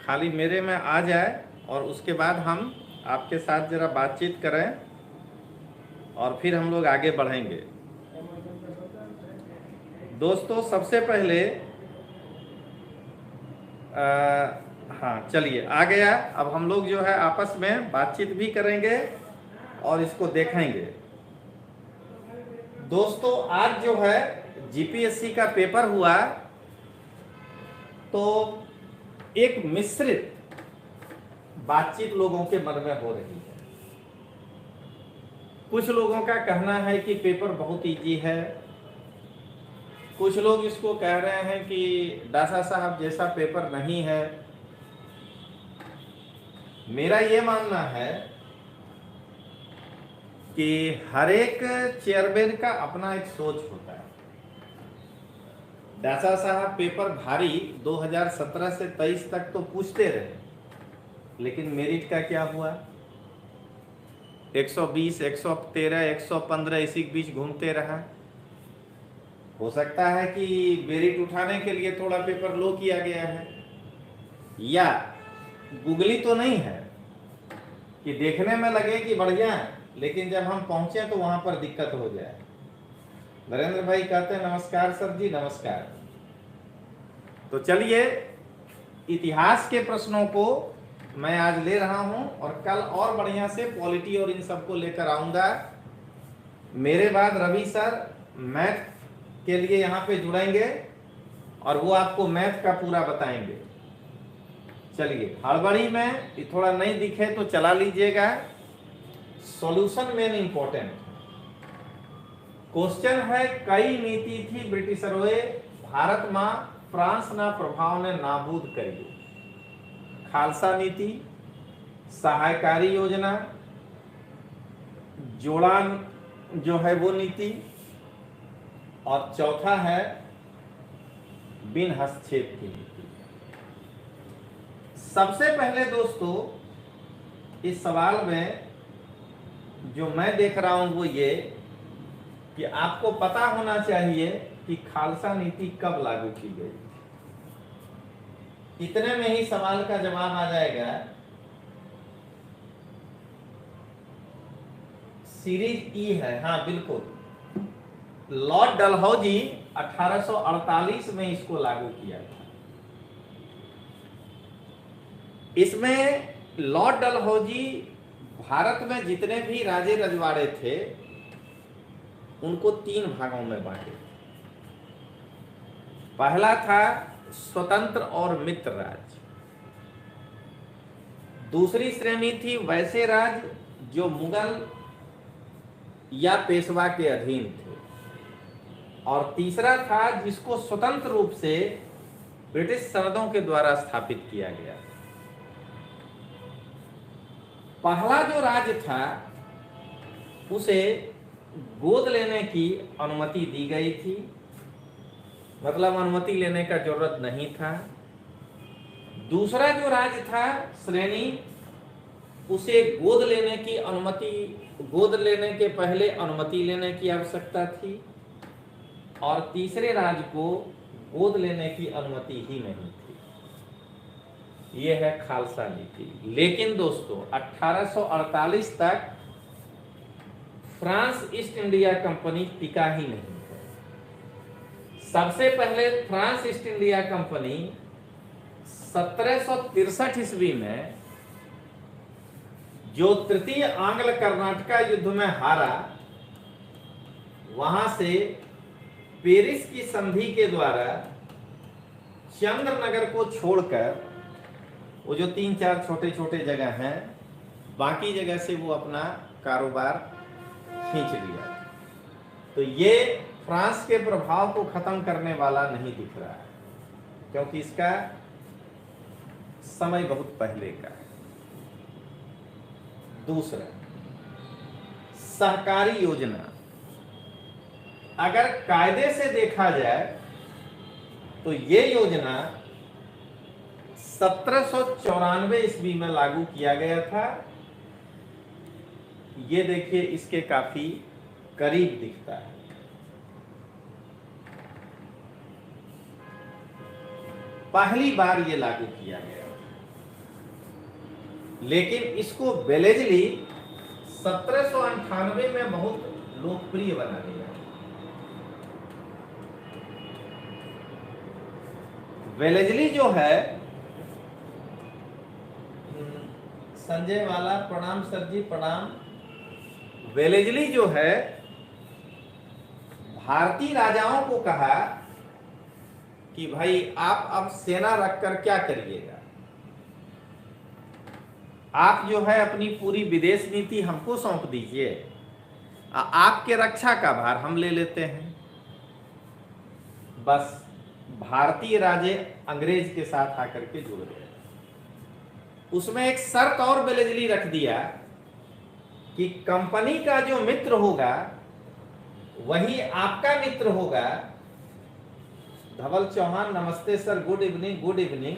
खाली मेरे में आ जाए और उसके बाद हम आपके साथ जरा बातचीत करें और फिर हम लोग आगे बढ़ेंगे। दोस्तों सबसे पहले हाँ चलिए आ गया। अब हम लोग जो है आपस में बातचीत भी करेंगे और इसको देखेंगे। दोस्तों आज जो है जीपीएससी का पेपर हुआ तो एक मिश्रित बातचीत लोगों के मन में हो रही है। कुछ लोगों का कहना है कि पेपर बहुत इजी है, कुछ लोग इसको कह रहे हैं कि डासा साहब जैसा पेपर नहीं है। मेरा ये मानना है कि हर एक चेयरमैन का अपना एक सोच होता है। डासा साहब पेपर भारी 2017 से 23 तक तो पूछते रहे, लेकिन मेरिट का क्या हुआ? 120, 113, 115 इसी के बीच घूमते रहा। हो सकता है कि मेरिट उठाने के लिए थोड़ा पेपर लो किया गया है, या गूगली तो नहीं है कि देखने में लगे कि बढ़िया है लेकिन जब हम पहुंचे तो वहां पर दिक्कत हो जाए। नरेंद्र भाई कहते हैं नमस्कार सर जी। नमस्कार। तो चलिए इतिहास के प्रश्नों को मैं आज ले रहा हूं और कल और बढ़िया से पॉलिटी और इन सबको लेकर आऊंगा। मेरे बाद रवि सर मैथ के लिए यहाँ पे जुड़ेंगे और वो आपको मैथ का पूरा बताएंगे। चलिए हड़बड़ी में थोड़ा नहीं दिखे तो चला लीजिएगा। Solution main important. क्वेश्चन है कई नीति थी ब्रिटिशरों भारत में फ्रांस ना प्रभाव ने नाबूद करी। खालसा नीति, सहायकारी योजना, जोड़ान जो है वो नीति, और चौथा है बिन हस्तक्षेप की नीति। सबसे पहले दोस्तों इस सवाल में जो मैं देख रहा हूं वो ये कि आपको पता होना चाहिए कि खालसा नीति कब लागू की गई। इतने में ही सवाल का जवाब आ जाएगा। सीरीज ई है, हाँ बिल्कुल। लॉर्ड डलहौजी 1848 में इसको लागू किया था। इसमें लॉर्ड डलहौजी भारत में जितने भी राजे रजवाड़े थे उनको 3 भागों में बांटे। पहला था स्वतंत्र और मित्र राज्य। दूसरी श्रेणी थी वैसे राज्य जो मुगल या पेशवा के अधीन थे, और तीसरा था जिसको स्वतंत्र रूप से ब्रिटिश सरहदों के द्वारा स्थापित किया गया। पहला जो राज्य था उसे गोद लेने की अनुमति दी गई थी, मतलब अनुमति लेने का जरूरत नहीं था। दूसरा जो राज्य था श्रेणी, उसे गोद लेने की अनुमति, गोद लेने के पहले अनुमति लेने की आवश्यकता थी, और तीसरे राज्य को गोद लेने की अनुमति ही नहीं थी। यह है खालसा नीति। लेकिन दोस्तों 1848 तक फ्रांस ईस्ट इंडिया कंपनी टिका ही नहीं है। सबसे पहले फ्रांस ईस्ट इंडिया कंपनी 1763 ईस्वी में जो तृतीय आंग्ल कर्नाटका युद्ध में हारा, वहां से पेरिस की संधि के द्वारा चंद्रनगर को छोड़कर, वो जो 3-4 छोटे छोटे जगह हैं, बाकी जगह से वो अपना कारोबार खींच लिया। तो ये फ्रांस के प्रभाव को खत्म करने वाला नहीं दिख रहा है, क्योंकि इसका समय बहुत पहले का है। दूसरा, सहकारी योजना। अगर कायदे से देखा जाए तो ये योजना 1794 ईस्वी में लागू किया गया था। ये देखिए इसके काफी करीब दिखता है। पहली बार ये लागू किया गया, लेकिन इसको वेलेजली 1798 में बहुत लोकप्रिय बना दिया। वेलेजली जो है, संजय वाला प्रणाम सर जी प्रणाम। वेलेजली जो है भारतीय राजाओं को कहा कि भाई आप अब सेना रखकर क्या करिएगा, आप जो है अपनी पूरी विदेश नीति हमको सौंप दीजिए, आपके रक्षा का भार हम ले लेते हैं। बस भारतीय राजे अंग्रेज के साथ आकर के जुड़ गए। उसमें एक शर्त और वेलेजली रख दिया कि कंपनी का जो मित्र होगा वही आपका मित्र होगा। धवल चौहान नमस्ते sir, good evening good evening.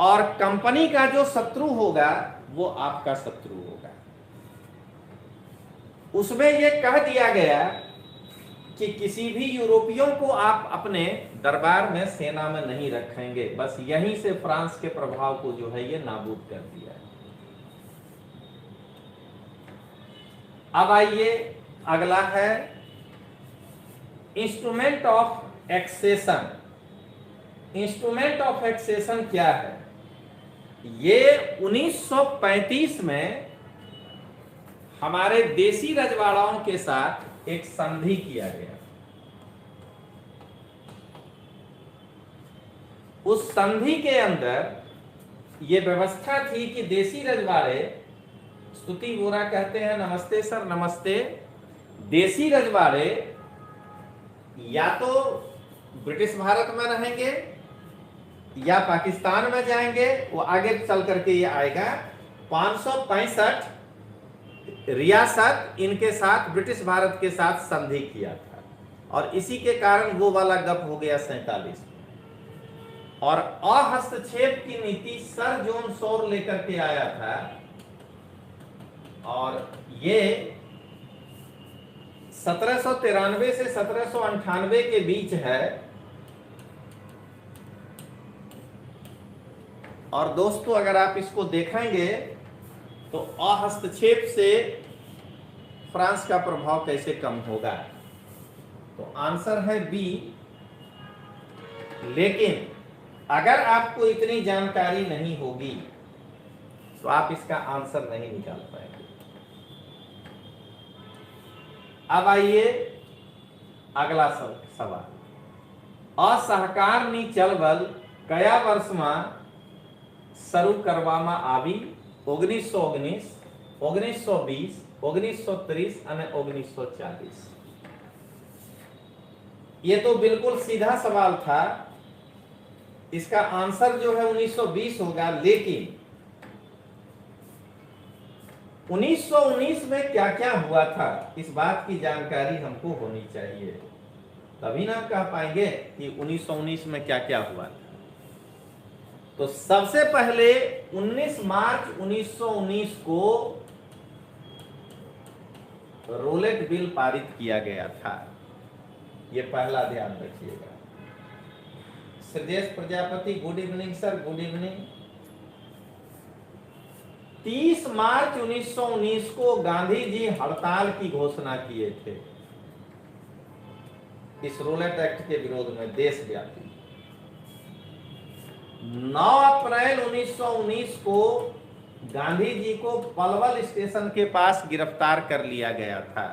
और कंपनी का जो शत्रु होगा वो आपका शत्रु होगा। उसमें यह कह दिया गया कि किसी भी यूरोपियों को आप अपने दरबार में सेना में नहीं रखेंगे। बस यहीं से फ्रांस के प्रभाव को जो है ये नाबूद कर दिया। अब आइए, अगला है instrument of accession. Instrument of accession क्या है? ये 1935 में हमारे देसी रजवाड़ाओं के साथ एक संधि किया गया। उस संधि के अंदर ये व्यवस्था थी कि देसी रजवाड़े, स्तुति बोरा कहते हैं नमस्ते सर नमस्ते, देसी रजवाड़े या तो ब्रिटिश भारत में रहेंगे या पाकिस्तान में जाएंगे। वो आगे चल करके ये आएगा। 565 रियासत इनके साथ ब्रिटिश भारत के साथ संधि किया था, और इसी के कारण वो वाला गप हो गया 47। और अहस्तक्षेप की नीति सर जॉन शोर लेकर के आया था, और ये 1793 से 1798 के बीच है। और दोस्तों अगर आप इसको देखेंगे तो अहस्तक्षेप से फ्रांस का प्रभाव कैसे कम होगा, तो आंसर है बी। लेकिन अगर आपको इतनी जानकारी नहीं होगी तो आप इसका आंसर नहीं निकाल पाएंगे। अब आइए अगला सवाल। असहकारनी चळवळ कया વર્ષમાં શરૂ કરવામાં આવી? 1919, 1920, 1930 અને 1940। ये तो बिल्कुल सीधा सवाल था। इसका आंसर जो है 1920 होगा। लेकिन 1919 में क्या क्या हुआ था, इस बात की जानकारी हमको होनी चाहिए, तभी ना कह पाएंगे कि 1919 में क्या क्या हुआ था। तो सबसे पहले 19 मार्च 1919 को रोलेट बिल पारित किया गया था। ये पहला ध्यान रखिएगा। Shrajesh Prajapati good evening sir, good evening. 30 मार्च 1919 को गांधी जी हड़ताल की घोषणा किए थे इस रोलेट एक्ट के विरोध में देशव्यापी। 9 अप्रैल 1919 को गांधी जी को पलवल स्टेशन के पास गिरफ्तार कर लिया गया था,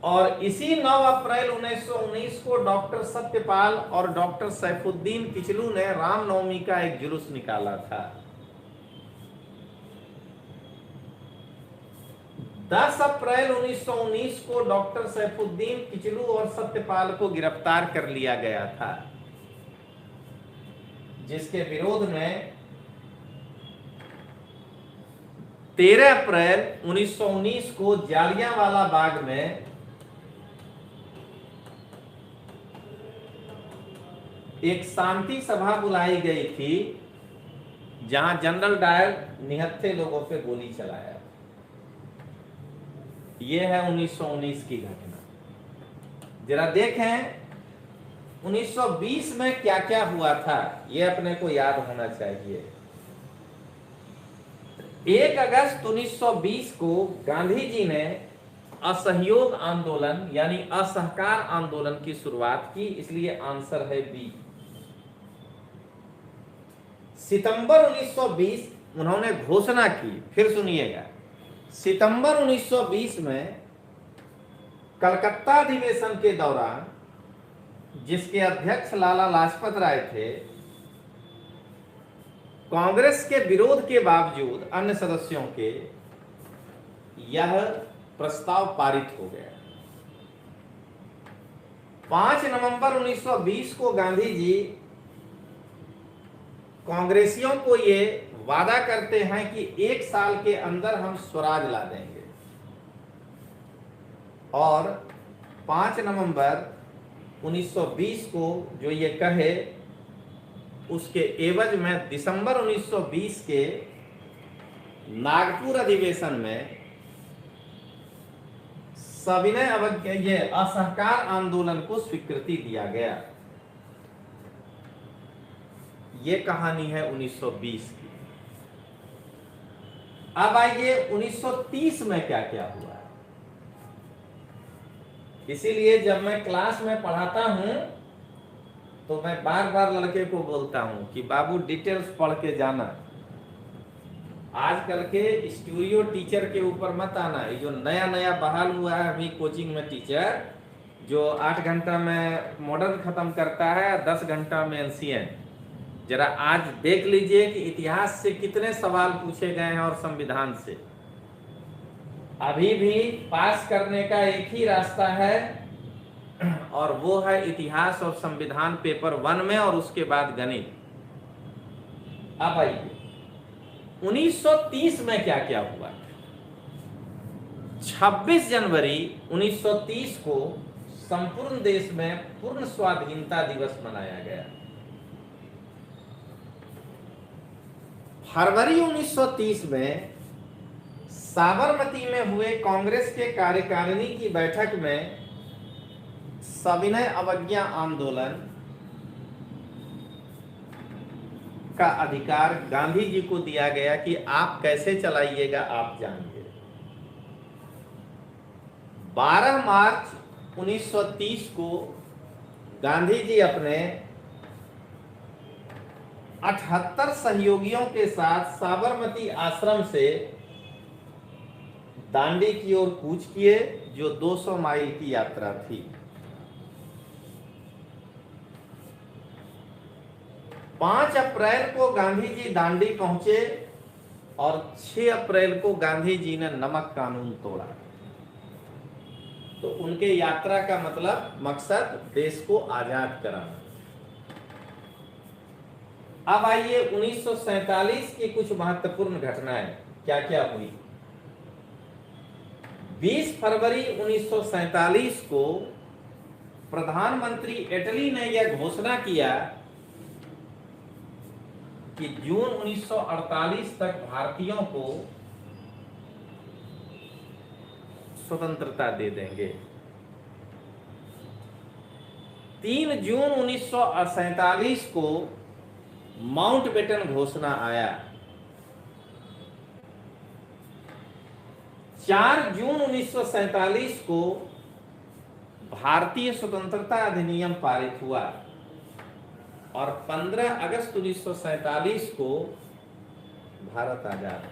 और इसी 9 अप्रैल 1919 को डॉक्टर सत्यपाल और डॉक्टर सैफुद्दीन किचलू ने रामनवमी का एक जुलूस निकाला था। 10 अप्रैल 1919 को डॉक्टर सैफुद्दीन किचलू और सत्यपाल को गिरफ्तार कर लिया गया था, जिसके विरोध में 13 अप्रैल 1919 को जालियांवाला बाग में एक शांति सभा बुलाई गई थी, जहां जनरल डायर निहत्थे लोगों पे गोली चलाया। यह है 1919 की घटना। जरा देखें 1920 में क्या क्या हुआ था ये अपने को याद होना चाहिए। 1 अगस्त 1920 को गांधी जी ने असहयोग आंदोलन यानी असहकार आंदोलन की शुरुआत की, इसलिए आंसर है बी। सितंबर 1920 उन्होंने घोषणा की, फिर सुनिएगा, सितंबर 1920 में कलकत्ता अधिवेशन के दौरान, जिसके अध्यक्ष लाला लाजपत राय थे, कांग्रेस के विरोध के बावजूद अन्य सदस्यों के, यह प्रस्ताव पारित हो गया। 5 नवंबर 1920 को गांधी जी कांग्रेसियों को ये वादा करते हैं कि 1 साल के अंदर हम स्वराज ला देंगे, और 5 नवंबर 1920 को जो ये कहे, उसके एवज में दिसंबर 1920 के नागपुर अधिवेशन में सविनय अवज्ञा ये असहकार आंदोलन को स्वीकृति दिया गया। ये कहानी है 1920 की। अब आइए 1930 में क्या क्या हुआ। इसीलिए जब मैं क्लास में पढ़ाता हूं तो मैं बार बार लड़के को बोलता हूं कि बाबू डिटेल्स पढ़ के जाना। आजकल के स्टूडियो टीचर के ऊपर मत आना। ये जो नया नया बहाल हुआ है अभी कोचिंग में टीचर, जो 8 घंटा में मॉडर्न खत्म करता है, 10 घंटा में एंशिएंट, जरा आज देख लीजिए कि इतिहास से कितने सवाल पूछे गए हैं और संविधान से। अभी भी पास करने का एक ही रास्ता है, और वो है इतिहास और संविधान पेपर 1 में, और उसके बाद गणित। अब आइए 1930 में क्या क्या हुआ। 26 जनवरी 1930 को संपूर्ण देश में पूर्ण स्वाधीनता दिवस मनाया गया। फरवरी 1930 में साबरमती में हुए कांग्रेस के कार्यकारिणी की बैठक में सविनय अवज्ञा आंदोलन का अधिकार गांधी जी को दिया गया कि आप कैसे चलाइएगा आप जानिए। 12 मार्च 1930 को गांधी जी अपने 78 सहयोगियों के साथ साबरमती आश्रम से दांडी की ओर कूच किए, जो 200 माइल की यात्रा थी। 5 अप्रैल को गांधी जी दांडी पहुंचे, और 6 अप्रैल को गांधी जी ने नमक कानून तोड़ा। तो उनके यात्रा का मकसद देश को आजाद कराना। अब आइए 1947 की कुछ महत्वपूर्ण घटनाएं क्या क्या हुई। 20 फरवरी 1947 को प्रधानमंत्री इटली ने यह घोषणा किया कि जून 1948 तक भारतीयों को स्वतंत्रता दे देंगे। 3 जून 1947 को माउंटबेटन घोषणा आया। 4 जून 1947 को भारतीय स्वतंत्रता अधिनियम पारित हुआ, और 15 अगस्त 1947 को भारत आजाद।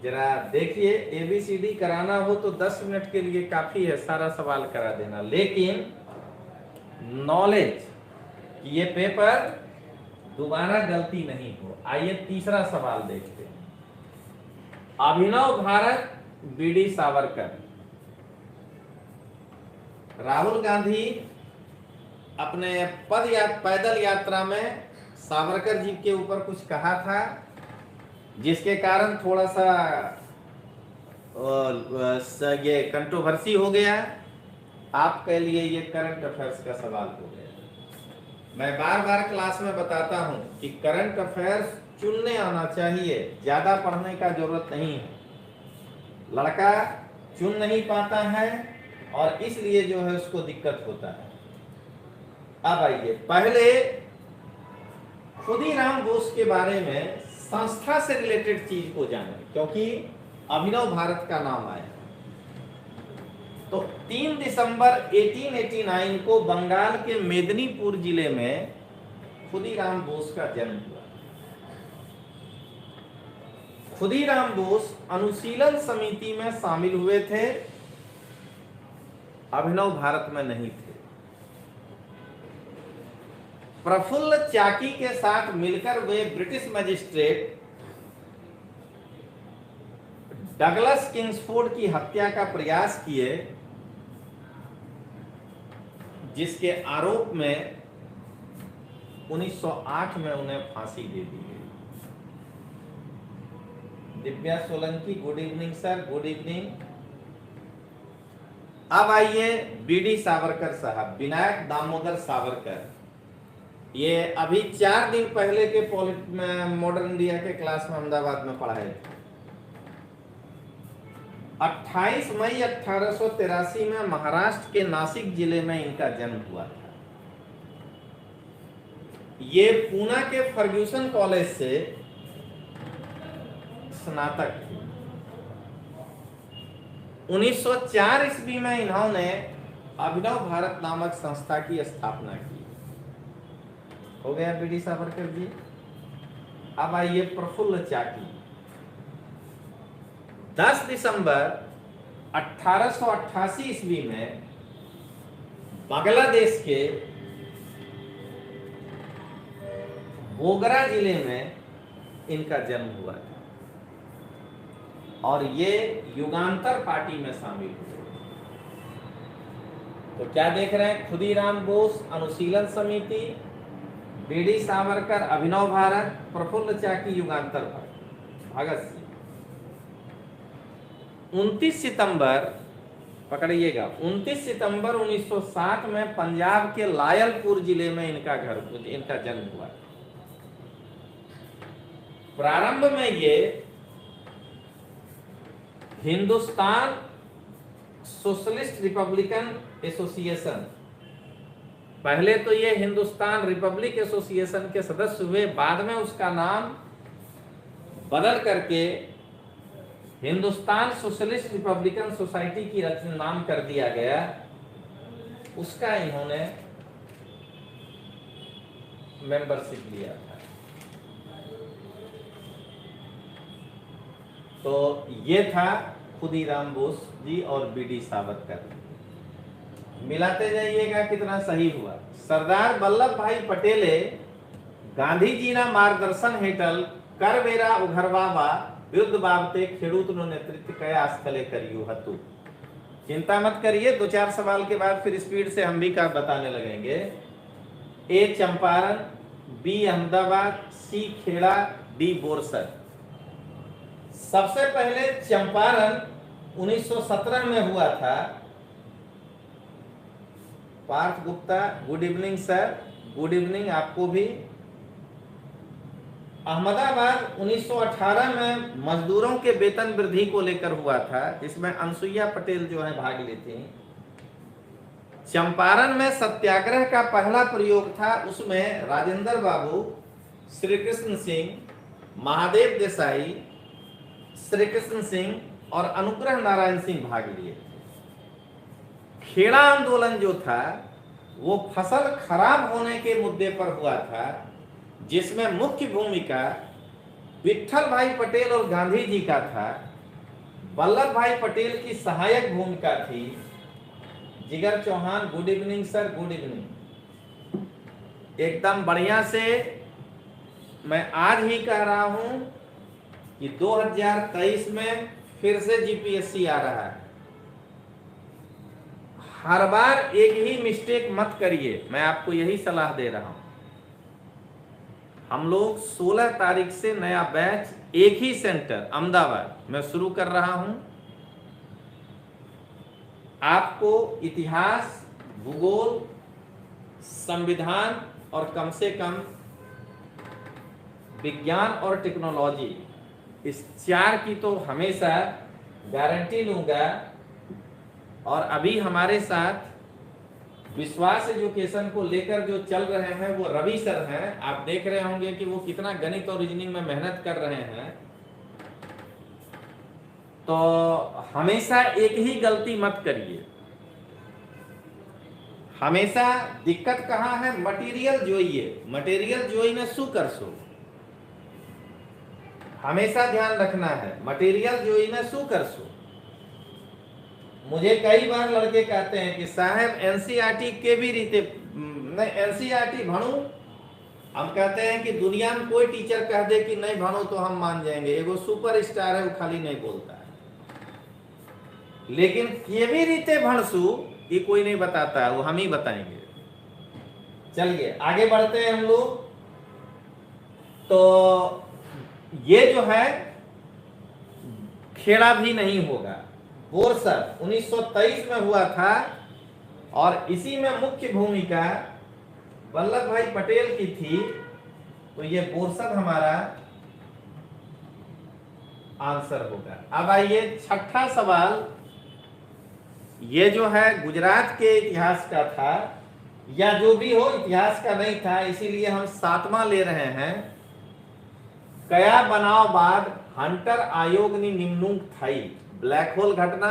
जरा देखिए, ABCD कराना हो तो 10 मिनट के लिए काफी है, सारा सवाल करा देना, लेकिन नॉलेज ये पेपर दोबारा गलती नहीं हो। आइए तीसरा सवाल देखते हैं। अभिनव भारत BD सावरकर। राहुल गांधी अपने पैदल यात्रा में सावरकर जी के ऊपर कुछ कहा था, जिसके कारण थोड़ा सा ये कंट्रोवर्सी हो गया। आपके लिए ये करंट अफेयर्स का सवाल हो गया। मैं बार बार क्लास में बताता हूं कि करंट अफेयर्स चुनने आना चाहिए, ज्यादा पढ़ने का जरूरत नहीं है। लड़का चुन नहीं पाता है और इसलिए जो है उसको दिक्कत होता है। अब आइए पहले खुदीराम बोस के बारे में संस्था से रिलेटेड चीज को जाने, क्योंकि अभिनव भारत का नाम आया। तो 3 दिसंबर 1889 को बंगाल के मेदिनीपुर जिले में खुदीराम बोस का जन्म हुआ। खुदीराम बोस अनुशीलन समिति में शामिल हुए थे, अभिनव भारत में नहीं थे। प्रफुल्ल चाकी के साथ मिलकर वे ब्रिटिश मजिस्ट्रेट डगलस किंग्सफोर्ड की हत्या का प्रयास किए, जिसके आरोप में 1908 में उन्हें फांसी दे दी गई। Divya Solanki, good evening sir, good evening. अब आइए बीडी सावरकर साहब, विनायक दामोदर सावरकर। ये अभी 4 दिन पहले के मॉडर्न इंडिया के क्लास में अहमदाबाद में पढ़ाए थे। 28 मई 1883 में महाराष्ट्र के नासिक जिले में इनका जन्म हुआ था। ये पूना के फर्ग्यूसन कॉलेज से स्नातक थे। 1904 ईस्वी में इन्होंने अभिनव भारत नामक संस्था की स्थापना की। हो गया बीडी सावरकर जी। अब आइए प्रफुल्ल चाकी। 10 दिसंबर 1888 ईस्वी में बांग्लादेश के बोगरा जिले में इनका जन्म हुआ था और ये युगांतर पार्टी में शामिल हुए। तो क्या देख रहे हैं? खुदीराम बोस अनुशीलन समिति, बीडी सावरकर अभिनव भारत, प्रफुल्ल चाकी युगांतर पार्टी, भगत सिंह। 29 सितंबर पकड़िएगा, 29 सितंबर 1907 में पंजाब के लायलपुर जिले में इनका जन्म हुआ। प्रारंभ में ये हिंदुस्तान सोशलिस्ट रिपब्लिकन एसोसिएशन, पहले तो ये हिंदुस्तान रिपब्लिक एसोसिएशन के सदस्य हुए, बाद में उसका नाम बदल करके हिंदुस्तान सोशलिस्ट रिपब्लिकन सोसाइटी की नाम कर दिया गया। उसका इन्होंने मेंबरशिप लिया था। तो ये था खुदीराम बोस जी और बीडी सावरकर। मिलाते जाइएगा कितना सही हुआ। सरदार वल्लभ भाई पटेले गांधी जी ना मार्गदर्शन हेठल करवेरा उघरवावा युद्ध बाबते खेडूतनो नेतृत्व कया स्थले करियो हतु। चिंता मत करिए, 2-4 सवाल के बाद फिर स्पीड से हम भी का बताने लगेंगे। A Champaran, B Ahmedabad, C Kheda, D Borsad. सबसे पहले चंपारण 1917 में हुआ था। Parth Gupta, good evening sir, good evening आपको भी। अहमदाबाद 1918 में मजदूरों के वेतन वृद्धि को लेकर हुआ था, जिसमें अनसुईया पटेल जो है भाग लेती हैं। चंपारण में सत्याग्रह का पहला प्रयोग था, उसमें राजेंद्र बाबू, श्री कृष्ण सिंह, महादेव देसाई, श्री कृष्ण सिंह और अनुग्रह नारायण सिंह भाग लिए थे। खेड़ा आंदोलन जो था वो फसल खराब होने के मुद्दे पर हुआ था, जिसमें मुख्य भूमिका विट्ठल भाई पटेल और गांधी जी का था। वल्लभ भाई पटेल की सहायक भूमिका थी। Jigar Chauhan, good evening sir, good evening. एकदम बढ़िया से मैं आज ही कह रहा हूं कि 2023 में फिर से जीपीएससी आ रहा है। हर बार एक ही मिस्टेक मत करिए, मैं आपको यही सलाह दे रहा हूं। हम लोग 16 तारीख से नया बैच एक ही सेंटर अहमदाबाद में शुरू कर रहा हूं। आपको इतिहास, भूगोल, संविधान और कम से कम विज्ञान और टेक्नोलॉजी, इस 4 की तो हमेशा गारंटी लूंगा और अभी हमारे साथ विश्वास एजुकेशन को लेकर जो चल रहे हैं वो रवि सर हैं। आप देख रहे होंगे कि वो कितना गणित और रीजनिंग में मेहनत कर रहे हैं। तो हमेशा एक ही गलती मत करिए। हमेशा दिक्कत कहाँ है? मटेरियल जोइए, मटेरियल जोइने शू करशो। हमेशा ध्यान रखना है, मटेरियल जोइने शू करशो। मुझे कई बार लड़के कहते हैं कि साहब एनसीईआरटी के भी रीते नहीं एनसीईआरटी भणु। हम कहते हैं कि दुनिया में कोई टीचर कह दे कि नहीं भणो तो हम मान जाएंगे। एगो सुपर स्टार है, वो खाली नहीं बोलता है, लेकिन के भी रीते भणसू ये कोई नहीं बताता है, वो हम ही बताएंगे। चलिए आगे बढ़ते हैं हम लोग। तो ये जो है खेड़ा भी नहीं होगा। बोरसद 1923 में हुआ था और इसी में मुख्य भूमिका वल्लभ भाई पटेल की थी। तो ये बोरसद हमारा आंसर होगा। अब आइए छठा सवाल। ये जो है गुजरात के इतिहास का था, या जो भी हो इतिहास का नहीं था, इसीलिए हम 7वां ले रहे हैं। कया बनाव बाद हंटर आयोग ने निम्नुक थई? ब्लैक होल घटना,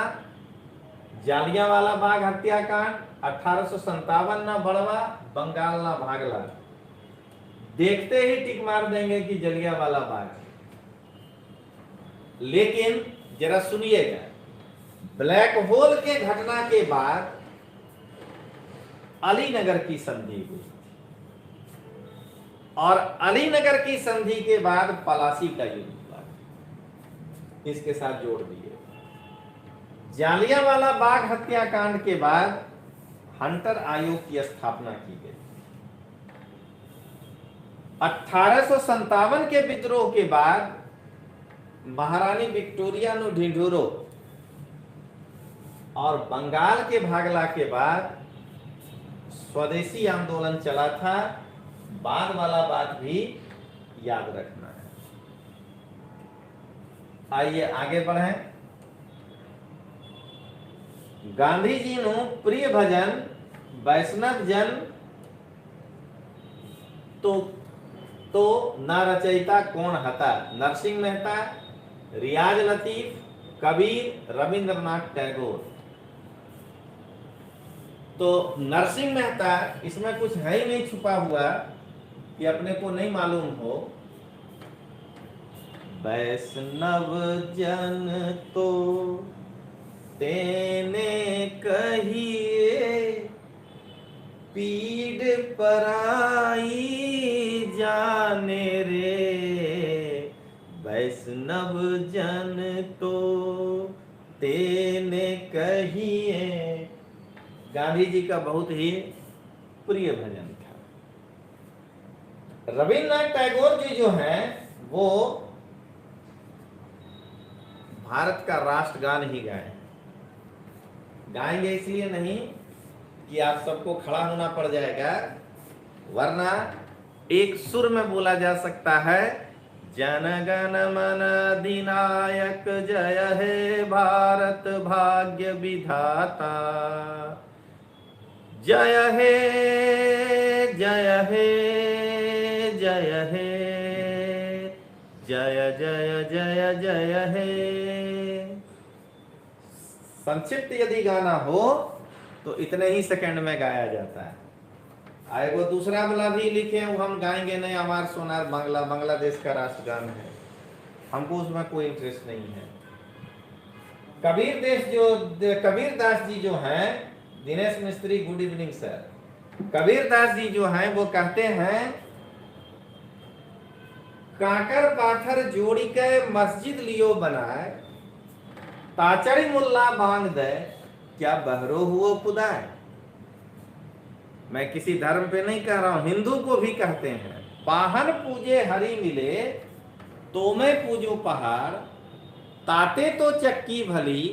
जालियांवाला बाग हत्याकांड, 1857 ना बड़वा, बंगाल ना भागला। देखते ही टिक मार देंगे कि जलियांवाला बाग, लेकिन जरा सुनिएगा। ब्लैक होल के घटना के बाद अलीनगर की संधि हुई और अलीनगर की संधि के बाद पलासी का युद्ध हुआ। इसके साथ जोड़ दिए। जालियांवाला बाग हत्याकांड के बाद हंटर आयोग की स्थापना की गई। 1857 के विद्रोह के बाद महारानी विक्टोरिया नु ढिंढोरो और बंगाल के भागला के बाद स्वदेशी आंदोलन चला था। बाद वाला बात भी याद रखना है। आइए आगे बढ़ें। गांधी जी नु प्रिय भजन वैष्णव जन तो ना रचयिता कौन हता? नरसिंह मेहता, रियाज लतीफ, कबीर, रविंद्रनाथ टैगोर। तो नरसिंह मेहता, इसमें कुछ है ही नहीं छुपा हुआ कि अपने को नहीं मालूम हो। वैष्णव जन तो तेने कहिए, पीड़ पराई जाने रे। वैष्णव जन तो तेने कहिए, गांधी जी का बहुत ही प्रिय भजन था। रविन्द्रनाथ टैगोर जी जो हैं वो भारत का राष्ट्रगान ही गाए। गाएंगे इसलिए नहीं कि आप सबको खड़ा होना पड़ जाएगा, वरना एक सुर में बोला जा सकता है। जन गण मन अधिनायक जय हे भारत भाग्य विधाता, जय हे जय हे जय हे जय जय जय जय हे। संक्षिप्त यदि गाना हो तो इतने ही सेकंड में गाया जाता है। आए वो दूसरा वाला भी लिखे, वो हम गाएंगे नहीं। हमार सोनार बांग्ला बांग्लादेश का राष्ट्रगान है, हमको उसमें कोई इंटरेस्ट नहीं है। कबीर दास जी जो हैं, दिनेश मिस्त्री, good evening sir. Kabir Das ji जो हैं वो कहते हैं, काकर पाथर जोड़ी के मस्जिद लियो बनाए, ताचड़ी मुल्ला बांग दे, क्या बहरो हुआ खुदाए। मैं किसी धर्म पे नहीं कह रहा हूं, हिंदू को भी कहते हैं। पाहन पूजे हरि मिले, तो मैं पूजो पहाड़, ताते तो चक्की भली,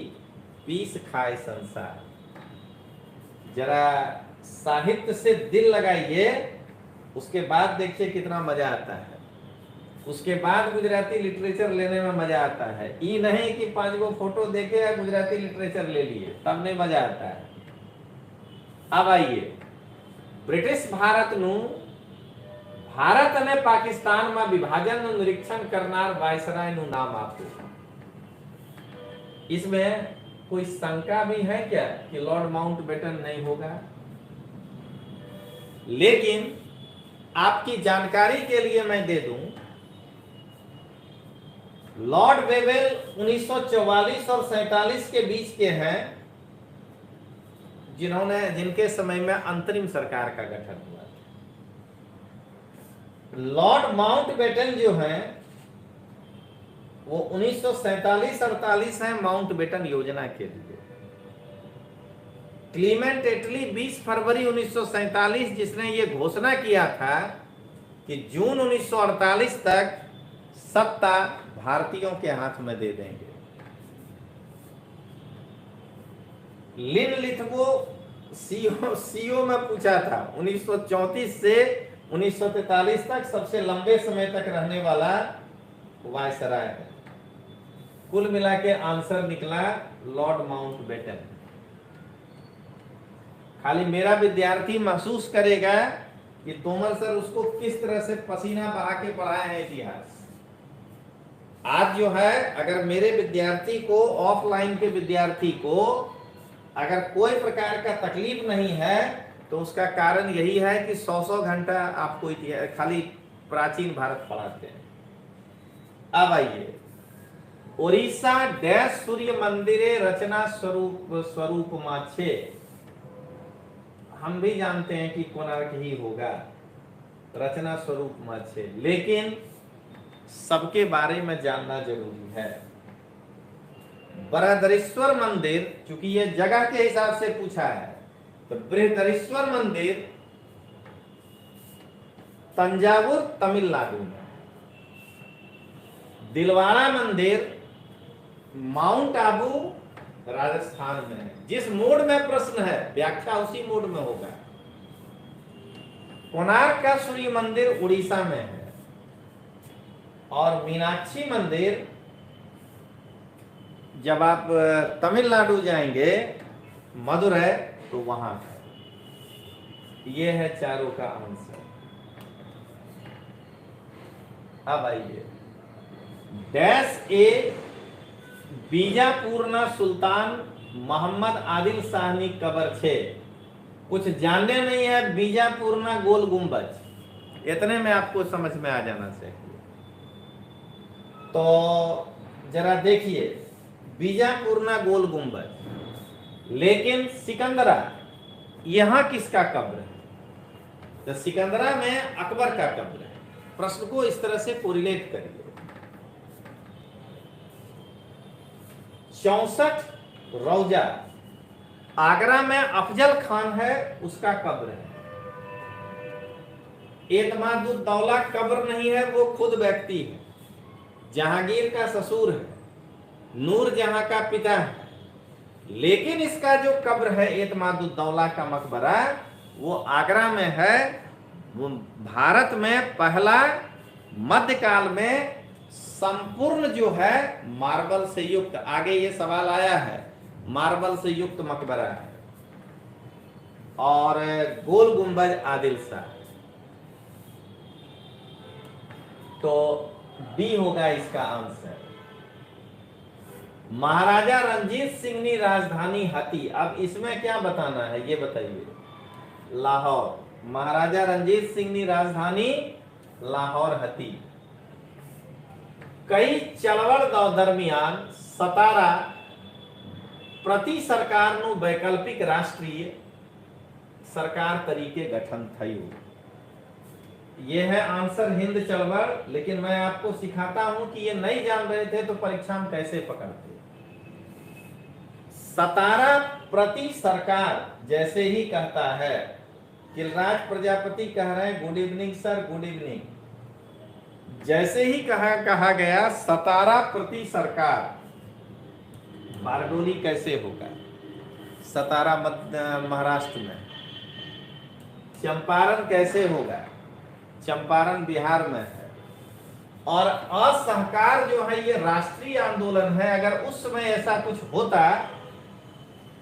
पीस खाए संसार। जरा साहित्य से दिल लगाइए, उसके बाद देखिए कितना मजा आता है। उसके बाद गुजराती लिटरेचर लेने में मजा आता है। ये नहीं कि 5 गो फोटो देखे या गुजराती लिटरेचर ले लिए, तब नहीं मजा आता है। अब आइए, ब्रिटिश भारत नु भारत ने पाकिस्तान में विभाजन निरीक्षण करनार वायसराय नु नाम आप्યું। इसमें कोई शंका भी है क्या कि लॉर्ड माउंटबेटन नहीं होगा? लेकिन आपकी जानकारी के लिए मैं दे दूं, लॉर्ड वेवेल 1944 और 47 के बीच के हैं, जिनके समय में अंतरिम सरकार का गठन हुआ। लॉर्ड माउंटबेटन जो हैं वो 1947-48 है माउंटबेटन योजना के लिए। क्लीमेंट एटली 20 फरवरी 1947 जिसने ये घोषणा किया था कि जून 1948 तक सत्ता भारतीयों के हाथ में दे देंगे। लिन लिथगो सीओ में पूछा था, 1934 से 1943 तक सबसे लंबे समय तक रहने वाला वायसराय है। कुल मिला के आंसर निकला लॉर्ड माउंटबेटन। खाली मेरा विद्यार्थी महसूस करेगा कि तोमर सर उसको किस तरह से पसीना बहा के पढ़ाए हैं इतिहास। आज जो है, अगर मेरे विद्यार्थी को, ऑफलाइन के विद्यार्थी को अगर कोई प्रकार का तकलीफ नहीं है तो उसका कारण यही है कि 100 घंटा आपको खाली प्राचीन भारत पढ़ाते हैं। अब आइए, ओडिशा डैश सूर्य मंदिरे रचना स्वरूप माछे। हम भी जानते हैं कि कोणार्क ही होगा, रचना स्वरूप माछे, लेकिन सबके बारे में जानना जरूरी है। बृहदरेश्वर मंदिर, चूंकि ये जगह के हिसाब से पूछा है, तो बृहदरेश्वर मंदिर तंजावुर तमिलनाडु में, दिलवाड़ा मंदिर माउंट आबू राजस्थान में है। जिस मोड में प्रश्न है व्याख्या उसी मोड में होगा। कोणार्क का सूर्य मंदिर उड़ीसा में है और मीनाक्षी मंदिर जब आप तमिलनाडु जाएंगे मदुरै तो वहां है। ये है चारों का आंसर। अब आइए, डैश ए बीजापुरना सुल्तान मोहम्मद आदिल शाहनी कबर छे। कुछ जानने नहीं है, बीजापुरना गोल गुंबज, इतने में आपको समझ में आ जाना चाहिए। तो जरा देखिए, बीजापुरना गोल गुंबज, लेकिन सिकंदरा यहां किसका कब्र है? तो सिकंदरा में अकबर का कब्र है। प्रश्न को इस तरह से कोरिलेट करिए। 64 रौजा आगरा में अफजल खान है, उसका कब्र है। एतमादुद्दौला कब्र नहीं है, वो खुद व्यक्ति है। जहांगीर का ससुर है, नूर जहां का पिता है, लेकिन इसका जो कब्र है एतमादुद्दौला का मकबरा, वो आगरा में है। वो भारत में पहला मध्यकाल में संपूर्ण जो है मार्बल से युक्त, आगे ये सवाल आया है, मार्बल से युक्त मकबरा है। और गोल गुंबज आदिल शाह, तो बी होगा इसका आंसर। महाराजा रंजीत सिंह की राजधानी हती। अब इसमें क्या बताना है ये बताइए। लाहौर, महाराजा रंजीत सिंह की राजधानी लाहौर हती। कई चळवळ दरमियान सतारा प्रति सरकार नु वैकल्पिक राष्ट्रीय सरकार तरीके गठन थयु। ये है आंसर हिंद चळवळ। लेकिन मैं आपको सिखाता हूं कि ये नहीं जान रहे थे तो परीक्षा में कैसे पकड़ते। सतारा प्रति सरकार जैसे ही कहता है, किलराज प्रजापति कह रहे हैं good evening sir, good evening. जैसे ही कहा गया सतारा प्रति सरकार, बारडोली कैसे होगा? सतारा महाराष्ट्र में। चंपारण कैसे होगा? चंपारण बिहार में है। और असहकार जो है ये राष्ट्रीय आंदोलन है। अगर उस समय ऐसा कुछ होता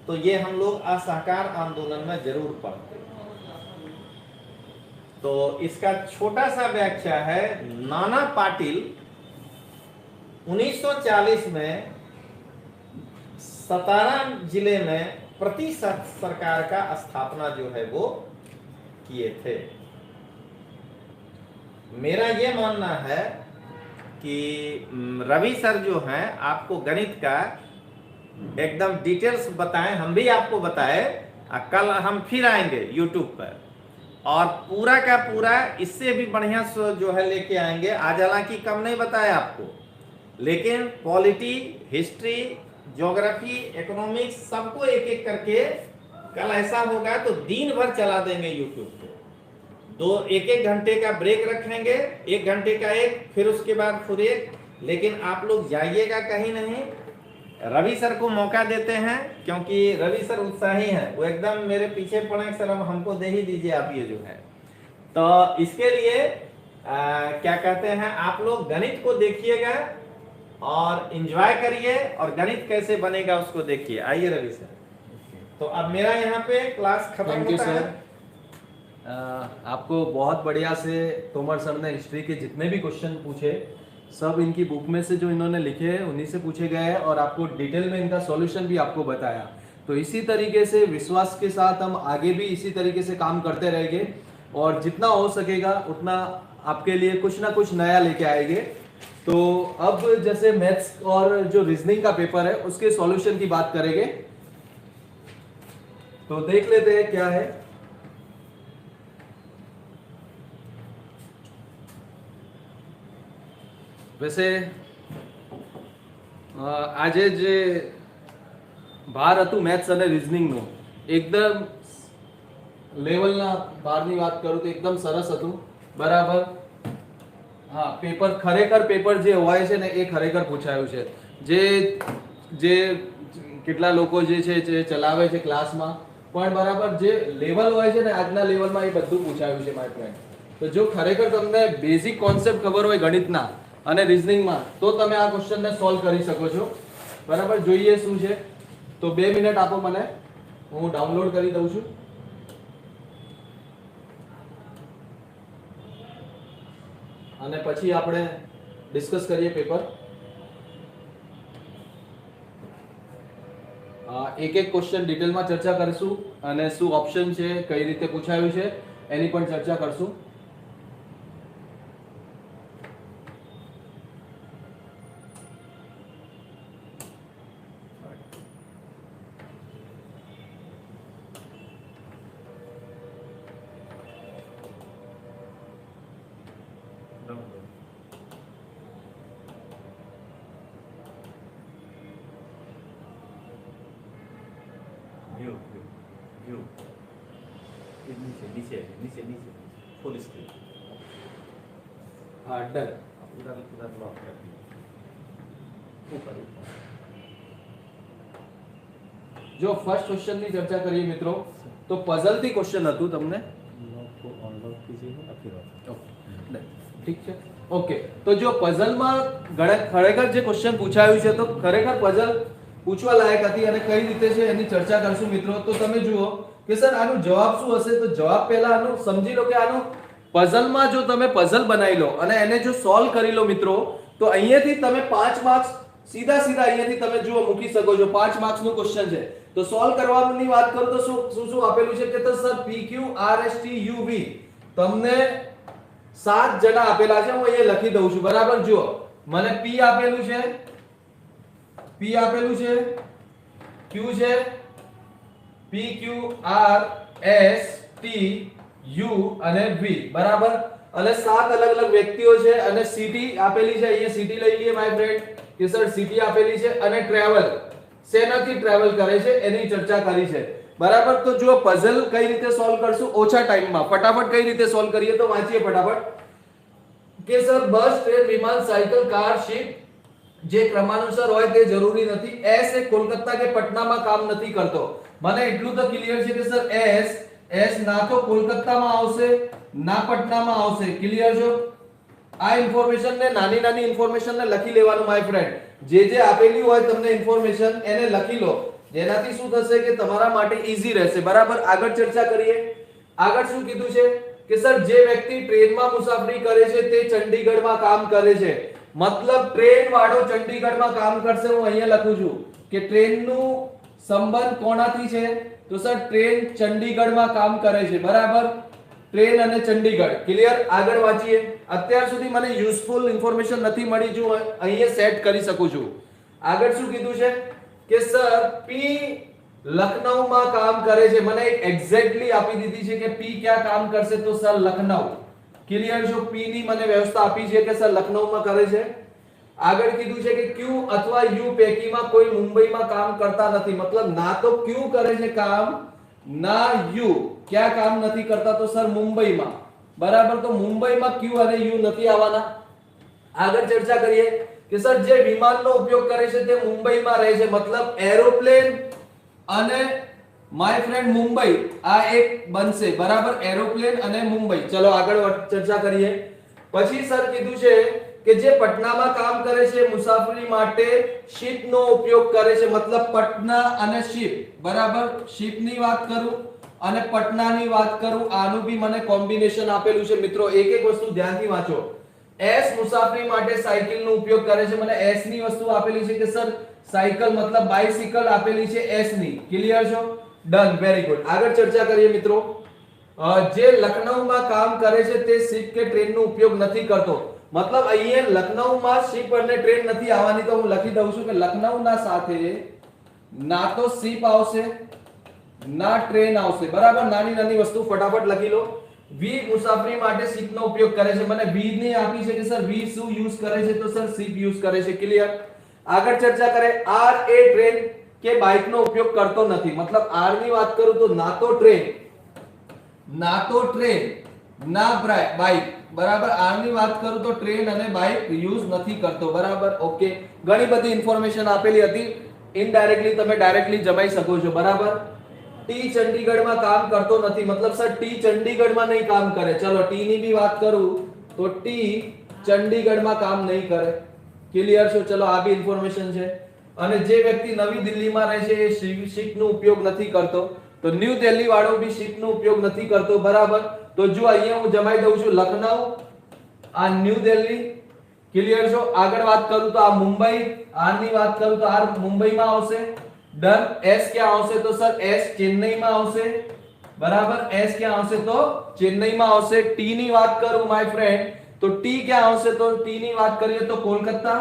तो ये हम लोग असहकार आंदोलन में जरूर पढ़ते। तो इसका छोटा सा व्याख्या है, नाना पाटिल 1940 में सतारा जिले में प्रतिशत सरकार का स्थापना जो है वो किए थे। मेरा ये मानना है कि रवि सर जो हैं आपको गणित का एकदम डिटेल्स बताएं, हम भी आपको बताएं। कल हम फिर आएंगे यूट्यूब पर और पूरा का पूरा इससे भी बढ़िया जो है लेके आएंगे। आज हालांकि कम नहीं बताया आपको, लेकिन पॉलिटी, हिस्ट्री, ज्योग्राफी, इकोनॉमिक्स सबको एक एक करके कल ऐसा होगा तो दिन भर चला देंगे यूट्यूब पे। एक एक घंटे का ब्रेक रखेंगे, 1 घंटे का एक, फिर उसके बाद फिर एक। लेकिन आप लोग जाइएगा कहीं नहीं, रवि सर को मौका देते हैं क्योंकि रवि सर उत्साही हैं। वो एकदम मेरे पीछे पड़े, सर अब हमको दे ही दीजिए आप ये जो है। तो इसके लिए क्या कहते हैं, आप लोग गणित को देखिएगा और एंजॉय करिए और गणित कैसे बनेगा उसको देखिए। आइए रवि सर। तो अब मेरा यहाँ पे क्लास खत्म होता है। आपको बहुत बढ़िया से तोमर सर ने हिस्ट्री के जितने भी क्वेश्चन पूछे सब इनकी बुक में से जो इन्होंने लिखे हैं उन्हीं से पूछे गए हैं और आपको डिटेल में इनका सॉल्यूशन भी आपको बताया। तो इसी तरीके से विश्वास के साथ हम आगे भी इसी तरीके से काम करते रहेंगे और जितना हो सकेगा उतना आपके लिए कुछ ना कुछ नया लेके आएंगे। तो अब जैसे मैथ्स और जो रीजनिंग का पेपर है उसके सॉल्यूशन की बात करेंगे। तो देख लेते हैं क्या है। वैसे આજે જે ભાર હતું મેથ્સ અને રિઝનિંગનું એકદમ લેવલના ભારની વાત કરું તો એકદમ સરસ હતું, બરાબર। હા, પેપર ખરેખર પેપર જે હોય છે ને એ ખરેખર પૂછાયું છે। જે જે કેટલા લોકો જે છે જે ચલાવે છે ક્લાસમાં પણ બરાબર જે લેવલ હોય છે ને આજના લેવલમાં એ બધું પૂછાયું છે માય ફ્રેન્ડ। તો જો ખરેખર તમને બેઝિક કોન્સેપ્ટ ખબર હોય ગણિતના અને રિઝનિંગમાં તો તમે આ ક્વેશ્ચનને સોલ્વ કરી શકો છો, બરાબર। જોઈએ શું છે તો 2 મિનિટ આપો મને, હું ડાઉનલોડ કરી દઉં છું। અને પછી આપણે ડિસ્કસ કરીએ પેપર। એક એક ક્વેશ્ચન ડિટેલમાં ચર્ચા કરીશું અને શું ઓપ્શન છે, કઈ રીતે પૂછાયું છે એની પણ ચર્ચા કરશું। नीचे फुल स्क्रीन। हाँ, डन। उधर लॉक कर दिया ऊपर। जो फर्स्ट क्वेश्चन ની ચર્ચા કરીએ મિત્રો તો પઝલ થી ક્વેશ્ચન હતું તમને लॉक को अनलॉक कीजिएगा फिर ઓકે ઠીક છે ઓકે। તો જો પઝલમાં ખરેખર જે ક્વેશ્ચન પૂછાયું છે તો ખરેખર પઝલ પૂછવા લાયક હતી અને કઈ રીતે છે એની ચર્ચા કરશું મિત્રો। તો તમે જુઓ કે સર આનો જવાબ શું હશે, તો જવાબ પહેલા આનો સમજી લો કે આનો પઝલમાં જો તમે પઝલ બનાવી લો અને એને જો સોલ્વ કરી લો મિત્રો તો અહીંયાથી તમે 5 માર્ક્સ सीधा सीधा અહીંયાથી તમે જુઓ મૂકી શકો છો। 5 માર્ક્સ નો ક્વેશ્ચન છે તો સોલ્વ કરવાની વાત કરો તો શું આપેલું છે કે તો સર PQ RST UV તમને 7 જણા આપેલા છે। હું અહીંયા લખી દઉં છું, બરાબર। જુઓ મને P આપેલું છે, P આપેલું છે, Q છે, PQ RST U અને V, બરાબર। અને 7 અલગ અલગ વ્યક્તિઓ છે અને CT આપેલી છે। અહીંયા CT લઈ લઈએ માય ફ્રેન્ડ કે સર સિટી આપેલી છે અને ટ્રેવલ શેનાથી ટ્રેવલ કરે છે એની ચર્ચા કરી છે, બરાબર। તો જો પઝલ કઈ રીતે સોલ્વ કરશું ઓછા ટાઈમમાં, ફટાફટ કઈ રીતે સોલ્વ કરીએ તો વાંચીએ ફટાફટ કે સર બસ, ટ્રેન, વિમાન, સાયકલ, કાર, શિપ જે ક્રમાનુસાર હોય તે જરૂરી નથી। એસ એ કોલકાતા કે પટનામાં કામ નથી કરતો। મને એટલું તો ક્લિયર છે કે સર એસ ના તો કોલકાતામાં આવશે ના પટનામાં આવશે, ક્લિયર છો? આ ઇન્ફોર્મેશન ને નાની નાની ઇન્ફોર્મેશન ને લખી લેવાનું માય ફ્રેન્ડ. જે આપેલી હોય તમને ઇન્ફોર્મેશન એને લખી લો, જેનાથી શું થશે કે તમારા માટે ઈઝી રહેશે. બરાબર, આગળ ચર્ચા કરીએ. આગળ શું કીધું છે કે સર જે વ્યક્તિ ટ્રેનમાં મુસાફરી કરે છે તે ચંડીગઢમાં કામ કરે છે. મતલબ ટ્રેન વાળો ચંડીગઢમાં કામ કરશે. હું અહીંયા લખું છું કે ટ્રેનનું સંબંધ કોનાથી છે? તો સર ટ્રેન ચંડીગઢમાં કામ કરે છે. બરાબર, ટ્રેન અને ચંડીગઢ. ક્લિયર? આગળ વાંચીએ. અત્યાર સુધી મને યુઝફુલ ઇન્ફોર્મેશન નથી મળી, જો અહીંયા સેટ કરી શકું છું. આગળ શું કીધું છે કે સર પી લખનઉમાં કામ કરે છે. મને એક્ઝેક્ટલી આપી દીધી છે કે પી ક્યાં કામ કરશે? તો સર લખનઉ. ક્લિયર? જો પી ની મને વ્યવસ્થા આપી છે કે સર લખનઉમાં કરે છે. આગળ કીધું છે કે ક્યુ અથવા યુ પૈકીમાં કોઈ મુંબઈમાં કામ કરતા નથી. મતલબ ના તો ક્યુ કરે છે કામ, ના યુ. ક્યાં કામ નથી કરતા? તો સર મુંબઈમાં. બરાબર, તો મુંબઈમાં ક્યુ અને યુ નથી આવવાના. આગળ ચર્ચા કરીએ કે સર જે વિમાનનો ઉપયોગ કરે છે તે મુંબઈમાં રહે છે. મતલબ એરોપ્લેન અને માય ફ્રેન્ડ મુંબઈ આ એક બનશે. બરાબર, એરોપ્લેન અને મુંબઈ. ચલો આગળ ચર્ચા કરીએ. પછી સર કીધું છે કે જે પટનામાં કામ કરે છે મુસાફરી માટે શિપનો ઉપયોગ કરે છે. મતલબ પટના અને શિપ. બરાબર, શિપની વાત કરું અને પટનાની વાત કરું, આનું બી મને કોમ્બિનેશન આપેલું છે મિત્રો. એક એક વસ્તુ ધ્યાનથી વાંચો. એસ મુસાફરી માટે સાયકલનો ઉપયોગ કરે છે. મને એસ ની વસ્તુ આપેલી છે કે સર સાયકલ મતલબ બાઇસિકલ આપેલી છે એસ ની. ક્લિયર છો? Done, very good. આગળ ચર્ચા કરીએ મિત્રો. જે લખનઉમાં કામ કરે છે તે શિપ કે ટ્રેનનો ઉપયોગ નથી કરતો. મતલબ અહીંયા લખનઉમાં શિપ અને ટ્રેન નથી આવવાની, તો હું લખી દઉં છું કે લખનઉના સાથે ના તો શિપ આવશે ના ટ્રેન આવશે. બરાબર, નાની નાની વસ્તુ ફટાફટ લખી લો. વી મુસાફરી માટે શિપનો ઉપયોગ કરે છે. મને વી ની આપી છે કે સર વી શું યુઝ કરે છે? તો સર શિપ યુઝ કરે છે. ક્લિયર? આગળ ચર્ચા કરે. આર એ ટ્રેન કે બાઇકનો ઉપયોગ કરતો નથી. મતલબ આર ની વાત કરું તો ના તો ટ્રેન ના બાઇક. બરાબર, આર ની વાત કરું તો ટ્રેન અને બાઇક યુઝ નથી કરતો. બરાબર, ઓકે. ઘણી બધી ઇન્ફોર્મેશન આપેલી હતી. ઇનડાયરેક્ટલી તમે ડાયરેક્ટલી જમાઈ શકો છો. બરાબર, ટી ચંડીગઢમાં કામ કરતો નથી. મતલબ સર ટી ચંડીગઢમાં નહીં કામ કરે. ચલો ટી ની બી વાત કરું તો ટી ચંડીગઢમાં કામ નહીં કરે. ક્લિયર છો? ચલો આ બી ઇન્ફોર્મેશન છે. અને જે વ્યક્તિ નવી દિલ્હીમાં રહે છે એ શિપનો ઉપયોગ નથી કરતો. તો ન્યૂ દિલ્હી વાળો બી શિપનો ઉપયોગ નથી કરતો. બરાબર, તો જો અહીંયા હું જમાઈ દઉં છું લખનઉ, આ ન્યૂ દિલ્હી. ક્લિયર છો? આગળ વાત કરું તો આ મુંબઈ, આર ની વાત કરું તો આર મુંબઈમાં આવશે. ડન. એસ ક્યાં આવશે? તો સર એસ ચેન્નઈમાં આવશે. બરાબર, એસ ક્યાં આવશે? તો ચેન્નઈમાં આવશે. ટી ની વાત કરું માય ફ્રેન્ડ તો ટી ક્યાં આવશે? તો ટી ની વાત કરીએ તો કોલકાતા.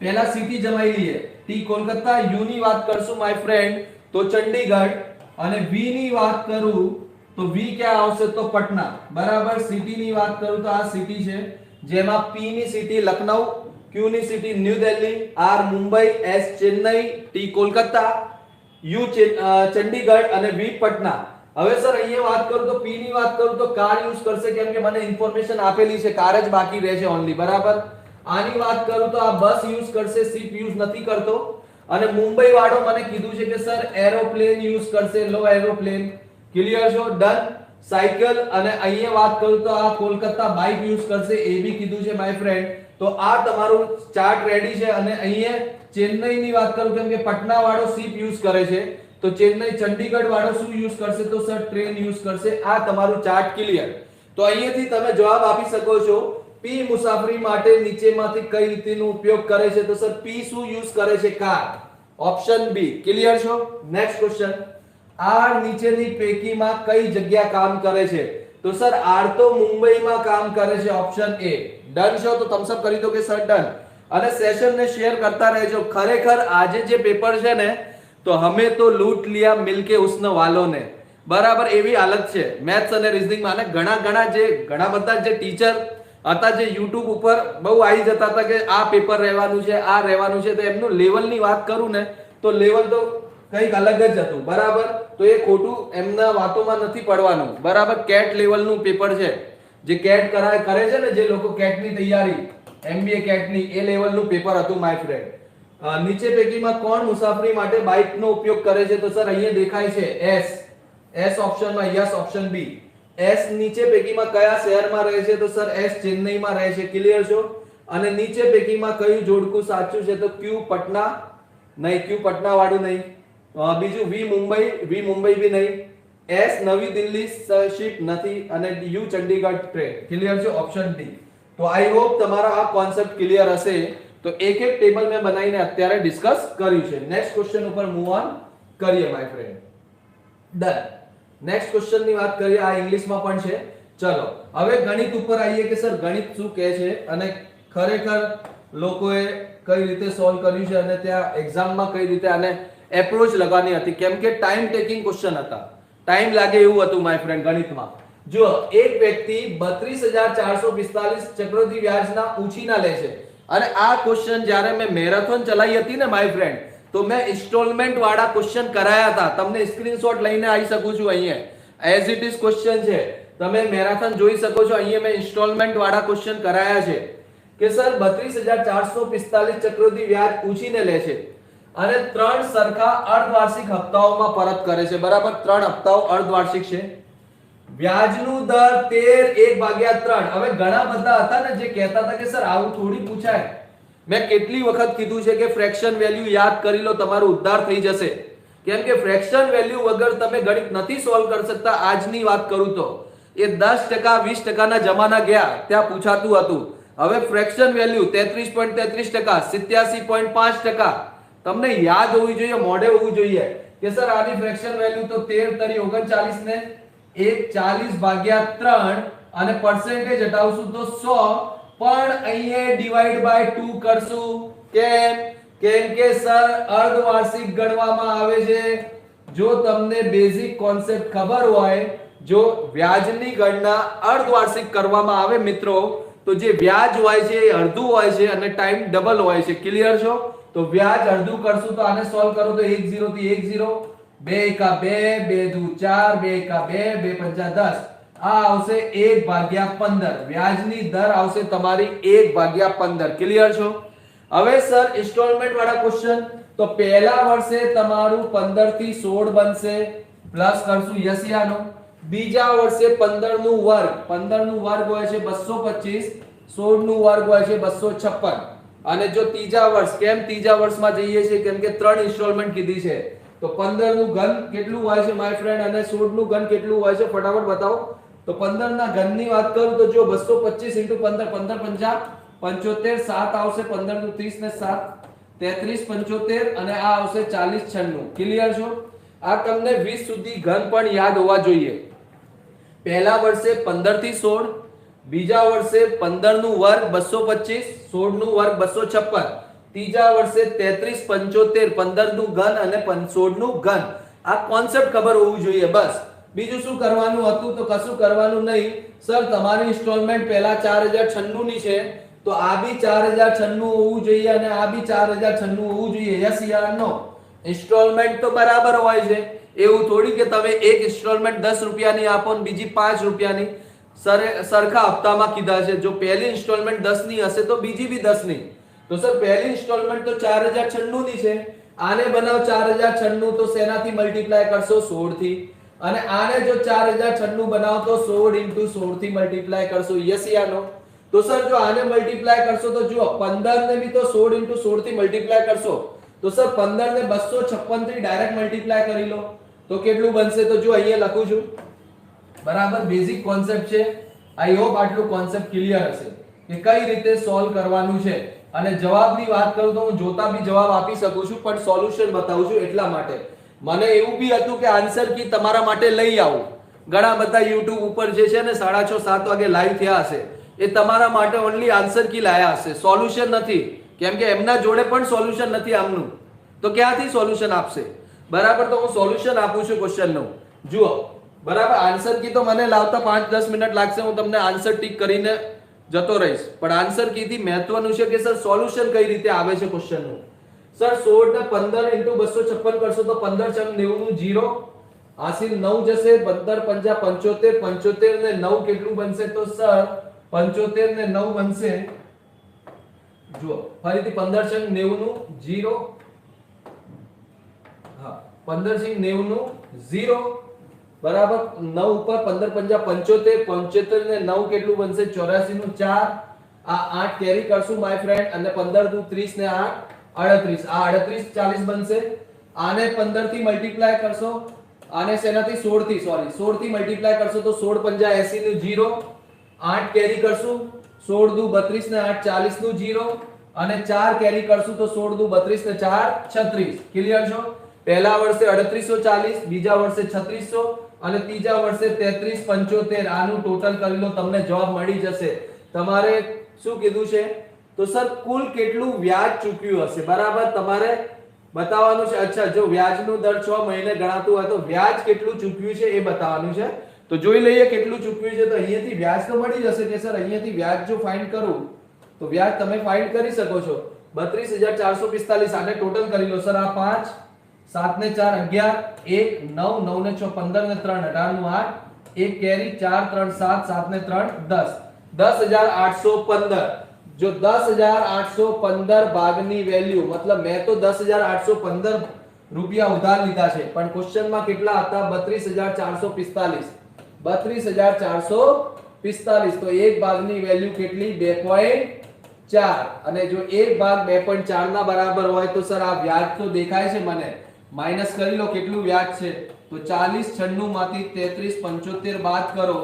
પહેલા સિટી જમાઈ લઈએ. ટી કોલકાતા. યુ ની વાત કરશું માય ફ્રેન્ડ તો ચંડીગઢ. અને વી ની વાત કરું તો વી ક્યાં આવશે? તો પટના. બરાબર, સિટી ની વાત કરું તો આ સિટી છે, જેમાં પી ની સિટી લખનઉ, ક્યુ ની city new Delhi, R Mumbai, S Chennai, T Kolkata, U Chandigarh અને વી પટના. હવે સર અહીંયા વાત કરું તો પી ની વાત કરું તો કાર યુઝ કરશે, કેમ કે મને ઇન્ફોર્મેશન આપેલી છે કાર જ બાકી રહે છે ઓનલી. બરાબર, આની વાત કરું તો આ બસ યુઝ કરશે, શિપ યુઝ નથી કરતો. અને મુંબઈ વાળો મને કીધું છે કે સર એરોપ્લેન યુઝ કરશે, લો એરોપ્લેન. ક્લિયર છો? ડન. સાયકલ. અને અહીંયા વાત કરું તો આ કોલકાતા બાઇક યુઝ કરશે, એ બી કીધું છે માય ફ્રેન્ડ. તો આ તમારું ચાર્ટ રેડી છે. અને અહીંયા ચેન્નઈ ની વાત કરું કેમ કે પટના વાળો શિપ યુઝ કરે છે, તો ચેન્નઈ ચંડીગઢ વાળો શું યુઝ કરશે? તો સર ટ્રેન યુઝ કરશે. આ તમારું ચાર્ટ. ક્લિયર? તો અહીંયાથી તમે જવાબ આપી શકો છો. પી મુસાફરી માટે નીચેમાંથી કઈ રીતનો ઉપયોગ કરે છે? તો સર પી શું યુઝ કરે છે? કાર. Option B. ક્લિયર છો? Next question. આર નીચેની પૈકીમાં કઈ જગ્યા કામ કરે છે? તો સર આર તો મુંબઈમાં કામ કરે છે. Option A. ડન છો? તો થમ્સ અપ કરી દો કે સર ડન. અને સેશનને શેર કરતા રહેજો. ખરેખર આજે જે પેપર છે ને તો હમે તો લૂંટ લિયા મિલકે ઉસને વાલોને. બરાબર, એવી હાલત છે મેથ્સ અને રીઝનિંગમાં. અને ઘણા બધા જે ટીચર હતા જે YouTube ઉપર બહુ આવી જતા હતા કે આ પેપર રહેવાનું છે, આ રહેવાનું છે, તો એમનું લેવલની વાત કરું ને તો લેવલ તો કંઈક અલગ જ હતું. બરાબર, તો એ ખોટું એમના વાતોમાં નથી પડવાનું. બરાબર, કેટ લેવલનું પેપર છે. જે કેટ કરે છે ને જે લોકો કેટની તૈયારી, MBA કેટની, એ લેવલનું પેપર હતું માય ફ્રેન્ડ. નીચે પૈકીમાં કોણ મુસાફરી માટે બાઇકનો ઉપયોગ કરે છે? તો સર અહીંયા દેખાય છે એસ. એસ ઓપ્શનમાં યસ. Option B. એસ નીચે પૈકીમાં કયા શહેરમાં રહે છે? તો સર એસ ચેન્નઈમાં રહે છે. ક્લિયર છો? અને નીચે પૈકીમાં કયું જોડકું સાચું છે? તો ક્યુ પટના નહીં, ક્યુ પટના વાળું નહીં. બીજું વી મુંબઈ બી નહીં. એસ નવી દિલ્હી શિપ નથી અને યુ ચંડીગઢ ટ્રેન. ક્લિયર છે? Option D. તો આઈ હોપ તમારા આ કોન્સેપ્ટ ક્લિયર હશે. તો એક એક ટેબલ મેં બનાવીને અત્યારે ડિસ્કસ કર્યું છે. નેક્સ્ટ ક્વેશ્ચન ઉપર મૂવ ઓન કરીએ my friend. Done. Next question ની વાત કરીએ. આ ઇંગ્લિશમાં પણ છે. ચલો હવે ગણિત ઉપર આવીએ કે સર ગણિત શું કહે છે અને ખરેખર લોકોએ કઈ રીતે સોલ્વ કર્યું છે અને ત્યાં એક્ઝામમાં કઈ રીતે આને એપ્રોચ લગાવવાની હતી. કેમ કે ટાઈમ ટેકિંગ ક્વેશ્ચન હતા, ટાઈમ લાગે એવું હતું માય ફ્રેન્ડ ગણિતમાં. જો એક વ્યક્તિ 32,445 ચક્રવૃદ્ધિ વ્યાજના ઉછીના લે છે અને આ ક્વેશ્ચન જ્યારે મેં મેરેથોન ચલાવી હતી ને માય ફ્રેન્ડ, તો મેં ઇન્સ્ટોલમેન્ટ વાળા ક્વેશ્ચન કરાયા હતા. તમને સ્ક્રીનશોટ લઈને આવી શકું છું. અહીંયા એઝ ઇટ ઇઝ ક્વેશ્ચન છે, તમે મેરેથોન જોઈ શકો છો. અહીંયા મેં ઇન્સ્ટોલમેન્ટ વાળા ક્વેશ્ચન કરાયા છે કે સર 32,445 ચક્રવૃદ્ધિ વ્યાજ ઉછીને લે છે અને 3 સરખા અર્ધવાર્ષિક હપ્તાઓમાં પરત કરે છે. બરાબર, 3 હપ્તાઓ અર્ધવાર્ષિક છે. વ્યાજનું દર 13/3. હવે ઘણા બધા હતા ને જે કહેતા હતા કે સર આવું થોડી પૂછાય. મેં કેટલી વખત કીધું છે કે ફ્રેક્શન વેલ્યુ યાદ કરી લો, તમારું ઉદ્ધાર થઈ જશે. કેમ કે ફ્રેક્શન વેલ્યુ વગર તમે ગણિત નથી સોલ્વ કરી શકતા. આજની વાત કરું તો એ 10% 20% જમાના ગયા ત્યાં પૂછાતું હતું. હવે ફ્રેક્શન વેલ્યુ 33.33%, 87.5%. તમને યાદ હોવી જોઈએ, મોઢે હોવું જોઈએ કે સર આની ફ્રેક્શન વેલ્યુ તો 13 ને 1/40/3 અને પરસેન્ટેજ હટાવશું તો 100. પણ અહીંયા ડિવાઇડ બાય 2 કરશું. કેમ કે સર અર્ધવાર્ષિક ગણવામાં આવે છે. જો તમને બેઝિક કોન્સેપ્ટ ખબર હોય, જો વ્યાજની ગણના અર્ધવાર્ષિક કરવામાં આવે મિત્રો, તો જે વ્યાજ હોય છે એ અડધું હોય છે અને ટાઈમ ડબલ હોય છે. ક્લિયર છો? તો વ્યાજ અડધું કરશું તો આને સોલ્વ કરો તો 1 0 થી 1 0, 2 એકા 2, 2 દુ 4, 2 એકા 2, 2 પંચા 10. આ આવશે 1/15. વ્યાજની દર આવશે તમારી 1/15. ક્લિયર છો? હવે સર ઇન્સ્ટોલમેન્ટ વાળા ક્વેશ્ચન, તો પહેલા વર્ષે તમારું 15 થી 16 બનશે, પ્લસ કરશું યસિયાનો. બીજા વર્ષે 15 નું વર્ગ, 15 નું વર્ગ હોય છે 225, 16 નું વર્ગ હોય છે 256. અને જો ત્રીજા વર્ષ, કેમ ત્રીજા વર્ષમાં જઈએ છીએ? કેમ કે 3 ઇન્સ્ટોલમેન્ટ કીધી છે. તો 15 નું ઘન કેટલું હોય છે માય ફ્રેન્ડ અને 16 નું ઘન કેટલું હોય છે? ફટાફટ બતાવો. તો 15 ના ઘનની વાત કરું તો જો 225 * 15, 15 પંચા 75, 7 આવશે 15 નું 30 ને 7 33 75 અને આ આવશે 40 96. ક્લિયર છો? આ તમને 20 સુધી ઘન પણ યાદ હોવા જોઈએ. પહેલા વર્ષે 15 થી 16, બીજા વર્ષે 15 નું વર્ગ 225, 16 નું વર્ગ 256, ત્રીજા વર્ષે 33 75, 15 નું ઘન અને 16 નું ઘન. આ કોન્સેપ્ટ ખબર હોવું જોઈએ બસ. બીજું શું કરવાનું હતું? તો કશું કરવાનું નહીં. સર તમારી ઇન્સ્ટોલમેન્ટ પહેલા 4096 ની છે, તો આ બી 4096 હોવું જોઈએ અને આ બી 4096 હોવું જોઈએ. યસ યા નો? ઇન્સ્ટોલમેન્ટ તો બરાબર હોય છે. એવું થોડી કે તમે એક ઇન્સ્ટોલમેન્ટ 10 રૂપિયાની આપો ને બીજી 5 રૂપિયાની. સરખા હપ્તામાં કીધા છે. જો પહેલી ઇન્સ્ટોલમેન્ટ 10 ની હશે તો બીજી બી 10 ની. તો સર પહેલી ઇન્સ્ટોલમેન્ટ તો 4096 ની છે. આને બનાવ 4096 તો શેનાથી મલ્ટીપ્લાય કરશો? 16 થી. અને આને જો 4096 બનાવો તો 16 * 16 થી મલ્ટીપ્લાય કરશો. યસ યા નો? તો સર જો આને મલ્ટીપ્લાય કરશો તો જુઓ 15 ને બી તો 16 * 16 થી મલ્ટીપ્લાય કરશો તો સર 15 ને 256 થી ડાયરેક્ટ મલ્ટીપ્લાય કરી લો તો કેટલું બનશે? તો જો અહીંયા લખું છું. બરાબર, બેઝિક કોન્સેપ્ટ છે. આઈ હોપ આટલું કોન્સેપ્ટ ક્લિયર હશે કે કઈ રીતે સોલ્વ કરવાનું છે. અને જવાબની વાત કરું તો હું જોતા બી જવાબ આપી શકું છું, પણ સોલ્યુશન બતાવું છું. એટલા માટે મને એવું બી હતું કે આન્સર કી તમારા માટે લઈ આવું. ઘણા બધા YouTube ઉપર જે છે ને 6:30 7 વાગે લાઈવ થયા હશે, એ તમારા માટે ઓન્લી આન્સર કી લાયા હશે, સોલ્યુશન નથી. કેમ કે એમના જોડે પણ સોલ્યુશન નથી આમનું, તો ક્યાંથી સોલ્યુશન આપશે? બરાબર, તો હું સોલ્યુશન આપું છું ક્વેશ્ચનનું. જુઓ બરાબર, આન્સર કી તો મને લાવતા 5-10 મિનિટ લાગશે. હું તમને આન્સર ટીક કરીને જતો રહીશ, પણ આન્સર કી થી મહત્વનું છે કે સર સોલ્યુશન કઈ રીતે આવે છે ક્વેશ્ચનનું. સર 16 ને 15 * 256 કરશો તો 15 × 90 નું 0, હાસિલ 9 જશે. 15 × 5 75, 75 ને 9 કેટલું બનશે? તો સર 75 ને 9 બનશે. જુઓ ફરીથી 15 × 90 નું 0, હા 15 × 90 નું 0 બરાબર 9 ઉપર 15 પંજા 75, 75 ને 9 કેટલું બનશે 84 નું 4, આ 8 કેરી કરશું માય ફ્રેન્ડ, અને 15 દુ 30 ને 8 38, આ 38 40 બનશે. આને 15 થી મલ્ટીપ્લાય કરશો, આને શેનાથી 16 થી, સોરી 16 થી મલ્ટીપ્લાય કરશો તો 16 પંજા 80 નું 0, 8 કેરી કરશું 16 દુ 32 ને 8 40 નું 0, અને 4 કેરી કરશું તો 16 દુ 32 ને 4 36. ક્લિયર છો? પહેલા વર્ષે 3840, બીજા વર્ષે 3600 અને ત્રીજા વર્ષે 3375. આનું ટોટલ કરી લો, તમને જવાબ મળી જશે. તમારે શું કીધું છે? તો સર કુલ કેટલું વ્યાજ ચૂક્યું હશે, બરાબર તમારે બતાવવાનું છે. અચ્છા, જો વ્યાજનું દર 6 મહિને ગણાતું હોય તો વ્યાજ કેટલું ચૂક્યું છે એ બતાવવાનું છે. તો જોઈ લઈએ કેટલું ચૂક્યું છે. તો અહીંયાથી વ્યાજ તો મળી જશે કે સર અહીંયાથી વ્યાજ જો ફાઇન્ડ કરું તો વ્યાજ તમે ફાઇન્ડ કરી શકો છો. 32445. આને ટોટલ કરી લો સર. આ 5 7 ને 4 11, 1 9 9 ને 6 15 ને 3 18 નું 8, 1 કેરી 4 3 7 7 ને 3 10, 10815. જો 10815 ભાગની વેલ્યુ, મતલબ મેં તો 10815 રૂપિયા ઉધાર લીધા છે, પણ ક્વેશ્ચનમાં કેટલા હતા? 32445. 32445. તો એક ભાગની વેલ્યુ કેટલી? 2.4. અને જો એક ભાગ 2.4 ના બરાબર હોય તો સર આ વ્યાજ તો દેખાય છે મને. માઈનસ કરી લો કેટલું વ્યાજ છે. તો 40 96 માંથી 33 75 બાદ કરો,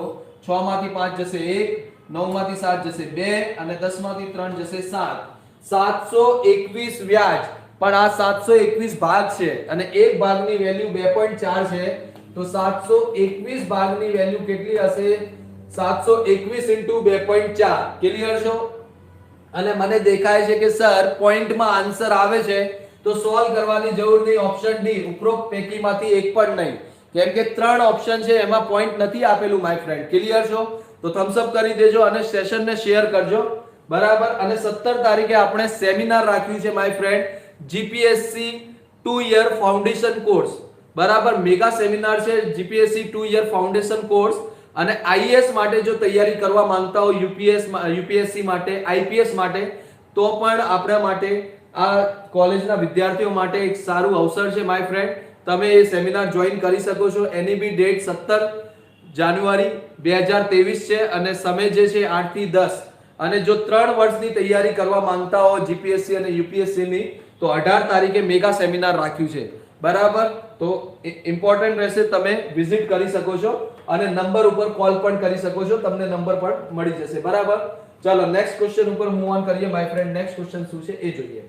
6 માંથી 5 જશે 1, 9 માંથી 7 જશે 2, અને 10 માંથી 3 જશે 7. 721 વ્યાજ. પણ આ 721 ભાગ છે અને એક ભાગની વેલ્યુ 2.4 છે. તો 721 ભાગની વેલ્યુ કેટલી હશે? 721 into 2.4. ક્લિયર છો? અને મને દેખાય છે કે સર પોઈન્ટમાં આન્સર આવે છે તો સોલ્વ કરવાની જરૂર નહીં. ઓપ્શન ડી, ઉપરોક્ત પૈકીમાંથી એક પણ નહીં, કેમ કે 3 ઓપ્શન છે એમાં પોઈન્ટ નથી આપેલું માય ફ્રેન્ડ. ક્લિયર છો? તો થમ્સ અપ કરી દેજો અને સેશનને શેર કરજો, બરાબર. અને 17 તારીખે આપણે સેમિનાર રાખ્યું છે my friend, GPSC 2 year foundation course, બરાબર. મેગા સેમિનાર છે જીપીએસસી 2 યર ફાઉન્ડેશન કોર્સ. અને આઈએએસ માટે જો તૈયારી કરવા માંગતા હો, યુપીએસસી માટે, આઈપીએસ માટે, તો પણ આપણા માટે આ કોલેજના વિદ્યાર્થીઓ માટે એક સારું અવસર છે માય ફ્રેન્ડ. તમે એ સેમિનાર જોઈન કરી શકો છો. એની બી ડેટ 17 જાન્યુઆરી 2023 છે અને સમય જે છે 8 થી 10. અને જો 3 વર્ષની તૈયારી કરવા માંગતા હો જીપીએસસી અને યુપીએસસી ની, તો 18 તારીખે મેગા સેમિનાર રાખ્યું છે, બરાબર. તો ઇમ્પોર્ટન્ટ રહેશે, તમે વિઝિટ કરી શકો છો અને નંબર ઉપર કોલ પણ કરી શકો છો, તમને નંબર પણ મળી જશે, બરાબર. ચાલો નેક્સ્ટ ક્વેશ્ચન ઉપર મૂવ ઓન કરીએ માય ફ્રેન્ડ. નેક્સ્ટ ક્વેશ્ચન શું છે એ જોઈએ.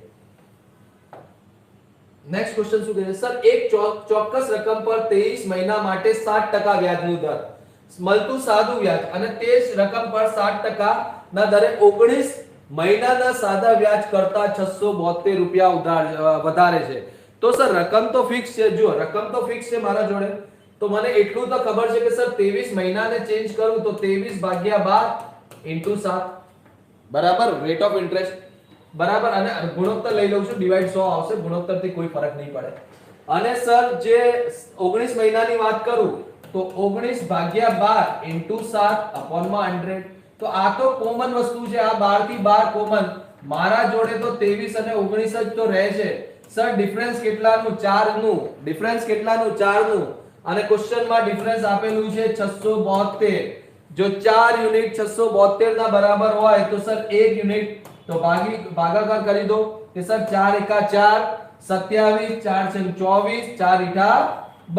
નેક્સ્ટ ક્વેશ્ચન શું કહે છે? સર એક ચોક્કસ રકમ પર 23 મહિના માટે 7% વ્યાજનું દર મળતું સાદું વ્યાજ, અને તે જ રકમ પર 7% ના દરે 19 મહિનાના સાદા વ્યાજ કરતા 672 રૂપિયા ઉધાર વધારે છે. તો સર રકમ તો ફિક્સ છે. જો રકમ તો ફિક્સ છે મારા જોડે, તો મને એટલું તો ખબર છે કે સર 23 મહિનાને ચેન્જ કરું તો 23 ભાગ્યા 12 into 7, બરાબર. રેટ ઓફ ઇન્ટરેસ્ટ, બરાબર. અને ગુણોત્તર લઈ લઉં છું, ડિવાઇડ 100 આવશે, ગુણોત્તર થી કોઈ ફરક નહીં પડે. અને સર જે 19 મહિનાની વાત કરું તો 19 ભાગ્યા 12 into 7 upon માં 100. તો આ તો કોમન વસ્તુ છે, આ 12 થી 12 કોમન. મારા જોડે તો 23 અને 19 જ તો રહે છે. Sir difference કેટલાનું? 4 નું. ડિફરન્સ કેટલાનું? 4 નું. અને ક્વેશ્ચનમાં ડિફરન્સ આપેલું છે 672. જો 4 યુનિટ 672 ના બરાબર હોય તો સર 1 યુનિટ તો ભાગાકાર કરી દો કે સર 4 એકા 4 27, 4 છંગ 24, 4 ઈઠા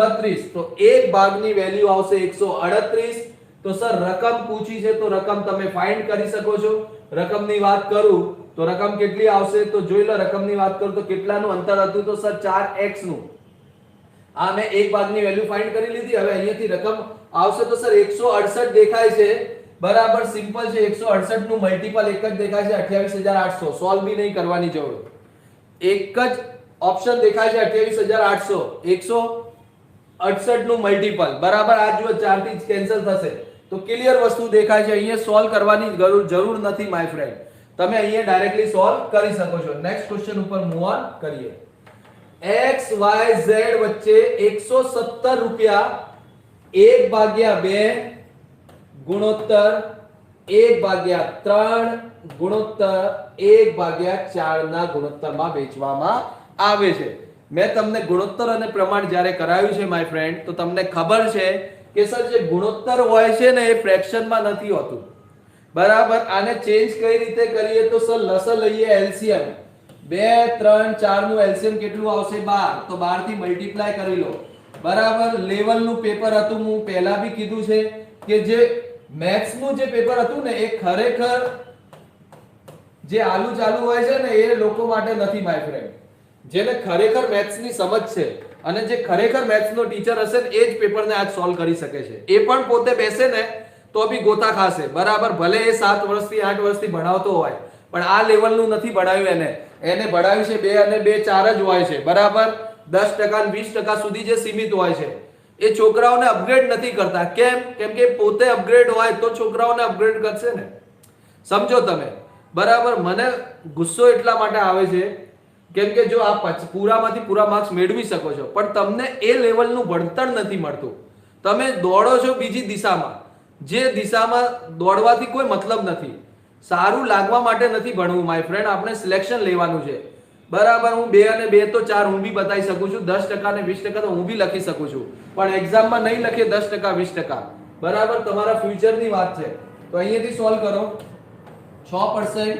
32. તો એક ભાગની વેલ્યુ આવશે 138. તો સર રકમ પૂછી છે તો રકમ તમે ફાઇન્ડ કરી શકો છો. રકમની વાત કરું તો રકમ કેટલી આવશે? તો જોઈ લો, રકમની વાત કરું તો કેટલાનું અંતર હતું? તો સર 4x નું. આ મેં એક ભાગની વેલ્યુ ફાઇન્ડ કરી લીધી. હવે અહીંયાથી રકમ આવશે તો સર 168 દેખાય છે, બરાબર. સિમ્પલ છે. 168 નું મલ્ટીપલ એક જ દેખાય છે 28800. સોલ્વ બી નહીં કરવાની જરૂર, એક જ ઓપ્શન દેખાય છે 28800. 168 નું મલ્ટીપલ, બરાબર. આ જુઓ 4 થી કેન્સલ થશે તો ક્લિયર વસ્તુ દેખાય છે. અહીંયા સોલ્વ કરવાની જરૂર નથી માય ફ્રેન્ડ, તમે અહીંયા ડાયરેક્ટલી સોલ્વ કરી શકો છો. નેક્સ્ટ ક્વેશ્ચન ઉપર મૂવ ઓન કરીએ. x y z વચ્ચે 170 રૂપિયા 1/2 ગુણોત્તર 1/3 ગુણોત્તર 1/4 ના ગુણોત્તરમાં વેચવામાં આવે છે. મેં તમને ગુણોત્તર અને પ્રમાણ જ્યારે કરાવ્યું છે માય ફ્રેન્ડ, તો તમને ખબર છે કે સર જે ગુણોત્તર હોય છે ને એ ફ્રેક્શનમાં નથી હોતું, બરાબર. આને ચેન્જ કઈ રીતે કરીએ તો સર લસા લઈએ એલસીએમ, 2 3 4 નું એલસીએમ કેટલું આવશે 12, તો 12 થી મલ્ટીપ્લાય કરી લો, બરાબર. લેવલ નું પેપર હતું, હું પહેલા બી કીધું છે કે જે મેથ્સ નું જે પેપર હતું ને એ ખરેખર જે આલુ ચાલુ હોય છે ને એ લોકો માટે નથી માય ફ્રેન્ડ. જેને ખરેખર મેથ્સ ની સમજ છે અને જે ખરેખર મેથ્સ નો ટીચર હશે ને એ જ પેપરને આજ સોલ્વ કરી શકે છે. એ પણ પોતે બેસે ને તો બી ગોતા ખાશે, બરાબર. ભલે એ 7 વર્ષથી 8 વર્ષથી ભણાવતો હોય પણ આ લેવલનું નથી ભણાવ્યું એને ભણાવ્યું છે 2 અને 2 4 જ હોય છે, બરાબર. 10% અને 20% સુધી જે સીમિત હોય છે એ છોકરાઓને અપગ્રેડ નથી કરતા. કેમ કે પોતે અપગ્રેડ હોય તો છોકરાઓને અપગ્રેડ કરશે ને, સમજો તમે, બરાબર. મને ગુસ્સો એટલા માટે આવે છે કેમ કે જો આપ પૂરામાંથી પૂરા માર્ક્સ મેળવી શકો છો પણ તમને એ લેવલનું ભણતર નથી મળતું. તમે દોડો છો બીજી દિશામાં, જે દિશામાં દોડવાથી કોઈ મતલબ નથી. સારું લાગવા માટે નથી ભણવું માય ફ્રેન્ડ, આપણે સિલેક્શન લેવાનું છે, બરાબર. હું 2 અને 2 તો 4 હું બી બતાવી શકું છું, 10% અને 20% તો હું બી લખી શકું છું, પણ એક્ઝામમાં નહીં લખીએ 10% 20%, બરાબર. તમારા ફ્યુચરની વાત છે. તો અહીંયાથી સોલ્વ કરો, 6%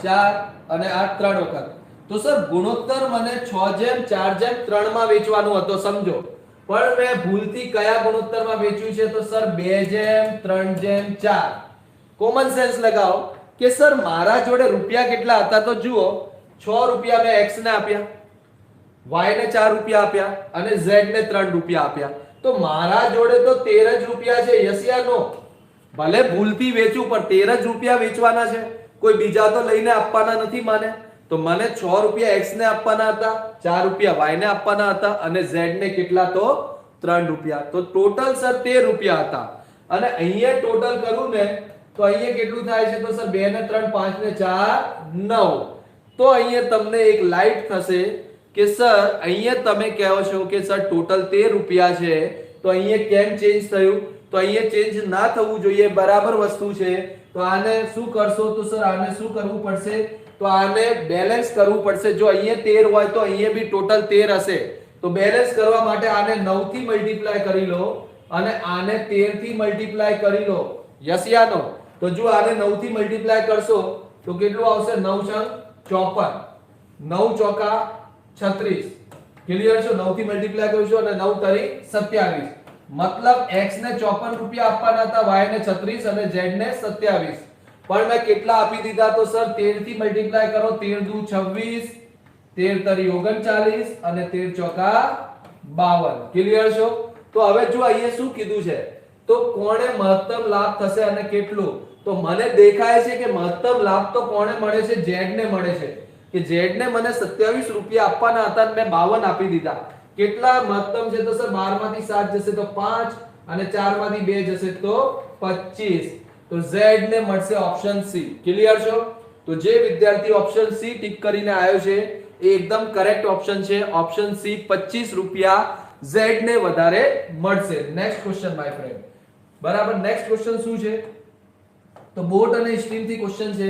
4 અને 8 3 વખત. તો સર ગુણોત્તર મને 6:4:3 માં વેચવાનું હતો, સમજો, પણ મેં ભૂલથી કયા ગુણોત્તરમાં વેચ્યું છે તો સર 2:3:4. કોમન સેન્સ લગાવો કે સર મારા જોડે રૂપિયા કેટલા હતા તો જુઓ, 6 રૂપિયા મેં x ને આપ્યા, y ને 4 રૂપિયા આપ્યા અને z ને 3 રૂપિયા આપ્યા, તો મારા જોડે તો 13 જ રૂપિયા છે. યસ યા નો? ભલે ભૂલથી વેચ્યું પણ 13 જ રૂપિયા વેચવાના છે, કોઈ બીજા તો લઈને આપવાના નથી મને. તો મને 6 રૂપિયા x ને આપવાના હતા, 4 રૂપિયા y ને આપવાના હતા અને z ને કેટલા તો 3 રૂપિયા. તો ટોટલ સર 13 રૂપિયા હતા. અને અહીંયા ટોટલ કરું ને તો અહીંયા કેટલું થાય છે તો સર 2 ને 3 5 ને 4 9. તો અહીંયા તમને એક લાઈટ થશે કે સર અહીંયા તમે કહો છો કે સર ટોટલ 13 રૂપિયા છે, તો અહીંયા કેમ ચેન્જ થયું? તો અહીંયા ચેન્જ ના થવું જોઈએ, બરાબર વસ્તુ છે. તો આને શું કરશો તો સર આને શું કરવું પડશે તો આને બેલેન્સ કરવું પડશે. જો અહીંયા 13 હોય તો અહીંયા બી ટોટલ 13 હશે, તો બેલેન્સ કરવા માટે આને 9 થી મલ્ટીપ્લાય કરી લો અને આને 13 થી મલ્ટીપ્લાય કરી લો. યસ યા નો? તો જો આને 9 થી મલ્ટીપ્લાય કરશો તો કેટલું આવશે? 9 × 54, 9 ચોકા 36. ક્લિયર છે? 9 થી મલ્ટીપ્લાય કરશો અને 9 તરી 27. મતલબ x ને 54 રૂપિયા આપવાના હતા, y ને 36 અને z ને 27. પણ મેં કેટલા આપી દીધા તો સર 13 થી મલ્ટીપ્લાય કરો, 13 દુ 26, 13 તરી 39 અને 13 ચોકા 52. ક્લિયર છો? તો હવે જો અહીંયા શું કીધું છે તો કોણે મહત્તમ લાભ થશે અને કેટલું? તો મને દેખાય છે કે મહત્તમ લાભ તો કોણે મળે છે? z ને મળે છે. કે z ને મને 27 રૂપિયા આપવાના હતા મેં 52 આપી દીધા. કેટલા મહત્તમ છે તો સર 12 માંથી 7 જશે તો 5 અને 4 માંથી 2 જશે તો 25. તો z ને મળશે ઓપ્શન C. ક્લિયર છો? તો જે વિદ્યાર્થી ઓપ્શન C ટિક કરીને આવ્યો છે એ એકદમ કરેક્ટ ઓપ્શન છે. ઓપ્શન C 25 રૂપિયા z ને વધારે મળશે. નેક્સ્ટ ક્વેશ્ચન માય ફ્રેન્ડ, બરાબર. નેક્સ્ટ ક્વેશ્ચન શું છે તો બોટ અને સ્ટ્રીમ થી ક્વેશ્ચન છે.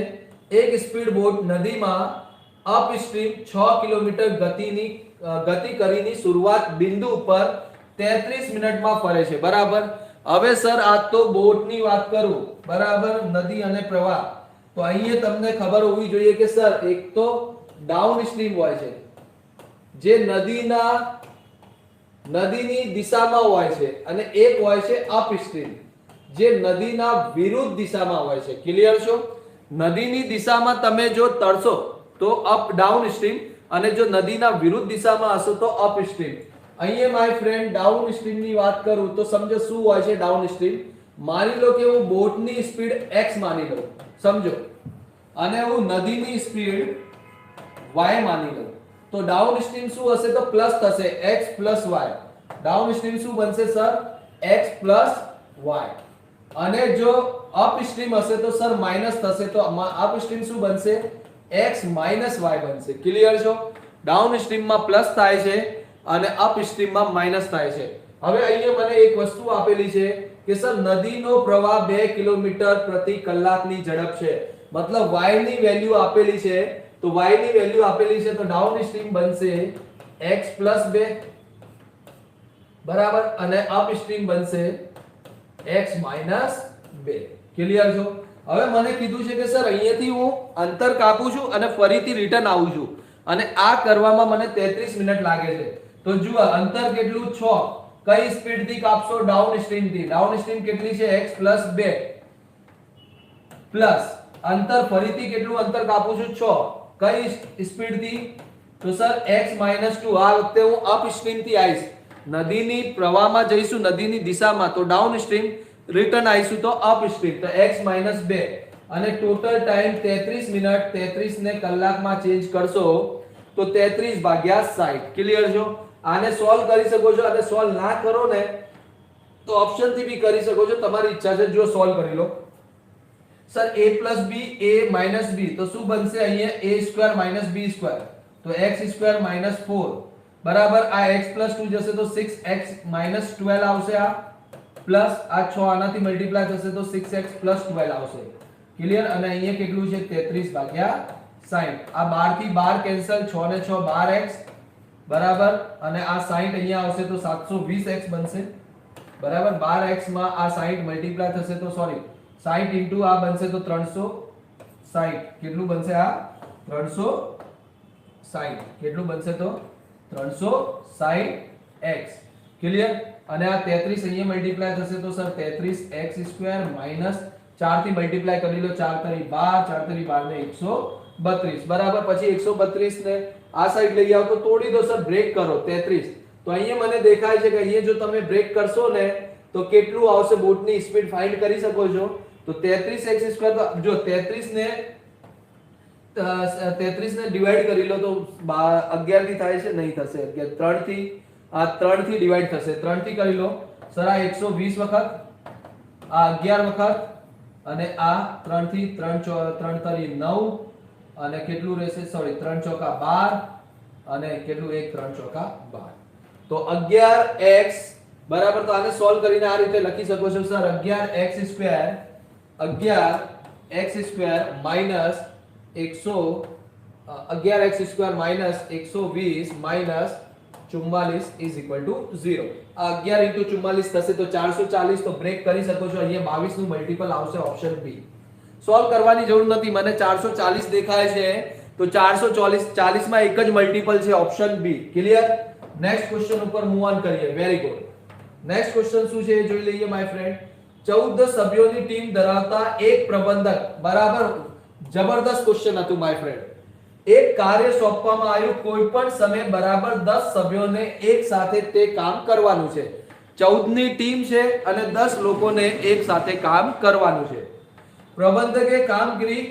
એક સ્પીડ બોટ નદીમાં અપ સ્ટ્રીમ 6 કિલોમીટર ગતિ કરીની શરૂઆત બિંદુ ઉપર 33 મિનિટમાં ફરે છે, બરાબર. હવે સર આ તો બોટની વાત કરું, બરાબર, નદી અને પ્રવાહ. તો અહીંયા તમને ખબર હોવી જોઈએ કે સર એક તો ડાઉન સ્ટ્રીમ હોય છે જે નદીની દિશામાં હોય છે અને એક હોય છે અપ સ્ટ્રીમ જે નદીના વિરુદ્ધ દિશામાં હોય છે. ક્લિયર છો? નદીની દિશામાં તમે જો તરશો તો અપ ડાઉન સ્ટ્રીમ અને જો નદીના વિરુદ્ધ દિશામાં હશો તો અપ સ્ટ્રીમ. અહીંયા માય ફ્રેન્ડ ડાઉન સ્ટ્રીમ ની વાત કરું તો સમજો શું હોય છે ડાઉન સ્ટ્રીમ. માની લો કે હું બોટની સ્પીડ x માની લઉં, સમજો, અને હું નદીની સ્પીડ y માની લઉં, તો ડાઉન સ્ટ્રીમ શું હશે તો પ્લસ થશે, x + y. ડાઉન સ્ટ્રીમ શું બનશે સર? x + y. અને જો અપ સ્ટ્રીમ હશે તો સર માઈનસ થશે, તો અપ સ્ટ્રીમ શું બનશે? x - y બનશે. ક્લિયર છો? ડાઉન સ્ટ્રીમમાં પ્લસ થાય છે અને અપ સ્ટ્રીમમાં માઈનસ થાય છે. હવે અહીંયા મને એક વસ્તુ આપેલી છે કે સર નદીનો પ્રવાહ 2 કિલોમીટર પ્રતિ કલાકની ઝડપ છે, મતલબ y ની વેલ્યુ આપેલી છે. તો y ની વેલ્યુ આપેલી છે તો ડાઉન સ્ટ્રીમ બનશે x + 2, બરાબર, અને અપ સ્ટ્રીમ બનશે x - 2 ક્લિયર છો? હવે મને કીધું છે કે સર અહીંયાથી હું અંતર કાપું છું અને ફરીથી રિટર્ન આવું છું અને આ કરવામાં મને 33 મિનિટ લાગે છે. તો જુઓ અંતર કેટલું 6. કઈ સ્પીડ થી કાપશો? ડાઉન સ્ટ્રીમ થી. ડાઉન સ્ટ્રીમ કેટલી છે? x + 2 પ્લસ અંતર ફરીથી કેટલું અંતર કાપું છું? 6. કઈ સ્પીડ થી? તો સર x - 2. આ વખતે હું અપ સ્ટ્રીમ થી આવીશ. નદીની પ્રવાહમાં જઈશું, નદીની દિશામાં, તો ડાઉન સ્ટ્રીમ. રિટર્ન આવીશું તો અપ સ્ટ્રીમ. તો x - 2 અને ટોટલ ટાઈમ 33 મિનિટ. 33 ને કલાકમાં ચેન્જ કરશો તો 33 ભાગ્યા 60. ક્લિયર છો? આને સોલ્વ કરી શકો છો અને સોલ્વ ના કરો ને તો ઓપ્શન થી બી કરી શકો છો, તમારી ઈચ્છા છે. જો સોલ્વ કરી લો sir a + b a - b તો શું બનશે? અહીંયા a² - b². તો x² - 4 બરાબર આ x + 2 જશે તો 6x - 12 આવશે. આ પ્લસ આ 6 આનાથી મલ્ટીપ્લાય થશે તો 6x + 12 આવશે. ક્લિયર? અને અહીંયા કેટલું છે? 33 ભાગ્યા 60. આ 12 થી 12 કેન્સલ, 6 ને 6 12x બરાબર. અને આ 60 અહીંયા આવશે તો 720x બનશે બરાબર. 12x માં આ 60 મલ્ટીપ્લાય થશે તો સોરી 60 * આ બનશે તો 360. કેટલું બનશે? આ 360. કેટલું બનશે? તો 360x. ક્લિયર? અને આ 33 અહીંયા મલ્ટીપ્લાય થશે તો સર 33x² માઈનસ 4 થી મલ્ટીપ્લાય કરી લો. 4 * 3 = 12, 4 * 3 = 12 ને 132 બરાબર. પછી 132 ને આ સાઈડ લઈ આવો તો તોડી દો સર, બ્રેક કરો 33. તો અહીંયા મને દેખાય છે કે અહીંયા જો તમે બ્રેક કરશો ને તો કેટલું આવશે? બોટની સ્પીડ ફાઇન્ડ કરી શકો છો. તો 33x² તો જો 33 ને ડિવાઈડ કરી લો તો 11 થી થાય છે? નહીં થશે. 11 3 થી આ 3 થી ડિવાઈડ થશે. 3 થી કરી લો સર. આ 120 વખત, આ 11 વખત અને આ 3 થી 3 તરી 9 અને કેટલું રહેશે? સોરી 3 ચોકા 12 અને કેટલું? 1 3 ચોકા 12. તો 11x બરાબર. તો આને સોલ્વ કરીને આ રીતે લખી શકો છો sir. 11x² minus 11x² minus 120 minus 44 is equal to 0. આ 11 * 44 થશે તો 440. તો બ્રેક કરી શકો છો. અહીંયા 22 નું મલ્ટીપલ આવશે ઓપ્શન બી. સોલ્વ કરવાની જરૂર નથી. મને 440 દેખાય છે તો 440 માં એક જ મલ્ટીપલ છે option B. Clear? Next question ઉપર મૂવ ઓન કરીએ. Very good. નેક્સ્ટ ક્વેશ્ચન શું છે એ જોઈ લઈએ માય ફ્રેન્ડ. 14 સભ્યોની ટીમ ધરાવતા એક પ્રબંધક બરાબર. જબરદસ્ત ક્વેશ્ચન હતું માય ફ્રેન્ડ. એક કાર્ય સોંપવામાં આવ્યું, કોઈ પણ સમય બરાબર 10 સભ્યોને એક સાથે તે કામ કરવાનું છે. 14 ની ટીમ છે અને 10 લોકોને એક સાથે કામ કરવાનું છે. પ્રબંધકે કામગીરી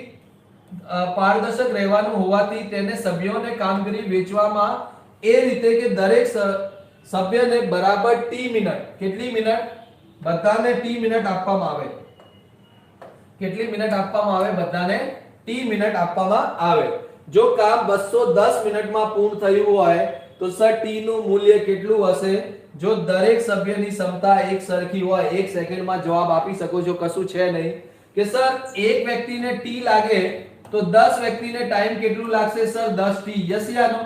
પારદર્શક રહેવાનું હોવાથી તેને સભ્યોને કામગીરી વહેંચવામાં એ રીતે કે દરેક સભ્યને બરાબર ટી મિનિટ. કેટલી મિનિટ? બધાને ટી મિનિટ આપવામાં આવે. કેટલી મિનિટ આપવામાં આવે? બધાને ટી મિનિટ આપવામાં આવે. જો કામ 210 મિનિટમાં પૂર્ણ થયું હોય તો સર ટી નું મૂલ્ય કેટલું હશે? જો દરેક સભ્યની ક્ષમતા એક સરખી હોય, 1 સેકન્ડમાં જવાબ આપી શકો છો. કશું છે નહીં કે સર એક વ્યક્તિને ટી લાગે તો 10 વ્યક્તિને ટાઈમ કેટલું લાગશે? Sir 10 T. યસ યા નો?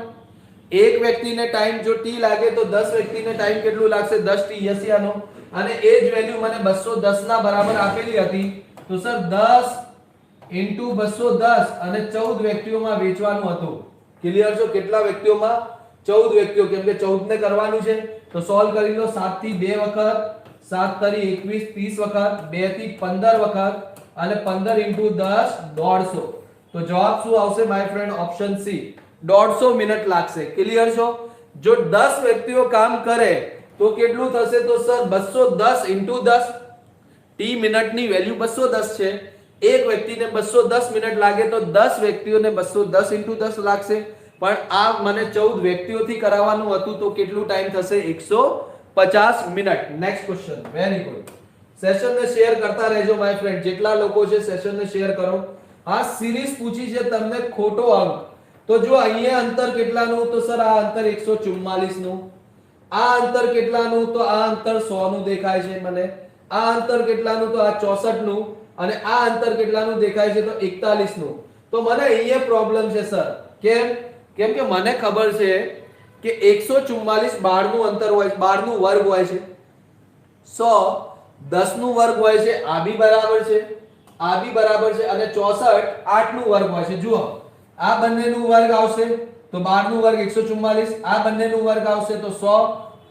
એક વ્યક્તિને ટાઈમ જો ટી લાગે તો 10 વ્યક્તિને ટાઈમ કેટલું લાગશે? 10 ટી. યસ યા નો? અને એ જ વેલ્યુ મને 210 ના બરાબર આપેલી હતી તો સર 10 * 210 અને 14 વ્યક્તિઓમાં વેચવાનું હતું. ક્લિયર છો? કેટલા વ્યક્તિઓમાં? 14 વ્યક્તિઓ. કેમ કે 14 ને કરવાનું છે તો સોલ્વ કરી લો. 7 થી 2 વખત, 7 તરી 21 30 વખત, 2 થી 15 વખત અને 15 * 10 150. તો જવાબ શું આવશે my friend? Option C. 150 minute લાગશે. ક્લિયર છો? જો 10 વ્યક્તિઓ કામ કરે તો કેટલું થશે? તો સર 210 * 10. ટી મિનિટની વેલ્યુ 210 છે. એક વ્યક્તિને 210 મિનિટ લાગે તો 10 વ્યક્તિઓને 210 * 10 લાગશે. પણ આ મને 14 વ્યક્તિઓથી કરાવવાનું હતું તો કેટલું ટાઈમ થશે? 150 minute. Next question. Very good. સેશનને શેર કરતા રહેજો માય ફ્રેન્ડ. જેટલા લોકો છે સેશનને શેર કરો. આ સિરીઝ પૂછી છે તમને ખોટો અંક. તો જો અહીંયા અંતર કેટલાનું? તો સર આ અંતર 144 નું. આ અંતર કેટલાનું? તો આ અંતર 100 નું દેખાય છે મને. આ અંતર કેટલાનું? તો આ 64 નું. અને આ અંતર કેટલાનું દેખાય છે? તો 41 નું. તો મને અહીંયા પ્રોબ્લેમ છે સર. કેમ? કેમ કે મને ખબર છે કે 144 12 નું અંતર હોય, 12 નું વર્ગ હોય છે. 100 10 નું વર્ગ હોય છે, આ બી બરાબર છે, આ બી બરાબર છે, અને 64 8 નું વર્ગ હોય છે. જુઓ આ બંનેનું વર્ગ આવશે તો 12 નું વર્ગ 144, આ બંનેનું વર્ગ આવશે તો 100,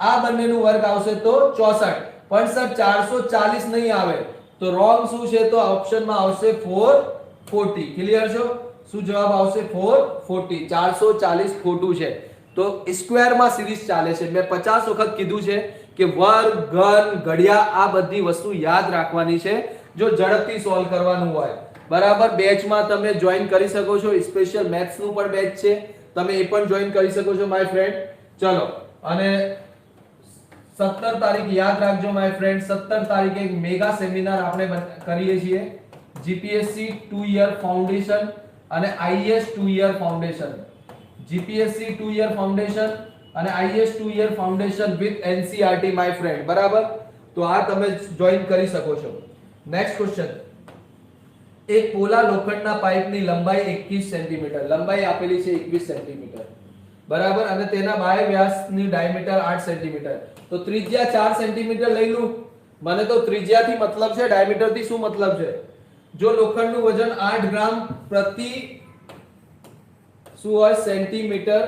આ બંનેનું વર્ગ આવશે તો 64. પણ સર 440 નહીં આવે તો રોંગ શું છે? તો ઓપ્શનમાં આવશે 440. ક્લિયર છો? શું જવાબ આવશે? 440. 440 ખોટું છે. તો સ્ક્વેરમાં સિરીઝ ચાલે છે. મેં 50 વખત કીધું છે કે વર્ગ, ઘન, ઘડિયા આ બધી વસ્તુ યાદ રાખવાની છે જો ઝડપથી સોલ્વ કરવાનું હોય. બરાબર. બેચમાં તમે જોઈન કરી શકો છો. સ્પેશિયલ મેથ્સ નું પણ બેચ છે, તમે એ પણ જોઈન કરી શકો છો માય ફ્રેન્ડ. ચલો, અને 17 તારીખ યાદ રાખજો માય ફ્રેન્ડ. 17 તારીખે એક મેગા સેમિનાર આપણે કરીએ છીએ. જીપીએસસી 2 યર ફાઉન્ડેશન અને IAS 2 year foundation. GPSC 2 year foundation અને IAS 2 year foundation with NCERT my friend. બરાબર. તો આ તમે જોઈન કરી શકો છો. Next question. એક પોલા લોખંડના પાઇપની લંબાઈ 21 સેન્ટીમીટર, લંબાઈ આપેલી છે 21 સેન્ટીમીટર. બરાબર. અને તેના બાહ્ય વ્યાસની ડાયામીટર 8 સેન્ટીમીટર. તો ત્રિજ્યા 4 સેન્ટીમીટર લઈ લઉં. મને તો ત્રિજ્યાથી મતલબ છે, ડાયામીટરથી શું મતલબ છે? જો લોખંડનું વજન 8 ગ્રામ પ્રતિ શું હોય સેન્ટીમીટર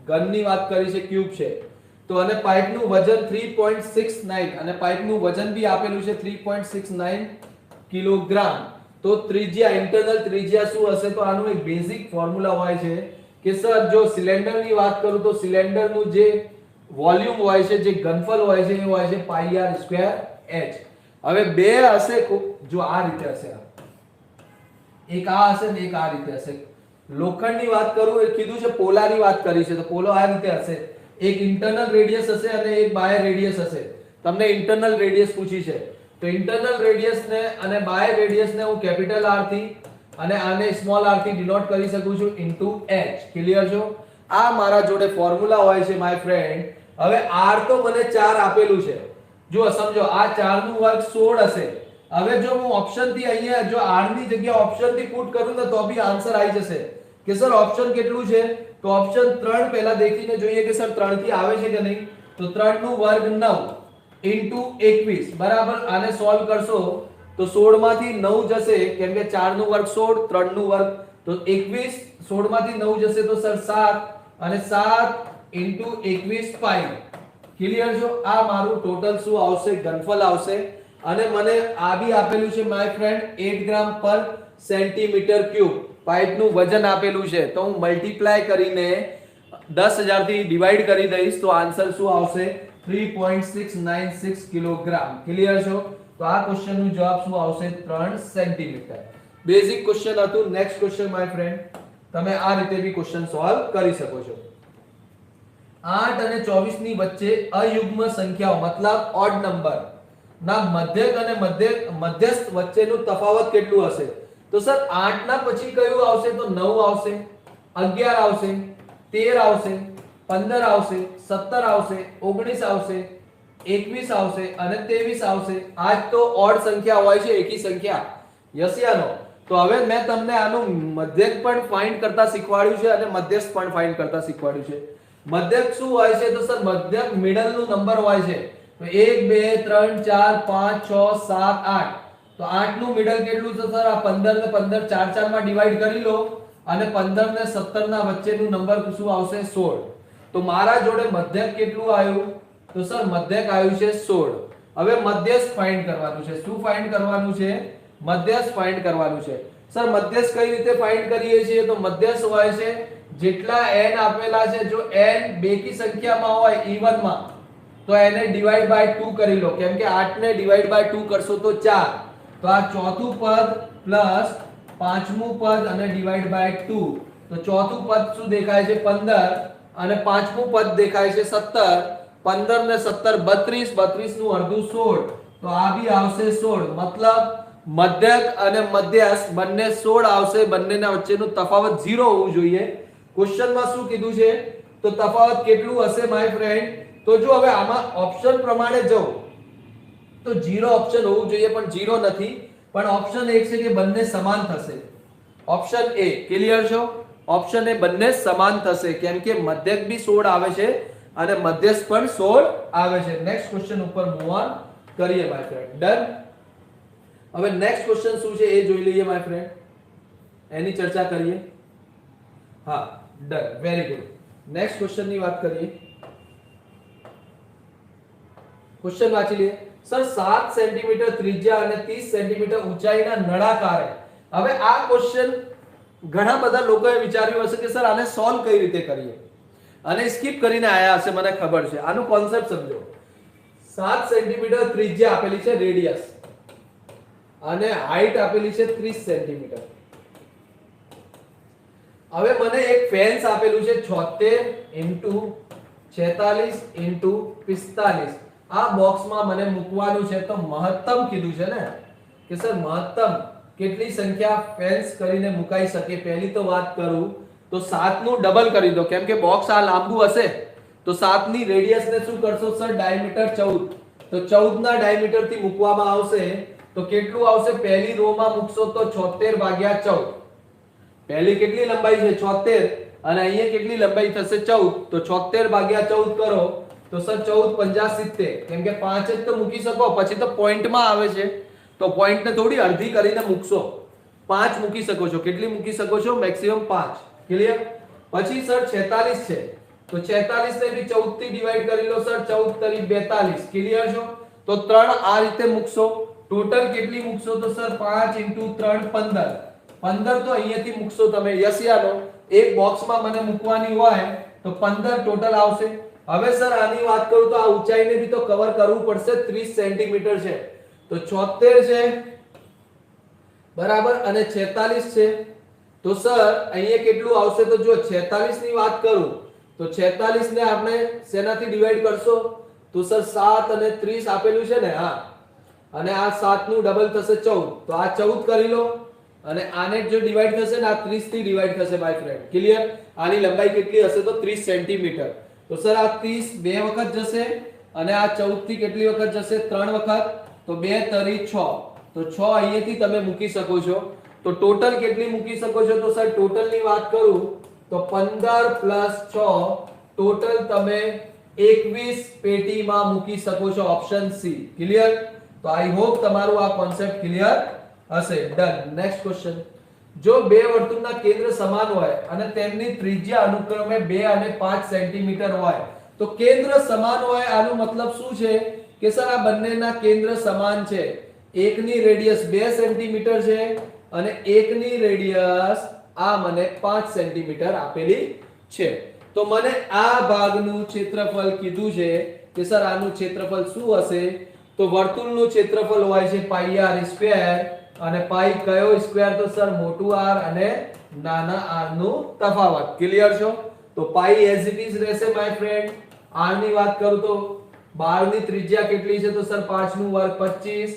ઘનની વાત કરી છે, ક્યુબ છે, તો અને પાઇપનું વજન 3.69 અને પાઇપનું વજન બી આપેલું છે 3.69 કિલોગ્રામ. તો ત્રિજ્યા, ઇન્ટરનલ ત્રિજ્યા શું હશે? તો આનું એક બેઝિક ફોર્મ્યુલા હોય છે કે સર જો સિલિન્ડરની વાત કરું તો સિલિન્ડરનું જે વોલ્યુમ હોય છે, જે ઘનફળ હોય છે, એ હોય છે પાઈ આર સ્ક્વેર h. હવે બે હશે, જો આ રીતે હશે, એક આ હશે ને એક આ રીતે હશે. લોખંડની વાત કરું, એ કીધું છે પોલાની વાત કરી છે, તો પોલો આ રીતે હશે. એક ઇન્ટરનલ રેડિયસ હશે અને એક બાહ્ય રેડિયસ હશે. તમને ઇન્ટરનલ રેડિયસ પૂછી છે, તો ઇન્ટરનલ રેડિયસ ને અને બાહ્ય રેડિયસ ને હું કેપિટલ R થી અને આને સ્મોલ r થી ડિનોટ કરી શકું છું ઇન્ટુ h. ક્લિયર છો? આ મારા જોડે ફોર્મ્યુલા હોય છે માય ફ્રેન્ડ. હવે r તો મને 4 આપેલું છે. જો સમજો આ 4 નું વર્ગ 16 હશે. હવે જો હું ઓપ્શન થી અહીંયા જો r ની જગ્યા ઓપ્શન થી પુટ કરું ને તો બી આન્સર આવી જશે કે સર ઓપ્શન કેટલું છે? તો ઓપ્શન 3 પહેલા દેખીને જોઈએ કે સર 3 થી આવે છે કે નહીં. તો 3 નું વર્ગ 9 ઇન્ટુ 21. બરાબર. આને સોલ્વ કરશો તો 16 માંથી 9 જશે, કેમ કે 4 નું વર્ગ 16, 3 નું વર્ગ તો 21, 16 માંથી 9 જશે તો સર 7 અને 7 ઇન્ટુ 21 5. ક્લિયર છો? આ મારું ટોટલ શું આવશે? ઘનફળ આવશે. અને મને આ બી આપેલું છે માય ફ્રેન્ડ 8 ગ્રામ પર સેન્ટીમીટર ક્યુબ. પાઇપનું વજન આપેલું છે, તો હું મલ્ટીપ્લાય કરીને 10,000 થી ડિવાઈડ કરી દઈશ તો આન્સર શું આવશે? 3.696 કિલોગ્રામ. ક્લિયર છો? તો આ ક્વેશ્ચન નો જવાબ શું આવશે? 3 સેન્ટીમીટર. બેઝિક ક્વેશ્ચન હતું. નેક્સ્ટ ક્વેશ્ચન માય ફ્રેન્ડ, તમે આ રીતે બી ક્વેશ્ચન સોલ્વ કરી શકો છો. 8 અને 24 ની વચ્ચે અયુગ્મ સંખ્યાઓ મતલબ ઓડ નંબર ના મધ્યક અને મધ્યસ્થ વચ્ચેનું તફાવત કેટલું હશે? તો સર 8 ના પછી કયું આવશે? તો 9 આવશે, 11 આવશે, 13 આવશે, 15 આવશે, 17 આવશે, 19 આવશે, 21 આવશે અને 23 આવશે. આ તો ઓડ સંખ્યા હોય છે, એકી સંખ્યા. યસ યા નો? તો હવે મેં તમને આનું મધ્યક પણ ફાઇન્ડ કરતા શીખવાડ્યું છે અને મધ્યસ્થ પણ ફાઇન્ડ કરતા શીખવાડ્યું છે. મધ્યક શું હોય છે? તો સર મધ્યક મિડલ નું નંબર હોય છે. તો 1 2 3 4 5 6 7 8. તો 8 નું મિડલ કેટલું છે સર? આ 15 ને 15 4 4 માં ડિવાઈડ કરી લો અને 15 ને 17 ના વચ્ચેનું નંબર શું આવશે? 16. તો મારા જોડે મધ્યક કેટલું આવ્યું? તો સર મધ્યક આવ્યું છે 16. હવે મધ્યસ્થ ફાઇન્ડ કરવાનું છે. શું ફાઇન્ડ કરવાનું છે? મધ્યસ્થ ફાઇન્ડ કરવાનું છે. સર મધ્યસ્થ કઈ રીતે ફાઇન્ડ કરીએ છીએ? તો મધ્યસ્થ હોય છે જેટલા n આપેલા છે, જો n બેકી સંખ્યામાં હોય ઇવન માં, તો એને ડિવાઈડ બાય 2 કરી લો. કેમ કે 8 ને ડિવાઈડ બાય 2 કરશો તો 4. તો આ ચોથું પદ પ્લસ પાંચમું પદ અને ડિવાઈડ બાય 2. તો ચોથું પદ શું દેખાય છે? 15 અને પાંચમું પદ દેખાય છે 17. 15 ને 17 32, 32 નું અડધું 16. તો આ બી આવશે 16. મતલબ મધ્યક અને મધ્યસ્થ બંને 16 આવશે. બંનેના વચ્ચેનું તફાવત 0 હોવું જોઈએ. ક્વેશ્ચનમાં શું કીધું છે? તો તફાવત કેટલું હશે માય ફ્રેન્ડ? તો જો હવે આમાં ઓપ્શન પ્રમાણે જાઓ તો 0 ઓપ્શન હોવું જોઈએ, પણ 0 નથી. પણ ઓપ્શન એક છે કે બંને સમાન થશે. Option A. ક્લિયર છો? ઓપ્શન એ બંને સમાન થશે, કેમ કે મધ્યક બી 16 આવે છે અને મધ્યસ્થ પણ 16 આવે છે. નેક્સ્ટ ક્વેશ્ચન ઉપર મૂવ ઓન કરીએ માય ફ્રેન્ડ. ડન. હવે નેક્સ્ટ ક્વેશ્ચન શું છે એ જોઈ લઈએ માય ફ્રેન્ડ, એની ચર્ચા કરીએ. હા, done, very good. Next question ની વાત કરીએ. ક્વેશ્ચન વાંચી લઈએ. સર 7 સેન્ટીમીટર ત્રિજ્યા અને 30 સેન્ટીમીટર ઊંચાઈના નળાકારે. હવે આ ક્વેશ્ચન ઘણા બધા લોકોએ વિચાર્યું હશે કે સર આને સોલ્વ કઈ રીતે કરીએ, અને સ્કીપ કરીને આયા હશે, મને ખબર છે. આનો કોન્સેપ્ટ સમજો. 7 સેન્ટીમીટર ત્રિજ્યા આપેલી છે, રેડિયસ, અને હાઈટ આપેલી છે 30 સેન્ટીમીટર. હવે મને એક ફેન્સ આપેલું છે 76 * 46 * 45. આ બોક્સમાં મને મૂકવાનું છે, તો મહત્તમ કીધું છે ને કે સર મહત્તમ કેટલી સંખ્યા ફેન્સ કરીને મુકાઈ શકે. પહેલી તો વાત કરું તો 7 નું ડબલ કરી દો, કેમ કે બોક્સ આ લાંબુ હશે તો 7 ની રેડિયસ ને શું કરશો સર, ડાયામીટર 14. તો 14 ના ડાયામીટર થી મૂકવામાં આવશે તો કેટલું આવશે, પહેલી રો માં મૂકશો તો 76/14. પહેલી કેટલી લંબાઈ છે 76, અને અહીંયા કેટલી લંબાઈ થશે 14, તો 76/14 કરો તો સર 14 × 50 70, કેમ કે 5 જ તો મૂકી શકો, પછી તો પોઈન્ટ માં આવે છે તો પોઈન્ટ ને થોડી અડધી કરીને મૂકશો. 5 મૂકી શકો છો. કેટલી મૂકી શકો છો, મેક્સિમમ 5. ક્લિયર. પછી સર 46 છે તો 46 ને બી 14 થી ડિવાઈડ કરી લો સર, 14 × 42. ક્લિયર છો. તો 3 આ રીતે મૂકશો. ટોટલ કેટલી મૂકશો તો સર 5 × 3 15. 15 તો અહીંયાથી મૂકશો તમે. યસિયાનો એક બોક્સમાં મને મૂકવાની હોય તો 15 ટોટલ આવશે. હવે સર આની વાત કરું તો આ ઊંચાઈને બી તો કવર કરવું પડશે. 30 સેન્ટીમીટર છે તો 76 છે બરાબર, અને 46 છે તો સર અહીંયા કેટલું આવશે, તો જો 46 ની વાત કરું તો 46 ને આપણે શેનાથી ડિવાઈડ કરશો, તો સર 7 અને 30 આપેલું છે ને, હા, અને આ 7 નું ડબલ થશે 14, તો આ 14 કરી લો, અને આને જો ડિવાઈડ થશે ને આ 30 થી ડિવાઈડ થશે માય ફ્રેન્ડ. ક્લિયર. આની લંબાઈ કેટલી હશે તો 30 સેન્ટીમીટર. તો સર આ 30 બે વખત જશે, અને આ 14 થી કેટલી વખત જશે, 3 વખત, તો 2 તરી 6, તો 6 અહીંયાથી તમે મૂકી શકો છો. તો ટોટલ કેટલી મૂકી શકો છો, તો સર ટોટલ ની વાત કરું તો 15 + 6 ટોટલ તમે 21 પેટીમાં મૂકી શકો છો. Option C. ક્લિયર. તો આઈ હોપ તમારું આ કોન્સેપ્ટ ક્લિયર હશે. ડન. Next question. જો બે વર્તુળના કેન્દ્ર સમાન હોય અને તેમની ત્રિજ્યા અનુક્રમે 2 અને 5 સેન્ટીમીટર હોય, તો કેન્દ્ર સમાન હોય આનો મતલબ શું છે કે સર આ બંનેના કેન્દ્ર સમાન છે. એકની રેડિયસ 2 સેન્ટીમીટર છે અને એકની રેડિયસ આ મને 5 સેન્ટીમીટર આપેલી છે. તો મને આ ભાગનું ક્ષેત્રફળ કીધું છે કે સર આનું ક્ષેત્રફળ શું હશે, તો વર્તુળનું ક્ષેત્રફળ હોય છે πr², અને પાઈ કયો સ્ક્વેર, તો સર મોટું r અને નાના r નું તફાવત. ક્લિયર છો. તો પાઈ એઝ ઇટ ઇઝ રહેશે માય ફ્રેન્ડ. r ની વાત કરું તો 12 ની ત્રિજ્યા કેટલી છે, તો સર 5 નું વર્ગ 25,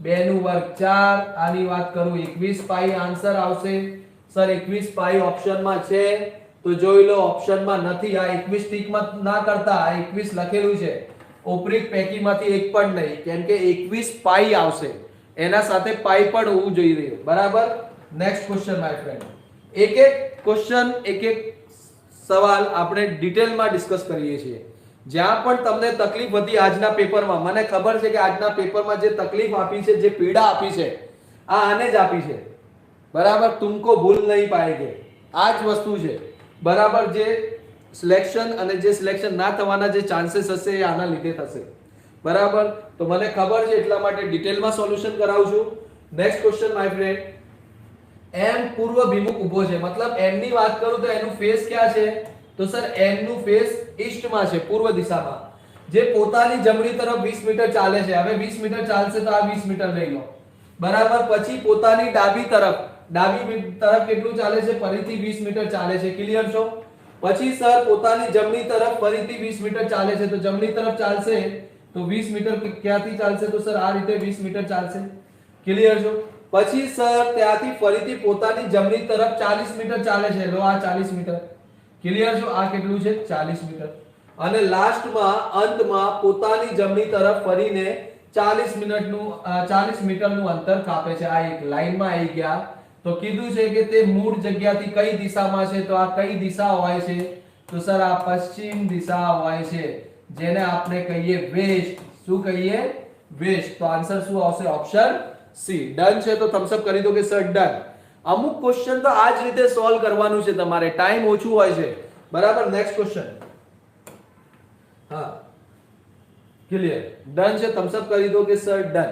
2 નું વર્ગ 4, આની વાત કરું 21 પાઈ આન્સર આવશે. સર 21 પાઈ ઓપ્શનમાં છે તો જોઈ લો, ઓપ્શનમાં નથી. આ 21 ટીકમાં ના કરતા, આ 21 લખેલું છે, ઓપરીક પૈકીમાંથી એક પણ નહીં, કેમ કે 21 પાઈ આવશે, એના સાથે પાઈ પણ હોવું જોઈએ. બરાબર. Next question my friend. એક એક ક્વેશ્ચન, એક એક સવાલ આપણે ડિટેલમાં ડિસ્કસ કરીએ છીએ. જ્યાં પણ તમને તકલીફ હતી આજના પેપરમાં, મને ખબર છે કે આજના પેપરમાં જે તકલીફ આપી છે, જે પીડા આપી છે, આ આને જ આપી છે. બરાબર. તુમકો ભૂલ નહીં પાએગે, આ જ વસ્તુ છે. બરાબર. જે સિલેક્શન અને જે સિલેક્શન ના થવાના જે ચાન્સીસ હશે એ આના લીધે થશે. બરાબર. તો મને ખબર છે એટલા માટે ડિટેલમાં સોલ્યુશન કરાવું છું. Next question my friend. m પૂર્વ ભિમુખ ઊભો છે, મતલબ m ની વાત કરું તો એનું ફેસ ક્યાં છે, તો સર m નું ફેસ ઈસ્ટમાં છે, પૂર્વ દિશામાં. જે પોતાની જમણી તરફ 20 મીટર ચાલે છે. હવે 20 મીટર ચાલશે તો આ 20 મીટર લઈ લો. બરાબર. પછી પોતાની ડાબી તરફ કેટલું ચાલે છે, ફરીથી 20 મીટર ચાલે છે. ક્લિયર છો. પછી સર પોતાની જમણી તરફ ફરીથી 20 મીટર ચાલે છે, તો જમણી તરફ ચાલશે તો 20 મીટર ક્યાંથી ચાલશે, તો સર આ રીતે 20 મીટર ચાલશે. ક્લિયર છો. પછી સર ત્યાંથી ફરીથી પોતાની જમણી તરફ 40 મીટર ચાલે છે, લો આ 40 મીટર. ક્લિયર છો. આ કેટલું છે, 40 મીટર. અને લાસ્ટમાં અંતમાં પોતાની જમણી તરફ ફરીને 40 મીટરનું અંતર કાપે છે. આ એક લાઈનમાં આવી ગયા. તો કીધું છે કે તે મૂળ જગ્યાથી કઈ દિશામાં છે, તો આ કઈ દિશા હોય છે, તો સર આ પશ્ચિમ દિશા હોય છે, જેને આપણે કહીએ વેસ્ટ. શું કહીએ, વેસ્ટ. તો આન્સર શું આવશે? Option C. ડન છે તો થમ્સ અપ કરી દો કે સર ડન. અમુક ક્વેશ્ચન તો આ જ રીતે સોલ્વ કરવાનું છે તમારે, ટાઈમ ઓછું હોય છે. બરાબર. Next question. હા ક્લિયર. ડન છે, થમ્સ અપ કરી દો કે સર ડન.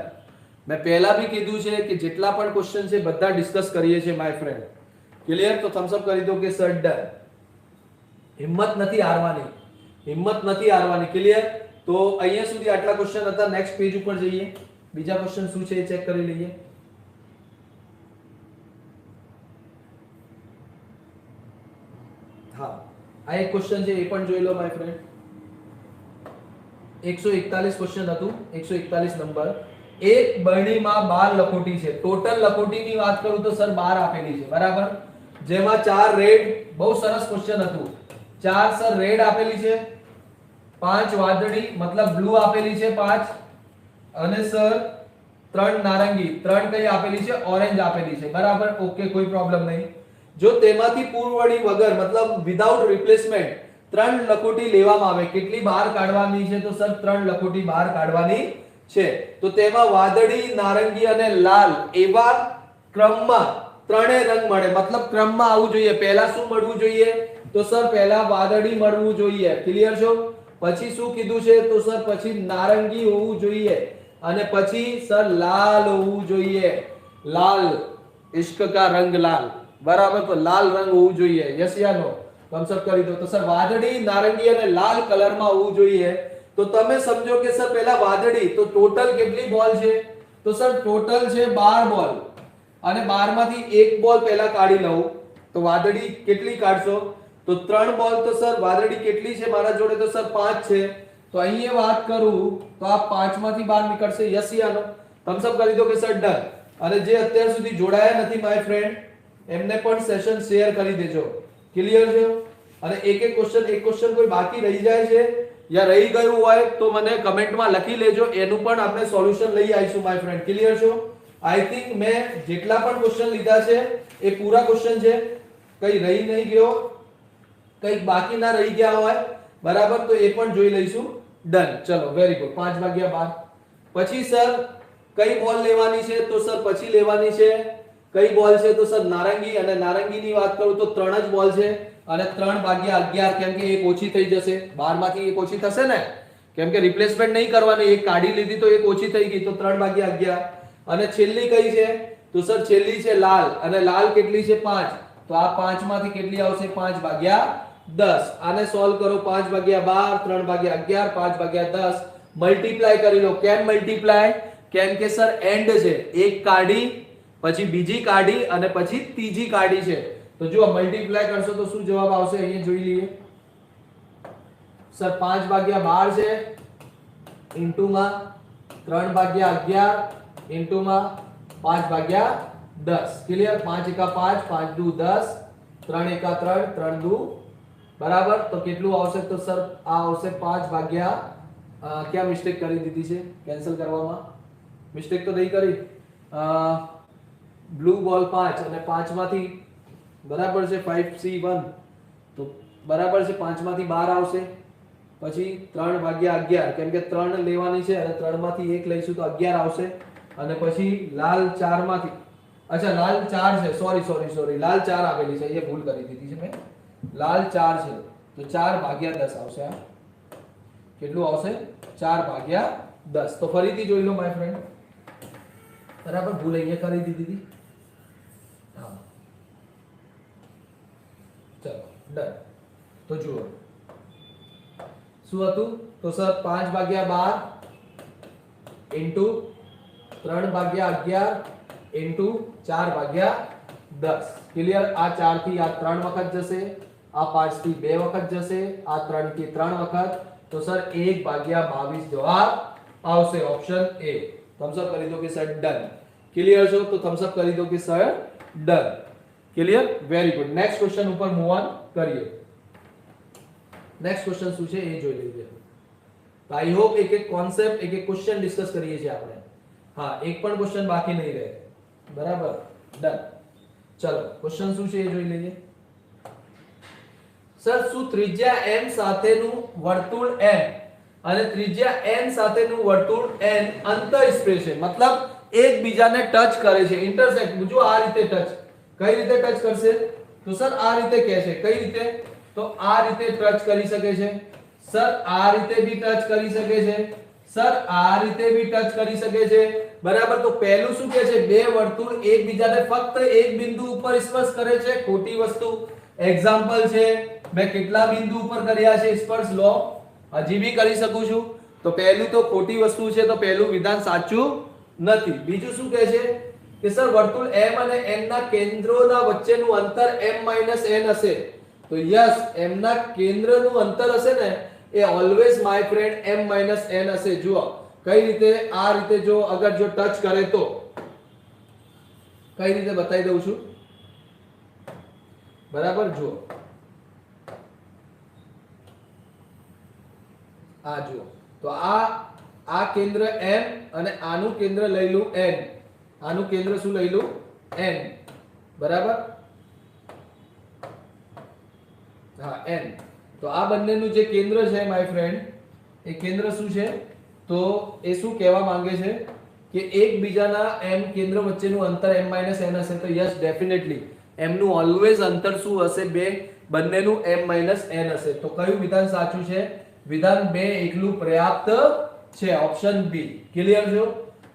મેં પહેલા भी કીધું છે કે જેટલા પણ ક્વેશ્ચન છે બધા ડિસ્કસ કરીએ છીએ માય ફ્રેન્ડ. ક્લિયર. તો થમ્સ અપ કરી દો કે સર ડન. હિંમત નથી હારવાની, હિંમત નથી હારવાની. ક્લિયર. તો અહીંયા સુધી આટલા ક્વેશ્ચન હતા. નેક્સ્ટ પેજ ઉપર જઈએ. બીજા ક્વેશ્ચન શું છે એ ચેક કરી લઈએ. હા આ એક ક્વેશ્ચન છે, એ પણ જોઈ લો માય ફ્રેન્ડ. 141 ક્વેશ્ચન હતું, 141 નંબર. એક બરણીમાં 12 લખોટી છે. ટોટલ લખોટીની વાત કરું તો સર 12 આપેલી છે. બરાબર. જેમાં 4 રેડ, બહુ સરસ ક્વેશ્ચન હતું. 4 સર રેડ આપેલી છે, 5 વાદળી મતલબ બ્લુ આપેલી છે 5, અને સર 3 નારંગી, 3 કઈ આપેલી છે? ઓરેન્જ આપેલી છે. બરાબર. ઓકે, કોઈ પ્રોબ્લેમ નહીં. જો તેમાંથી પૂર્વવળી વગર મતલબ વિધાઉટ રિપ્લેસમેન્ટ 3 લખોટી લેવામાં આવે, કેટલી બહાર કાઢવાની છે? તો સર 3 લખોટી બહાર કાઢવાની છે. તો તેમાં વાદળી, નારંગી અને લાલ એવા ક્રમમાં ત્રણેય રંગ મળે. મતલબ ક્રમમાં આવવું જોઈએ. પહેલા શું મળવું જોઈએ? તો સર પહેલા વાદળી મળવું જોઈએ. ક્લિયર છો? પછી શું કીધું છે? તો સર પછી નારંગી હોવું જોઈએ, અને પછી સર લાલ હોવું જોઈએ. લાલ, इश्क का रंग लाल. बराबर. तो लाल रंग होવું જોઈએ. યસ યા નો? થમ્સ અપ કરી દો. તો સર વાદળી, નારંગી અને લાલ કલરમાં હોવું જોઈએ. તો તમે સમજો કે સર પહેલા વાદળી, તો ટોટલ કેટલી બોલ છે? તો સર ટોટલ છે 12 બોલ, અને 12 માંથી એક બોલ પહેલા કાઢી લઉં તો વાદળી કેટલી કાઢશો? તો 3 બોલ. તો સર વાદળી કેટલી છે મારા જોડે? તો સર 5 છે. તો અહીંયા વાત કરું તો આ 5 માંથી 12 નીકળશે. યસ યા નો? થમ્સ અપ કરી દો કે સર ડન. અને જે અત્યાર સુધી જોડાયા નથી માય ફ્રેન્ડ, એમને પણ સેશન શેર કરી દેજો. ક્લિયર છે? અને એક એક ક્વેશ્ચન કોઈ બાકી રહી જાય છે યા રહી ગયું હોય તો મને કમેન્ટમાં લખી લેજો, એનું પણ આપણે સોલ્યુશન લઈ આવીશું માય ફ્રેન્ડ. ક્લિયર છો? આઈ થિંક મેં જેટલા પણ ક્વેશ્ચન લીધા છે એ પૂરા ક્વેશ્ચન છે, કઈ રહી નહીં ગયો, કઈ બાકી ના રહી ગયા હોય. બરાબર. તો એ પણ જોઈ લઈશું. ડન. ચલો વેરી ગુડ. 5 વાગ્યા 12. પછી સર કઈ બોલ લેવાની છે? તો સર પછી લેવાની છે કઈ બોલ છે? તો સર નારંગી. અને નારંગીની વાત કરું તો 3 જ બોલ છે, અને 3 ભાગ્યા 11, કેમ કે એક ઓછી થઈ જશે. 12 માંથી એક ઓછી થશે ને, કેમ કે રિપ્લેસમેન્ટ નહીં કરવાની. એક કાઢી લીધી તો એક ઓછી થઈ ગઈ, તો 3 ભાગ્યા 11. અને છેલ્લી કઈ છે? તો સર છેલ્લી છે લાલ, અને લાલ કેટલી છે? 5. તો આ 5 માંથી કેટલી આવશે? 5 ભાગ્યા 10. આને સોલ્વ કરો. 5 ભાગ્યા 12, 3 ભાગ્યા 11, 5 ભાગ્યા 10. મલ્ટીપ્લાય કરી લો. કેમ મલ્ટીપ્લાય? કેમ કે સર એન્ડ છે. એક કાઢી, પછી બીજી કાઢી, અને પછી ત્રીજી કાઢી છે. તો જો મલ્ટીપ્લાય કરશો તો શું જવાબ આવશે? અહીંયા જોઈ લઈએ. સર 5 ભાગ્યા 12 છે, ઇન્ટુમાં 3 ભાગ્યા 11, ઇન્ટુમાં 5 ભાગ્યા 10. ક્લિયર? 5 એકા 5, 5 દુ 10, 3 એકા 3, 3 દુ. બરાબર. તો કેટલું આવશે? તો સર આ આવશે 5 ભાગ્યા ક્યાં મિસ્ટેક કરી દીધી છે કેન્સલ કરવામાં? મિસ્ટેક તો નહીં કરી. બ્લુ બોલ 5, અને 5 માંથી બરાબર છે 5C1, તો બરાબર છે 5 માંથી 12 આવશે. પછી 3 ભાગ્યા 11, કેમ કે 3 લેવાની છે અને 3 માંથી 1 લઈશું તો 11 આવશે. અને પછી લાલ 4 માંથી, અચ્છા લાલ 4 છે, સોરી લાલ 4 આપેલી છે, એ ભૂલ કરી દીધી છે મેં. લાલ 4 છે તો 4 ભાગ્યા 10 આવશે. આ કેટલું આવશે? 4 ભાગ્યા 10. તો ફરીથી જોઈ લો માય ફ્રેન્ડ. બરાબર. ભૂલ અહીંયા કરી દીધી હતી. હા ચલો ડન. તો જુઓ શું હતું? તો સર 5 ભાગ્યા 12 ઇન્ટુ 3 ભાગ્યા 11 ઇન્ટુ 4 ભાગ્યા 10. ક્લિયર? આ 4 થી આ 3 વખત જશે, આ 5 થી 2 વખત જશે, આ 3 થી 3 વખત. તો સર 1 ભાગ્યા 22 જવાબ આવશે. Option A. થમ્સ અપ કરી દો કે સર ડન. ક્લિયર છો? તો થમ્સ અપ કરી દો કે sir done. Clear? Very good. Next question ઉપર મૂવ ઓન કરીએ. નેક્સ્ટ ક્વેશ્ચન શું છે એ જોઈ લઈએ. તો આઈ હોપ એક એક કોન્સેપ્ટ, એક એક ક્વેશ્ચન ડિસ્કસ કરીએ છીએ આપણે. હા, એક પણ ક્વેશ્ચન બાકી નહીં રહે. બરાબર. ડન. ચલો ક્વેશ્ચન શું છે એ જોઈ લઈએ. સર શું ત્રિજ્યા m સાથેનું વર્તુળ m અને ત્રિજ્યા n સાથેનું વર્તુળ n અંતઃસ્પર્શી છે, મતલબ એકબીજાને ટચ કરે છે, ઇન્ટરસેક્ટ. જો આ રીતે ટચ, કઈ રીતે ટચ કરશે? તો સર આ રીતે કહેશે. કઈ રીતે? તો આ રીતે ટચ કરી શકે છે સર, આ રીતે બી ટચ કરી શકે છે સર, આ રીતે બી ટચ કરી શકે છે. બરાબર. તો પહેલું શું કહે છે? બે વર્તુળ એકબીજાને ફક્ત એક બિંદુ ઉપર સ્પર્શ કરે છે. ખોટી વસ્તુ. એક્ઝામ્પલ છે, મેં કેટલા બિંદુ ઉપર કર્યા છે સ્પર્શ? લો, હજી બી કરી શકું છું. તો પહેલું તો ખોટી વસ્તુ છે, તો પહેલું વિધાન સાચું નથી. બીજું શું કહે છે કે સર વર્તુળ m અને n ના કેન્દ્રોના વચ્ચેનું અંતર m - n હશે. તો યસ, m ના કેન્દ્રનું અંતર હશે ને એ always my friend m - n હશે. જુઓ કઈ રીતે? આ રીતે જો અગર જો ટચ કરે તો કઈ રીતે બતાવી દઉં છું. બરાબર. જુઓ આ જુઓ, તો આ કેન્દ્ર m અને આનું કેન્દ્ર લઈ લઉં n. આનું કેન્દ્ર શું લઈ લઉં? n. બરાબર. હા, n. તો આ બંનેનું જે કેન્દ્ર છે માય ફ્રેન્ડ, એ કેન્દ્ર શું છે? તો એ શું કહેવા માંગે છે કે એકબીજાના m કેન્દ્ર વચ્ચેનું અંતર m - n હશે. તો યસ, ડેફિનેટલી m નું ઓલવેઝ અંતર શું હશે? બંનેનું m - n હશે. તો કયું વિધાન સાચું છે? વિધાન 2 એકલું પર્યાપ્ત છે, ઓપ્શન બી. ક્લિયર છો?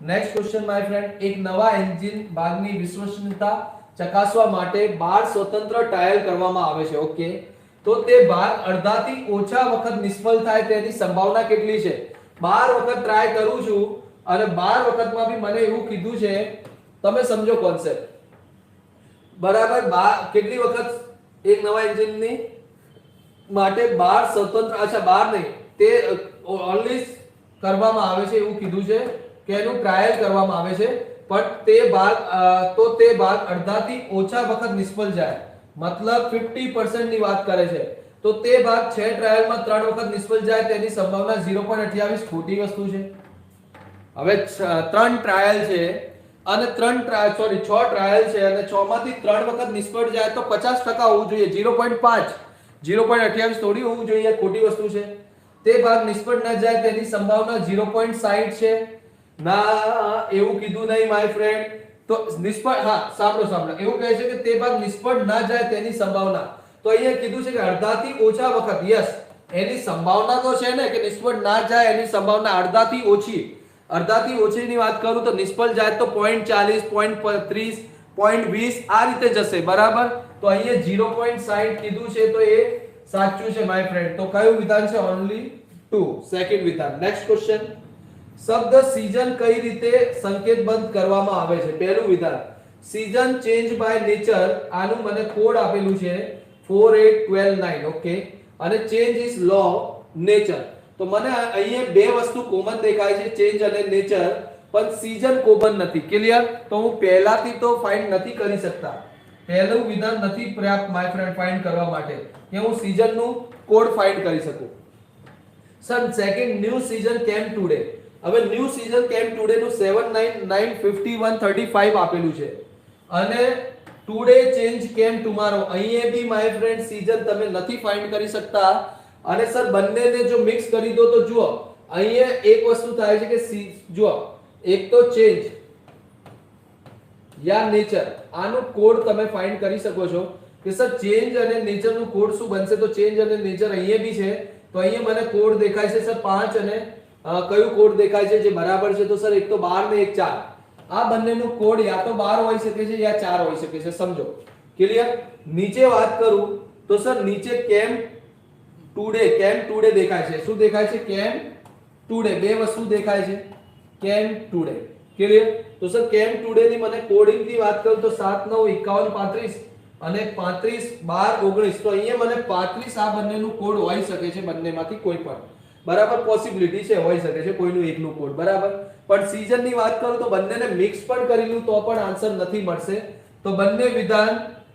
નેક્સ્ટ ક્વેશ્ચન માય ફ્રેન્ડ, એક નવા એન્જિન ભાગની વિશ્વસનીયતા ચકાસવા માટે 12 સ્વતંત્ર ટ્રાયલ કરવામાં આવે છે. ઓકે, તો તે ભાગ અડધાથી ઓછા વખત નિષ્ફળ થાય તેની સંભાવના કેટલી છે? 12 વખત ટ્રાય કરું છું અને 12 વખતમાં બી મને એવું કીધું છે, તમે સમજો કોન્સેપ્ટ. બરાબર. કેટલી વખત એક નવા એન્જિનની માટે 12 સ્વતંત્ર, અચ્છા 12 નહીં, તે ઓનલી કરવામાં આવે છે એવું કીધું છે કે એનું ટ્રાયલ કરવામાં આવે છે, પણ તે ભાગ અડધાથી ઓછા વખત નિષ્ફળ જાય, મતલબ 50% ની વાત કરે છે. તો તે ભાગ 6 ટ્રાયલમાં 3 વખત નિષ્ફળ જાય તેની સંભાવના 0.28. ખોટી વસ્તુ છે. હવે 3 ટ્રાયલ છે અને 6 ટ્રાયલ છે અને 6 માંથી 3 વખત નિષ્ફળ જાય તો 50% હોવું જોઈએ, 0.5. 0.28 થોડી હોવું જોઈએ. ખોટી વસ્તુ છે. તે ભાગ નિષ્ફળ ન જાય તેની સંભાવના 0.60 છે. ના, એવું કીધું નહીં માય ફ્રેન્ડ. તો નિષ્ફળ, હા સાંભળો, એવું કહે છે કે તે ભાગ નિષ્ફળ ન જાય તેની સંભાવના. તો અહીંયા કીધું છે કે અડધાથી ઓછા વખત. યસ, એની સંભાવના તો છે ને કે નિષ્ફળ ના જાય, એની સંભાવના અડધાથી ઓછી. અડધાથી ઓછીની વાત કરું તો નિષ્ફળ જાય તો 0.40, 0.30, 0.20 આ રીતે જશે. બરાબર. તો અહીંયા 0.60 કીધું છે, તો એ સાચું છે માય ફ્રેન્ડ. તો કયું વિધાન છે? ઓન્લી 2, સેકન્ડ વિધાન. નેક્સ્ટ ક્વેશ્ચન, શબ્દ સીઝન કઈ રીતે સંકેતબદ્ધ કરવામાં આવે છે? પહેલું વિધાન, સીઝન ચેન્જ બાય નેચર. આનું મને કોડ આપેલું છે 48129. ઓકે, અને ચેન્જ ઇઝ લો નેચર. તો મને અહીંયા બે વસ્તુ કોમન દેખાય છે, ચેન્જ અને નેચર, પણ સીઝન કોમન નથી. ક્લિયર? તો હું પહેલાથી તો ફાઇન્ડ નથી કરી શકતા. પહેલું વિધાન નથી પર્યાપ્ત માય ફ્રેન્ડ ફાઇન્ડ કરવા માટે કે હું સીઝન નું કોડ ફાઇન્ડ કરી શકું. સર સેકન્ડ, ન્યૂ સીઝન કેમ ટુડે. હવે ન્યૂ સીઝન કેમ ટુડે નું 7995135 આપેલું છે અને ટુડે ચેન્જ કેમ ટુમારો. અહીંયા બી માય ફ્રેન્ડ સીઝન તમે નથી ફાઇન્ડ કરી શકતા. અને સર બંનેને જો મિક્સ કરી દો તો જુઓ અહીંયા એક વસ્તુ થાય છે કે જુઓ, એક તો ચેન્જ યા નેચર, આનું કોડ તમે ફાઇન્ડ કરી શકો છો કે સર ચેન્જ અને નેચર નું કોડ શું બનશે. તો ચેન્જ અને નેચર અહીંયા બી છે, તો અહીંયા મને કોડ દેખાય છે સર 5 અને કયું કોડ દેખાય છે જે બરાબર છે? તો સર એક તો 12 ને એક 4. આ બંનેનું કોડ યા તો 12 હોઈ શકે છે યા 4 હોઈ શકે છે. સમજો. ક્લિયર? નીચે વાત કરું તો સર નીચે કેમ ટુડે દેખાય છે. શું દેખાય છે? કેમ ટુડે. બે વસ્તુ દેખાય છે, કેમ ટુડે. ક્લિયર? તો સર કેમ ટુડે ની મને કોડિંગ ની વાત કરું તો 7 9 51 35 અને 35 12 19. તો અહીંયા મને 35 આ બંનેનું કોડ હોઈ શકે છે, બંનેમાંથી કોઈ પણ. બરાબર, પોસિબિલિટી છે, હોઈ શકે છે કોઈનું એકનું કોડ. બરાબર. પણ સીઝન ની વાત કરું તો બંનેને મિક્સ પણ કરી લઉં તો પણ આન્સર નથી મળશે. તો બંને વિધાન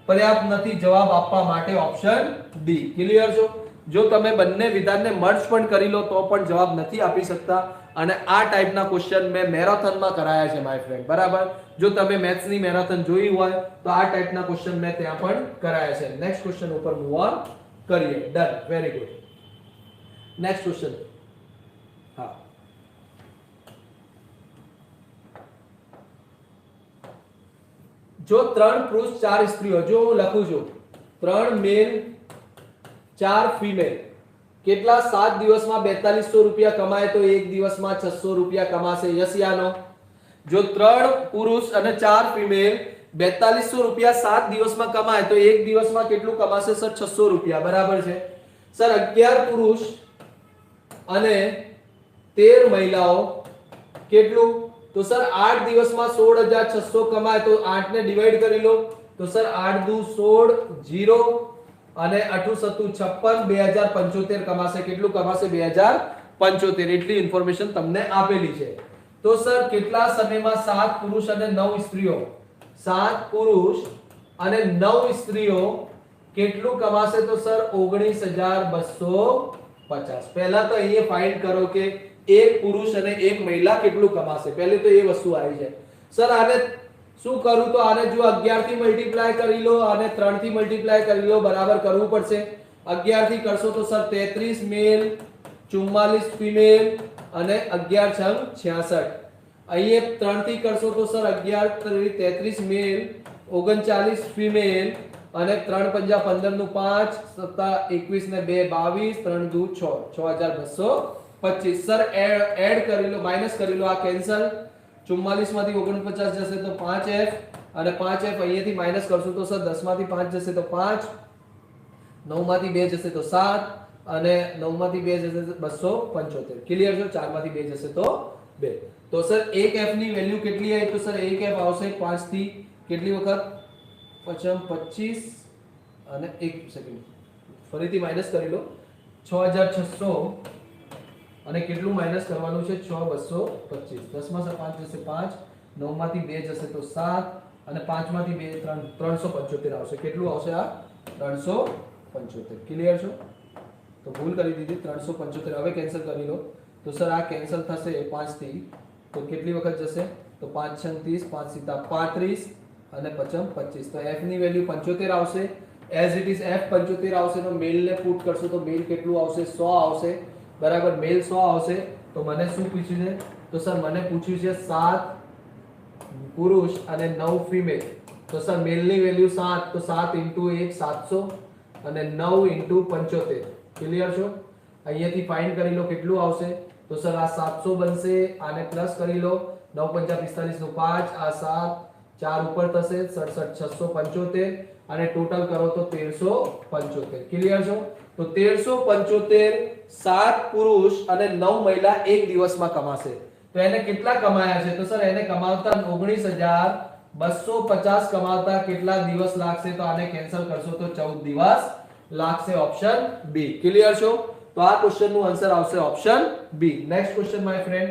પર્યાપ્ત નથી જવાબ આપવા માટે. Option D. ક્લિયર છો? જો તમે બંને વિધાનને મર્જ પણ કરી લો તો પણ જવાબ નથી આપી શકતા. અને આ ટાઈપના ક્વેશ્ચન મેં મેરેથોનમાં કરાયા છે માય ફ્રેન્ડ. બરાબર. જો તમે મેથ્સની મેરેથોન જોઈ હોય તો આ ટાઈપના ક્વેશ્ચન મેં ત્યાં પણ કરાયા છે. નેક્સ્ટ ક્વેશ્ચન ઉપર મૂવ ઓન કરીએ. Done, very good. Next question, જો 3 પુરુષ 4 સ્ત્રીઓ, જો હું લખું છું 3 મેલ 4 ફિમેલ કેટલા 7 દિવસમાં 4200 રૂપિયા કમાય તો એક દિવસમાં 600 રૂપિયા કમાશે. યસ યા નો? જો 3 પુરુષ અને 4 ફિમેલ 4200 રૂપિયા 7 દિવસમાં કમાય તો એક દિવસમાં કેટલું કમાશે સર? 600 રૂપિયા. બરાબર છે સર. 11 પુરુષ અને 13 મહિલાઓ કેટલું? તો સર 8 દિવસમાં 16600 કમાય તો 8 ને ડિવાઈડ કરી લો તો સર 8 દુ 16 0 અને 8 સત્તુ 56 2075 કમાશે. કેટલું કમાશે? 2075. એટલી ઇન્ફોર્મેશન તમને આપેલી છે. તો સર કેટલા સમયમાં 7 પુરુષ અને 9 સ્ત્રીઓ 7 પુરુષ અને 9 સ્ત્રીઓ કેટલું કમાશે? તો સર 19250. પહેલા તો અહીંયા ફાઇન્ડ કરો કે એક પુરુષ અને એક મહિલા કેટલું કમાશે. પહેલે તો એ વસ્તુ આવી છે. સર આને શું કરું? તો આને જો 11 થી મલ્ટીપ્લાય કરી લો અને 3 થી મલ્ટીપ્લાય કરી લો. બરાબર કરવું પડશે. 11 થી કરશો તો સર 33 મેલ 44 ફિમેલ અને 11 છંગ 66. અહીંયા 3 થી કરશો તો સર 11 33 મેલ 39 ફિમેલ અને 3 પંજા 15 નું 5 સત્તા 21 ને 2 22 3 દુ 6 6225. સર એડ કરી લો, માઈનસ કરી લો. આ કેન્સલ. 44 માંથી 49 જશે તો 5f અને 5f અહીંયાથી માઈનસ કરશો તો સર 10 માંથી 5 જશે તો 5, 9 માંથી 2 જશે તો 7 અને 9 માંથી 2 જશે તો 275. ક્લિયર છે? 4 માંથી 2 જશે તો 2. તો સર 1f ની વેલ્યુ કેટલી આવી? તો સર 1f આવશે 5 થી કેટલી વખત? 25 અને 1 સેકન્ડ ફરીથી માઈનસ કરી લો. 6600 અને કેટલું માઈનસ કરવાનું છે? 6225. 10 માં 5 જશે 5, 9 માંથી 2 જશે તો 7 અને 5 માંથી 2 375 આવશે. કેટલું આવશે? આ 375. ક્લિયર છો? તો ભૂલ કરી દીધી. 375 હવે કેન્સલ કરી લો તો સર આ કેન્સલ થશે 5 થી તો કેટલી વખત જશે? તો 5 6 30, 5 સીધા 35 અને 55 25. તો f ની વેલ્યુ 75 આવશે. એઝ ઇટ ઇઝ f 75 આવશે તો મેલ ને પુટ કરશો તો મેલ કેટલું આવશે? 100 આવશે. બરાબર, મેલ 100 આવશે. તો મને શું પૂછ્યું છે? તો સર મને પૂછ્યું છે 7 પુરુષ અને 9 ફિમેલ. તો સર મેલ ની વેલ્યુ 7 તો 7 * 1 700 અને 9 * 75. ક્લિયર છો? અહીંયાથી ફાઇન્ડ કરી લો કેટલું આવશે? તો સર આ 700 બનશે. આને પ્લસ કરી લો. 9 × 5 = 45 નું 5, આ 7 4 ઉપર થશે 67 675 અને ટોટલ કરો તો 1375. ક્લિયર છો? તો 1375 7 પુરુષ અને 9 મહિલા એક દિવસમાં કમાશે. તો એને કેટલા કમાયા છે? તો સર એને કમાવતા 19250 કમાવતા કેટલા દિવસ લાગશે? તો આને કેન્સલ કરશો તો 14 દિવસ લાગશે. Option B. ક્લિયર છો? તો આ ક્વેશ્ચન નું આન્સર આવશે option B. Next question my friend.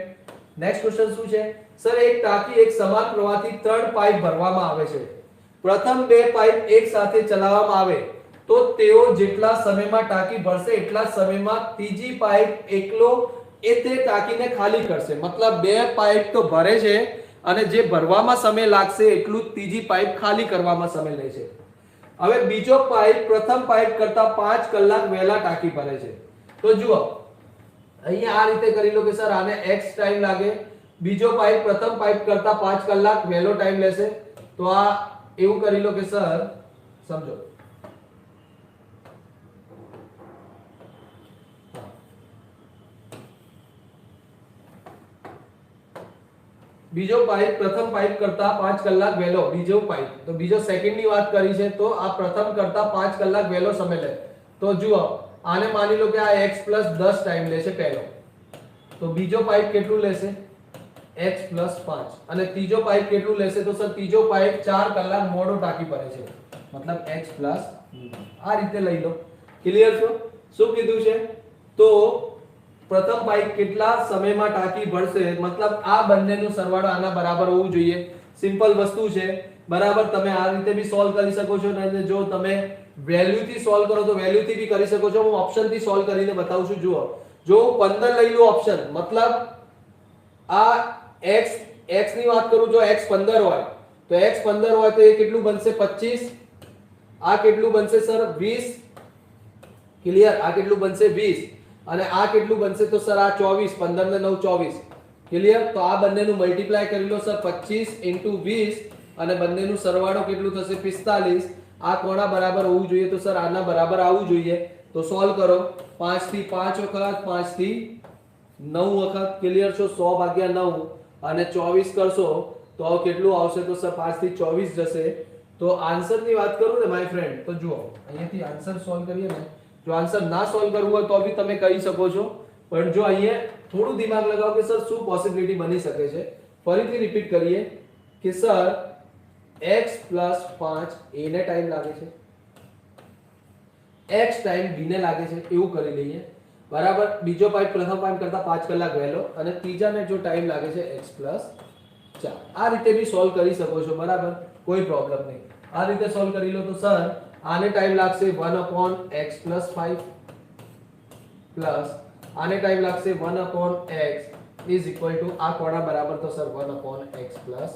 Next question શું છે? સર એક ટાંકી એક સમાન પ્રવાહથી 3 પાઇપ ભરવામાં આવે છે. પ્રથમ 2 પાઇપ એક સાથે ચલાવવામાં આવે તો તેઓ જેટલા સમયમાં ટાંકી ભરશે એટલા સમયમાં ત્રીજી પાઇપ એકલો એ તે ટાંકીને ખાલી કરશે. મતલબ 2 પાઇપ તો ભરે છે અને જે ભરવામાં સમય લાગશે એટલું ત્રીજી પાઇપ ખાલી કરવામાં સમય લે છે. હવે બીજો પાઇપ પ્રથમ પાઇપ કરતા 5 કલાક વહેલા ટાંકી ભરે છે. તો જુઓ અહીંયા આ રીતે કરી લો કે સર આને x ટાઈમ લાગે. બીજો પાઇપ પ્રથમ પાઇપ કરતા 5 કલાક વહેલો ટાઈમ લેશે. તો આ એવું કરી લો કે સર સમજો બીજો પાઇપ પ્રથમ પાઇપ કરતા 5 કલાક વહેલો. બીજો પાઇપ તો બીજો સેકન્ડ ની વાત કરી છે તો આ પ્રથમ કરતા 5 કલાક વહેલો સમય લે. તો જુઓ આને માની લો કે આ x + 10 ટાઈમ લેશે પહેલો. તો બીજો પાઇપ કેટલું લેશે? x + 5. અને ત્રીજો પાઇપ કેટલું લેશે? તો સર ત્રીજો પાઇપ 4 કલાક મોડો ટાંકી ભરે છે. મતલબ x + આ રીતે લઈ લો. ક્લિયર છો? શું કીધું છે? તો પ્રથમ પાઇપ કેટલા સમયમાં ટાંકી ભરશે? મતલબ આ બંનેનો સરવાળો આના બરાબર હોવું જોઈએ. સિમ્પલ વસ્તુ છે. બરાબર, તમે આ રીતે બી સોલ્વ કરી શકો છો અને જો તમે વેલ્યુ થી સોલ્વ કરો તો વેલ્યુ થી બી કરી શકો છો. હું ઓપ્શન થી સોલ્વ કરીને બતાવું છું. જુઓ જો હું 15 લઈ લઉં ઓપ્શન, મતલબ આ x ની વાત કરું, જો x 15 હોય તો x 15 હોય તો એ કેટલું બનશે? 25. આ કેટલું બનશે સર? 20. ક્લિયર? આ કેટલું બનશે? 20. અને આ કેટલું બનશે? તો સર આ 24. 15 ને 9 24. ક્લિયર? તો આ બંનેનું મલ્ટીપ્લાય કરી લો સર. 25 * 20 અને બંનેનું સરવાળો કેટલું થશે 45. આ કોના બરાબર હોવું જોઈએ? તો સર આના બરાબર આવવું જોઈએ. તો સોલ્વ કરો. 5 થી 5 વખત, 5 થી 9 વખત. ક્લિયર છો? 100 ભાગ્યા 9 અને 24 કરશો તો કેટલું આવશે? તો સર 5 થી 24 જશે. તો આન્સર ની વાત કરું ને માય ફ્રેન્ડ, તો જુઓ અહીંયાથી આન્સર સોલ્વ કરીએ ને, જો આન્સર ના સોલ્વ કરવું હોય તો બી તમે કહી શકો છો, પણ જો અહીંયા થોડું દિમાગ લગાવો કે સર શું પોસિબિલિટી બની શકે છે. ફરીથી રિપીટ કરીએ કે સર x + 5 a ને ટાઈમ લાગે છે, x ટાઈમ b ને લાગે છે, એવું કરી લઈએ. બરાબર. બીજો પાઇપ પ્રથમ પાઇપ કરતા 5 કલાક વહેલો અને ત્રીજાને જો ટાઈમ લાગે છે x + 4. આ રીતે બી સોલ્વ કરી શકો છો. બરાબર, કોઈ પ્રોબ્લેમ નહીં. આ રીતે સોલ્વ કરી લો તો સર આને ટાઈમ લાગશે 1/x + 5 પ્લસ આને ટાઈમ લાગશે 1/x ઇઝ ઇક્વલ ટુ આ કોના બરાબર? તો સર 1/x + 4.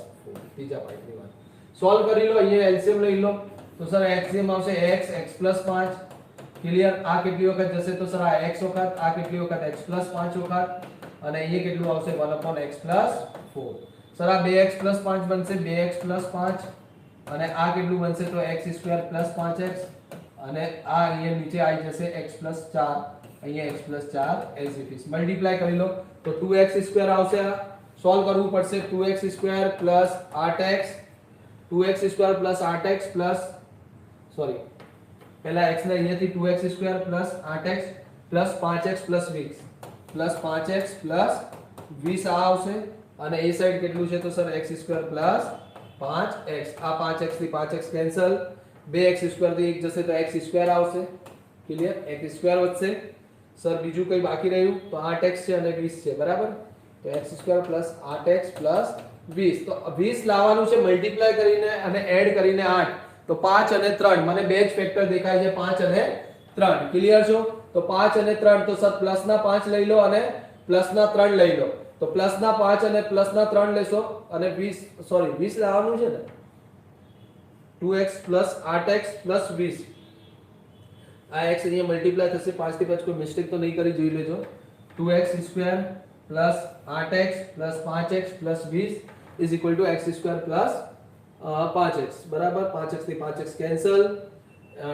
ત્રીજા પાઇપની વાત સોલ્વ કરી લો. અહીંયા એલસીએમ લઈ લો તો સર એલસીએમ આવશે x + 5. ક્લિયર? આ કેટલી વખત જશે? તો સર આ x વખત, આ કેટલી વખત? x + 5 વખત, અને અહીંયા કેટલું આવશે? 1/x + 4. સર આ 2x + 5 બનશે, 2x + 5, અને આ કેટલું બનશે? તો x² + 5x, અને આ અહીંયા નીચે આવી જશે x + 4, અહીંયા x + 4 as it is. Multiply કરી લો તો 2x² આવશે. સોલ્વ કરવું પડશે. 2x² + 8x, 2x² + 8x plus, sorry, પહેલા x ને અહીંયાથી 2x² + 8x plus 5x + 20 plus 5x + 20 આ આવશે, અને એ સાઈડ કેટલું છે? તો સર x² + 5x. આ 5x થી 5x કેન્સલ, 2x² થી 1 જશે તો x² આવશે. ક્લિયર? x² વધશે. સર બીજું કઈ બાકી રહ્યું? તો 8x છે અને 20 છે. બરાબર, તો x² + 8x + 20. તો 20 લાવવાનું છે મલ્ટીપ્લાય કરીને અને એડ કરીને 8. તો 5 અને 3 મને બે જ ફેક્ટર દેખાય છે, 5 અને 3. ક્લિયર છો? તો 5 અને 3, તો સર પ્લસના 5 લઈ લો અને પ્લસના 3 લઈ લો. તો પ્લસના 5 અને પ્લસના 3 લેશો અને 20, સોરી 20 લાવવાનું છે ને, 2x + 8x + 20. આ x અહીંયા મલ્ટીપ્લાય થશે 5 થી 5, કોઈ મિસ્ટેક તો નહીં કરી, જોઈ લેજો. 2x² + 8x + 5x + 20 is equal to x² + 5x. બરાબર, 5x થી 5x કેન્સલ,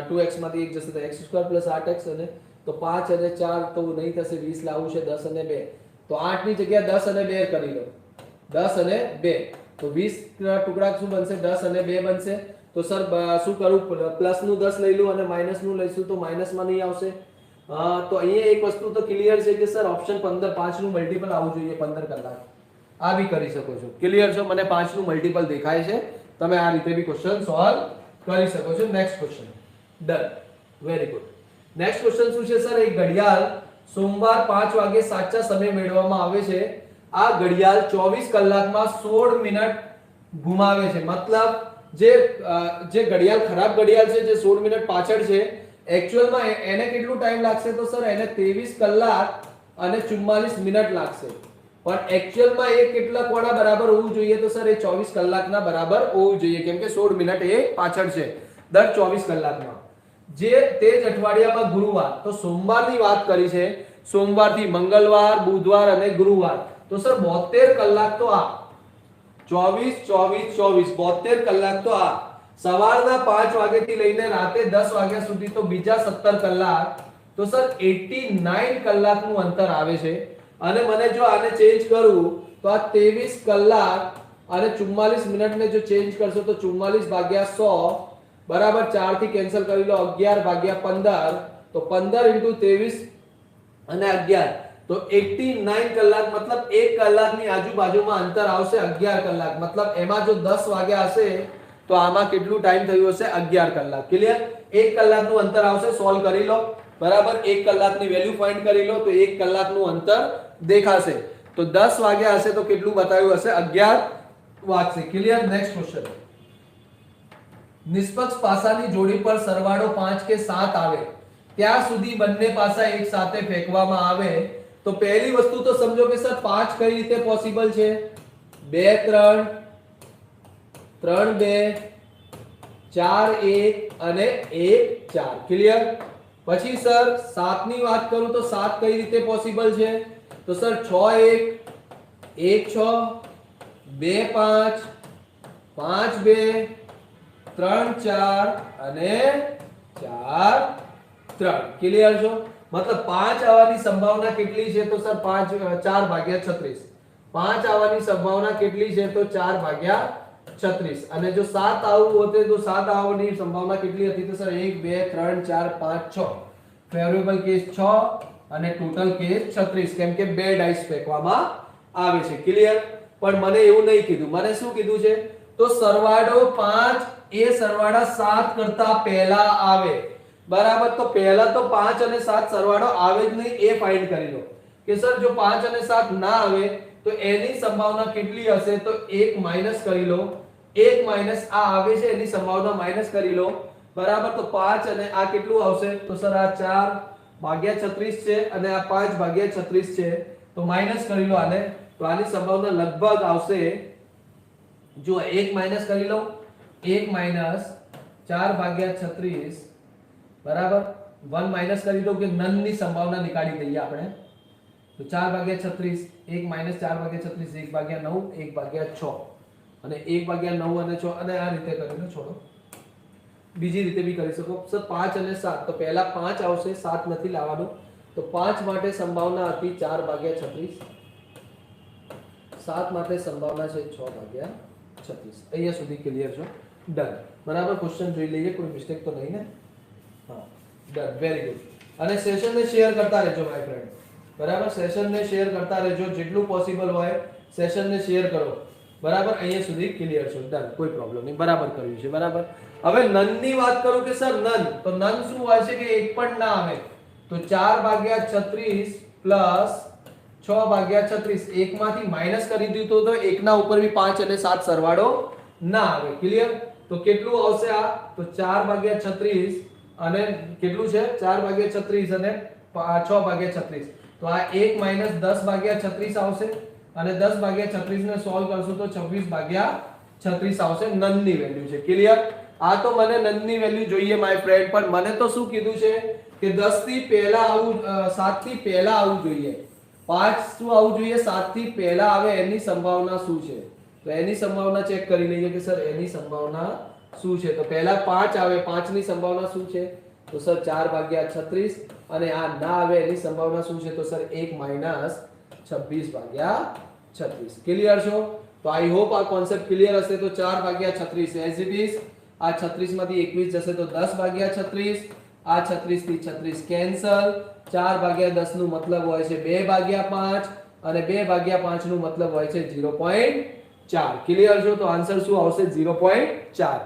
2x માંથી 1 જશે તો x² + 8x, અને તો 5 અને 4 તો નહીં થશે, 20 લાવવું છે, 10 અને 2, તો 8 ની જગ્યાએ 10 અને 2 કરી લો. 10 અને 2, તો 20 ના ટુકડા શું બનશે? 10 અને 2 બનશે. તો સર શું કરું? પ્લસ નું 10 લઈ લઉં અને માઈનસ નું લઈશું તો માઈનસ માં નહીં આવશે. તો અહીંયા એક વસ્તુ તો ક્લિયર છે કે સર ઓપ્શન 15, 5 નું મલ્ટીપલ આવવું જોઈએ 15 કલાક. આ બી કરી શકો છો. ક્લિયર છો? મને 5 નું મલ્ટીપલ દેખાય છે. તમે આ રીતે બી ક્વેશ્ચન સોલ્વ કરી શકો છો. Next question. Done, very good. Next question શું છે સર? એક ઘડિયાળ સોમવાર 5 વાગે સાચા સમય મેળવવામાં આવે છે. આ ઘડિયાળ 24 કલાકમાં 16 મિનિટ ઘુમાવે છે. મતલબ જે ઘડિયાળ ખરાબ ઘડિયાળ છે, જે 16 મિનિટ પાછળ છે, એક્ચ્યુઅલમાં એને કેટલું ટાઈમ લાગશે? તો સર એને 23 કલાક અને 44 મિનિટ લાગશે. પણ એક્ચ્યુઅલમાં એ કેટલા કોના બરાબર હોવું જોઈએ? તો સર એ 24 કલાકના બરાબર હોવું જોઈએ, કેમ કે 16 મિનિટ એ પાછળ છે દર 24 કલાકમાં. જે તે જ અઠવાડિયામાં ગુરુવાર, તો સોમવારની વાત કરી છે, સોમવારથી મંગળવાર, બુધવાર અને ગુરુવાર, તો સર 72 કલાક તો આ 24 24 24 72 કલાક તો આ. સવારના 5 વાગ્યાથી લઈને રાતે 10 વાગ્યા સુધી તો બીજા 17 કલાક, તો સર 89 કલાકનું અંતર આવે છે. અને મને જો આને ચેન્જ કરું તો આ 23 કલાક અને 44 મિનિટને જો ચેન્જ કરશો તો 44 ભાગ્યા 100 બરાબર 4 થી કેન્સલ કરી લો, 11 ભાગ્યા 15, તો 15 * 23 અને 11, તો 89 કલાક, મતલબ 1 કલાકની આજુબાજુમાં અંતર આવશે 11 કલાક. મતલબ એમાં જો 10 વાગ્યા હશે તો આમાં કેટલું ટાઈમ થયું હશે? 11 કલાક. ક્લિયર? 1 કલાકનું અંતર આવશે. સોલ્વ કરી લો. બરાબર, 1 કલાકની વેલ્યુ ફાઇન્ડ કરી લો તો 1 કલાકનું અંતર દેખાશે. તો 10 વાગ્યા હશે તો કેટલું બતાવ્યું હશે? 11 વાગશે. ક્લિયર? Next question. નિષ્પક્ષ પાસાની જોડી પર સરવાળો 5 કે 7 આવે ત્યાં સુધી બંને પાસા એક સાથે ફેંકવામાં આવે. તો પહેલી વસ્તુ તો સમજો કે સર 5 કઈ રીતે પોસિબલ છે? 2 3 3 2 4 1 અને 1 4. ક્લિયર? પછી સર 7 ની વાત કરું તો 7 કઈ રીતે પોસિબલ છે? તો સર 6 1 1 6 2 5 5 2 3 4 અને 4 3 ક્લિયર છો? મતલબ 5 આવવાની સંભાવના કેટલી છે? તો સર 4 ભાગ્યા 36. 5 આવવાની સંભાવના કેટલી છે? તો 4 ભાગ્યા 36. અને જો 7 આવવું હોતે તો 7 આવવાની સંભાવના કેટલી હતી? તો સર 1 2 3 4 5 6. ફેવરેબલ કેસ 6 અને ટોટલ કેસ 36, કેમ કે બે ડાઈસ ફેંકવામાં આવે છે. ક્લિયર? પણ મને એવું નહીં કીધું. મને શું કીધું છે? તો સરવાળો 5 એ સરવાળા 7 કરતા પહેલા આવે. બરાબર? તો પહેલા તો 5 અને 7 સરવાળો આવે જ નહીં એ ફાઇન્ડ કરી લો કે સર જો 5 અને 7 ના આવે તો એની સંભાવના કેટલી હશે? તો 1 માઈનસ કરી લો. 1 માઈનસ આ આવે છે એની સંભાવના માઈનસ કરી લો. બરાબર? તો 5 અને આ કેટલું આવશે? તો સર આ 4 ભાગ્યા 36 છે અને આ 5 ભાગ્યા 36 છે. તો માઈનસ કરી લો આને. તો આની સંભાવના લગભગ આવશે, જો 1 માઈનસ કરી લો. 1 માઈનસ 4 ભાગ્યા 36 બરાબર 1 માઈનસ કરી દો કે નન ની સંભાવના નીકાળી દઈએ આપણે. તો 4 ભાગ્યા 36 1 માઈનસ 4 ભાગ્યા 36 1 ભાગ્યા 9 1 ભાગ્યા 6 અને 1 ભાગ્યા 9 અને 6 અને આ રીતે કરીને છોડો. બીજી રીતે બી કરી શકો સર. 5 અને 7 તો પહેલા 5 આવશે, 7 નથી લાવવાનું. તો 5 માટે સંભાવના હતી 4 ભાગ્યા 36, 7 માટે સંભાવના છે 6 ભાગ્યા 36. અહીંયા સુધી ક્લિયર છો? ડન. બરાબર? ક્વેશ્ચન જોઈ લઈએ, કોઈ મિસ્ટેક તો નહીં ને? હા, ડન. Very good. અને સેશનને શેર કરતા રહેજો માય ફ્રેન્ડ. બરાબર? સેશનને શેર કરતા રહેજો, જેટલું પોસિબલ હોય સેશનને શેર કરો. બરાબર? અહીંયા સુધી ક્લિયર છો? ડન. કોઈ પ્રોબ્લેમ નહીં. બરાબર કર્યું છે. બરાબર? હવે નન ની વાત કરું કે સર નન, તો નન શું હોય છે કે એક પણ ના આવે. તો 4 ભાગ્યા 36 પ્લસ 6 ભાગ્યા 36 એકમાંથી માઈનસ કરી દીધું તો એકના ઉપર બી 5 અને 7 સરવાળો ના આવે. ક્લિયર? તો કેટલું આવશે આ? તો 4 ભાગ્યા 36 અને કેટલું છે? 4 ભાગ્યા 36 અને 6 ભાગ્યા 36. તો આ 1 માઈનસ 10 ભાગ્યા 36 આવશે અને 10 ભાગ્યા 36 ને સોલ્વ કરશું તો 26 ભાગ્યા 36 આવશે. નન ની વેલ્યુ છે. ક્લિયર? આ તો મને નન ની વેલ્યુ જોઈએ માય ફ્રેન્ડ, પણ મને તો શું કીધું છે કે 10 થી પહેલા આવું 7 થી પહેલા આવવું જોઈએ. 5 શું આવવું જોઈએ? 7 થી પહેલા આવે એની સંભાવના શું છે? તો એની સંભાવના ચેક કરી લઈએ કે સર એની સંભાવના શું છે. તો પહેલા 5 આવે, 5 ની સંભાવના શું છે? તો સર 4 ભાગ્યા 36 અને આ ના આવે એની સંભાવના શું છે? તો સર 1 માઈનસ 26 ભાગ્યા 36. ક્લિયર છો? તો આઈ હોપ આ કોન્સેપ્ટ ક્લિયર હશે. તો 4 ભાગ્યા 36 એઝ ઇટ ઇઝ. આ 36 માંથી 21 જશે તો 10 ભાગ્યા 36. આ 36 થી 36 કેન્સલ. 4 ભાગ્યા 10 નું મતલબ હોય છે 2 ભાગ્યા 5 અને 2 ભાગ્યા 5 નું મતલબ હોય છે 0.4. ક્લિયર છો? તો આન્સર શું આવશે? 0.4.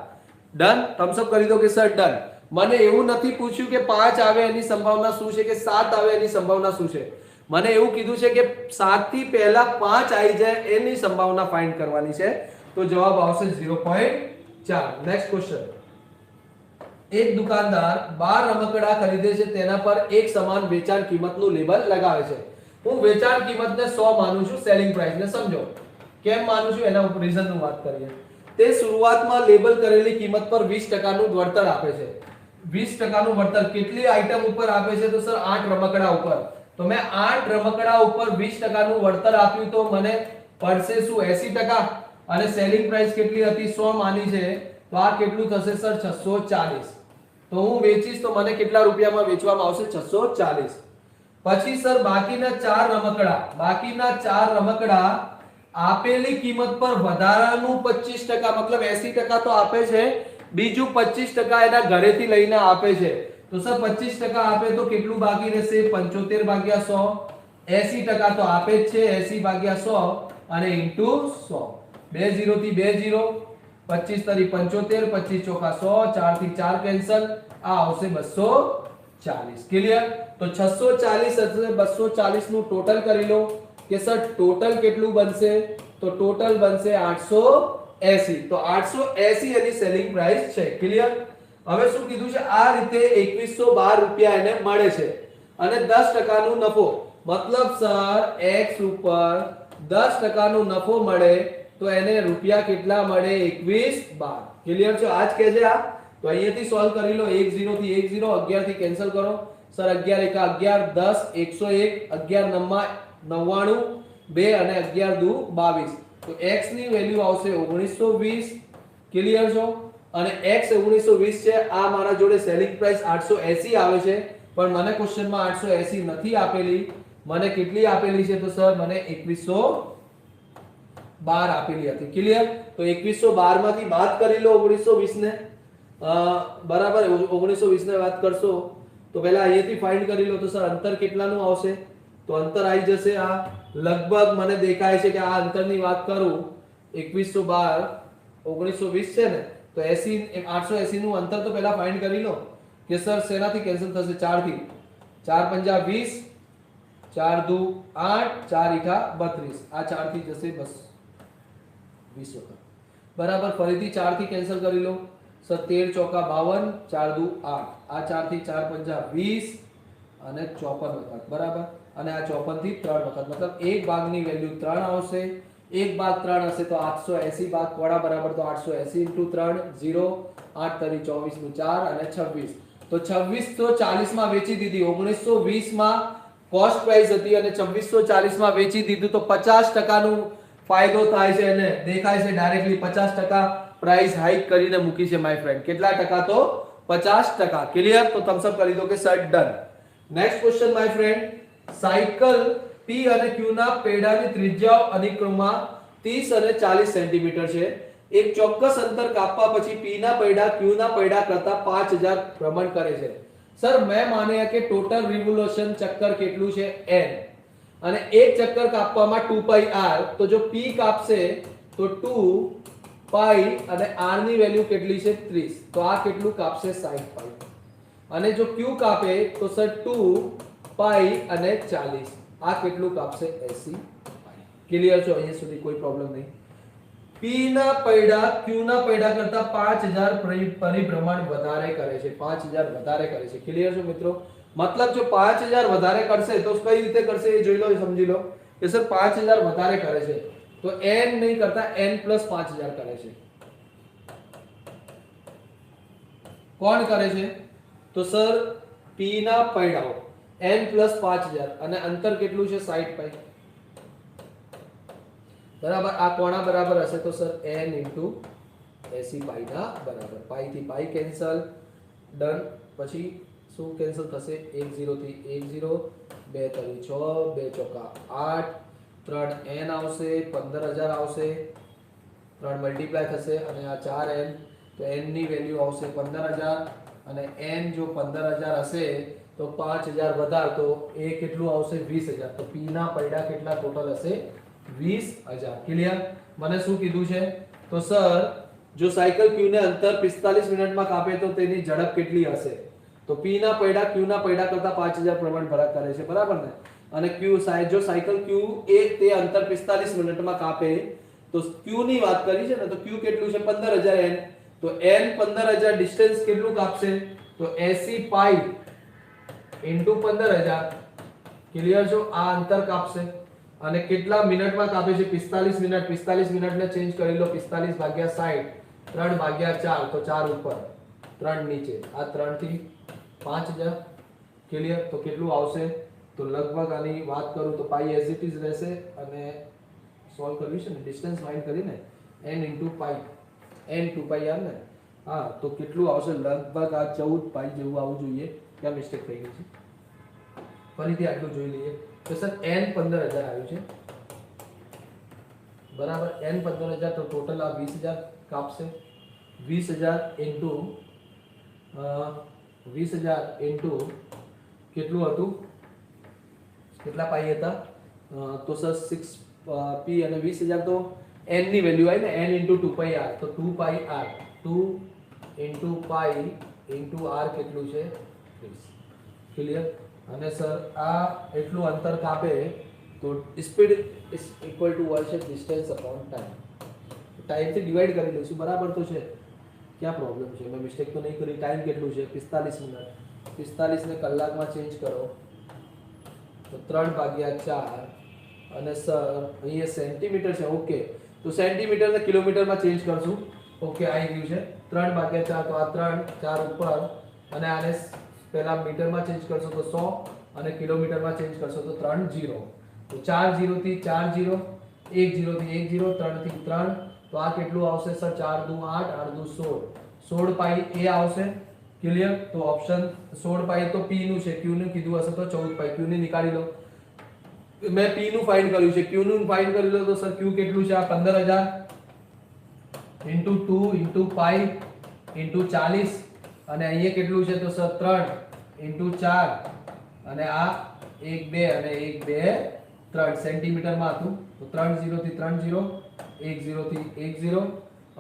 ડન. થમ્સ અપ કરી દો કે સર ડન. મને એવું નથી પૂછ્યું કે 5 આવે એની સંભાવના શું છે કે 7 આવે એની સંભાવના શું છે. મને એવું કીધું છે કે 7 થી પહેલા 5 આવી જાય એની સંભાવના ફાઇન્ડ કરવાની છે. તો જવાબ આવશે 0.4. Next question. એક દુકાનદાર 12 રમકડા ખરીદે છે, તેના પર એક સમાન વેચાણ કિંમતનું લેબલ લગાવે છે. હું વેચાણ કિંમતને 100 માનું છું, સેલિંગ પ્રાઇસ ને સમજો. કેમ માનું છું એના ઉપર રીઝનનું વાત કરીએ. તે શરૂઆતમાં લેબલ કરેલી કિંમત પર 20% નું વળતર આપે છે. 20% નું વળતર કેટલી આઇટમ ઉપર આપે છે? તો સર 8 રમકડા ઉપર. તો મેં 8 રમકડા ઉપર 20% નું વળતર આપ્યું તો મને પડશે શું? 80%. અને સેલિંગ પ્રાઇસ કેટલી હતી? 100 માની છે. તો આ કેટલું થશે સર? 640. તો હું વેચીશ તો મને કેટલા રૂપિયામાં વેચવામાં આવશે? 640. પછી સર બાકીના 4 રમકડા આપેલી કિંમત પર વધારાનું 25% મતલબ 80% તો આપે છે, બીજું 25% એના ઘરેથી લઈને આપે છે. તો સર 25% આપે તો કેટલું બાકી રહેશે? 75 ભાગ્યા 100. 80% તો આપે જ છે, 80 ભાગ્યા 100 અને ઇન્ટુ 100. 2 0 થી 2 0, 25 તરી 75, 25 ચોકા 100, 4 થી 4 કેન્સલ. આ આવશે 240. ક્લિયર? તો 640 હશે, 240 નું ટોટલ કરી લો કે સર ટોટલ કેટલું બનશે? તો ટોટલ બનશે 880. તો 880 એની સેલિંગ પ્રાઇસ છે. ક્લિયર? હવે શું કીધું છે? આ રીતે 2112 રૂપિયા એને મળે છે અને 10% નું નફો, મતલબ સર x ઉપર 10% નું નફો મળે તો એને રૂપિયા કેટલા મળે? 2112. ક્લિયર છે? આજ કે છે આ. તો અહીંયાથી સોલ્વ કરી લો. 1 0 થી 1 0, 11 થી કેન્સલ કરો. સર 11 1 11, 10 101, 11 99, 2 અને 11 2 22. તો x ની વેલ્યુ આવશે 1920 ક્લિયર છો? અને x 1920 છે, આ મારા જોડે સેલિંગ પ્રાઇસ 880 આવે છે, પણ મને ક્વેશ્ચનમાં 880 નથી આપેલી, મને કેટલી આપેલી છે? તો સર મને 2112 આપેલી હતી. ક્લિયર? તો 2112 માંથી બાદ કરી લો 1920 ને, બરાબર 1920 ને વાત કરશો તો પહેલા અહીંયાથી ફાઇન્ડ કરી લો. તો સર અંતર કેટલાનું આવશે? તો અંતર આવી જશે આ લગભગ મને દેખાય છે કે આ અંતરની વાત કરું 2112 1920 છે ને, તો 80 880 નું અંતર તો પહેલા ફાઇન્ડ કરી લો કે સર શેનાથી કેન્સલ થશે? 4 થી 4 પંજા 20, 4 દુ 8, 4 ઈઠા 32, આ 4 થી જશે બસ 20 વખત, બરાબર. ફરીથી 4 થી કેન્સલ કરી લો સર, 13 ચોકા 52, 4 દુ 8, આ 4 થી 4 પંજા 20 અને 54 વખત, બરાબર. અને આ 54 થી 3 વખત, મતલબ એક ભાગની વેલ્યુ 3 આવશે. એક ભાગ 3 હશે તો 880 ભાગ કોડા બરાબર, તો 880 * 3 0, 8 તરી 24 નું 4 અને 26, તો 2640 માં વેચી દીધી. 1920 માં કોસ્ટ પ્રાઇસ હતી અને 2640 માં વેચી દીધું, તો 50% નું ફાયદો થાય છે અને દેખાય છે ડાયરેક્ટલી 50% પ્રાઇસ હાઈક કરીને મૂકી છે માય ફ્રેન્ડ. કેટલા ટકા? તો 50%. ક્લિયર? તો થમ્સ અપ કરી દો કે sir done. Next question my friend, cycle P અને Q ના પૈડાની ત્રિજ્યાઓ અનુક્રમમાં 30 અને 40 સેન્ટીમીટર છે. એક ચોક્કસ અંતર કાપવા પછી P ના પૈડા Q ના પૈડા કરતા 5000 ભ્રમણ કરે છે. સર મેં માન્યા કે ટોટલ રિવોલ્યુશન ચક્કર કેટલું છે? n, અને એક ચક્કર કાપવામાં 2πr, તો જો P કાપશે તો 2π અને r ની વેલ્યુ કેટલી છે? 30, તો આ કેટલું કાપશે? 60π. અને જો Q કાપે તો સર 2π અને 40, આ કેટલું કાપશે? 80π. ક્લિયર છો? અહીંયા સુધી કોઈ પ્રોબ્લેમ નહીં. P ના પૈડા Q ના પૈડા કરતા 5000 પરિભ્રમણ વધારે કરે છે, 5000 વધારે કરે છે. ક્લિયર છો મિત્રો? મતલબ જો 5000 વધારે કરશે તો કઈ રીતે કરશે એ જોઈ લો, સમજી લો કે સર 5000 વધારે કરે છે તો n નહીં કરતા n + 5000 કરે છે. કોણ કરે છે? તો સર P ના પૈડાઓ n + 5000, અને અંતર કેટલું છે? 60π, બરાબર. આ કોના બરાબર હશે? તો સર n * 80π ના બરાબર. π થી π કેન્સલ, ડન. પછી શું કેન્સલ થશે? 1 0 થી 1 0, 2 તરી 6, 2 ચોકા 8, 3 n આવશે, 15000 આવશે, 3 મલ્ટીપ્લાય થશે અને આ 4n, તો n ની વેલ્યુ આવશે 15000, અને n જો 15000 હશે તો 5000 વધાર તો એ કેટલું આવશે? 20000. તો P ના પૈડા કેટલા ટોટલ હશે? 20000. ક્લિયર? મને શું કીધું છે? તો સર જો સાયકલ Q ને અંતર 45 મિનિટમાં કાપે તો તેની ઝડપ કેટલી હશે? તો P ના પૈડા Q ના પૈડા કરતા 5000 પ્રમાણ ફરક કરે છે, બરાબર ને. અને Q જો સાયકલ Q એ તે અંતર 45 મિનિટમાં કાપે તો Q ની વાત કરી છે ને, તો Q કેટલું છે? 15000 n, તો n 15000 ડિસ્ટન્સ કેટલું કાપશે? તો 80π * 15000. ક્લિયર છો? આ અંતર કાપશે. અને કેટલા મિનિટમાં કાપે છે? 45 મિનિટ. 45 મિનિટને ચેન્જ કરી લો, 45 ભાગ્યા 60, 3 ભાગ્યા 4, તો 4 ઉપર 3 નીચે, આ 3 થી 5000. ક્લિયર? તો કેટલું આવશે? તો લગભગ આની વાત કરું તો પાઈ એઝ ઇટ ઇઝ રહેશે, અને સોલ્વ કર્યું છે ને, ડિસ્ટન્સ ફાઇન્ડ કરીને n * π, n 2πr ને, હા, તો કેટલું આવશે? લગભગ આ 14π જેવું આવવું જોઈએ. ક્યાં મિસ્ટેક થઈ ગઈ છે? ફરીથી આટલું જોઈ લઈએ. તો સર n 15000 આવ્યું છે, બરાબર. n 15000, તો ટોટલ આ 20000 કાપશે. 20000 ઇન્ટુ કેટલું હતું? કેટલા પાઈ હતા? તો સર 6p અને 20000, તો n ની વેલ્યુ આવી ને, n * 2πr, તો 2πr, 2 * π * r કેટલું છે? 30. ક્લિયર? અને સર આ એટલું અંતર કાપે તો સ્પીડ ઇઝ ઇક્વલ ટુ હોય છે ડિસ્ટન્સ અપોન ટાઈમ. ટાઈમ થી ડિવાઈડ કરી લઈશું, બરાબર તો છે. ક્યાં પ્રોબ્લેમ છે? મેં મિસ્ટેક તો નહીં કરી. ટાઈમ કેટલું છે? 45 મિનિટ. 45 ને કલાકમાં ચેન્જ કરો તો 3/4, અને સર અહીંયા સેન્ટીમીટર છે. ઓકે, તો સેન્ટીમીટર ને કિલોમીટરમાં ચેન્જ કરશું. ઓકે, આવી ગયું છે. 3/4, તો આ 3 4 ઉપર, અને આને પહેલા મીટરમાં ચેન્જ કરશો તો 100, અને કિલોમીટરમાં ચેન્જ કરશો તો 3 0. તો 4 0 થી 4 0, 1 0 થી 1 0, 3 થી 3, તો આ કેટલું આવશે સર 4 દુ 8 8 દુ 16 16 પાઈ એ આવશે ક્લિયર તો ઓપ્શન 16 પાઈ તો p નું છે q નું કીધું હશે તો 14 પાઈ q ને નીકાળી લો મેં p નું ફાઇન્ડ કર્યું છે q નું ફાઇન્ડ કરી લો તો સર q કેટલું છે આ 15000 into 2 into પાઈ into 40 અને અહીંયા કેટલું છે તો સર 3 into 4 અને આ 1 2 અને 1 2 3 સેન્ટીમીટર માં હતું તો 30 થી 30 10 થી 10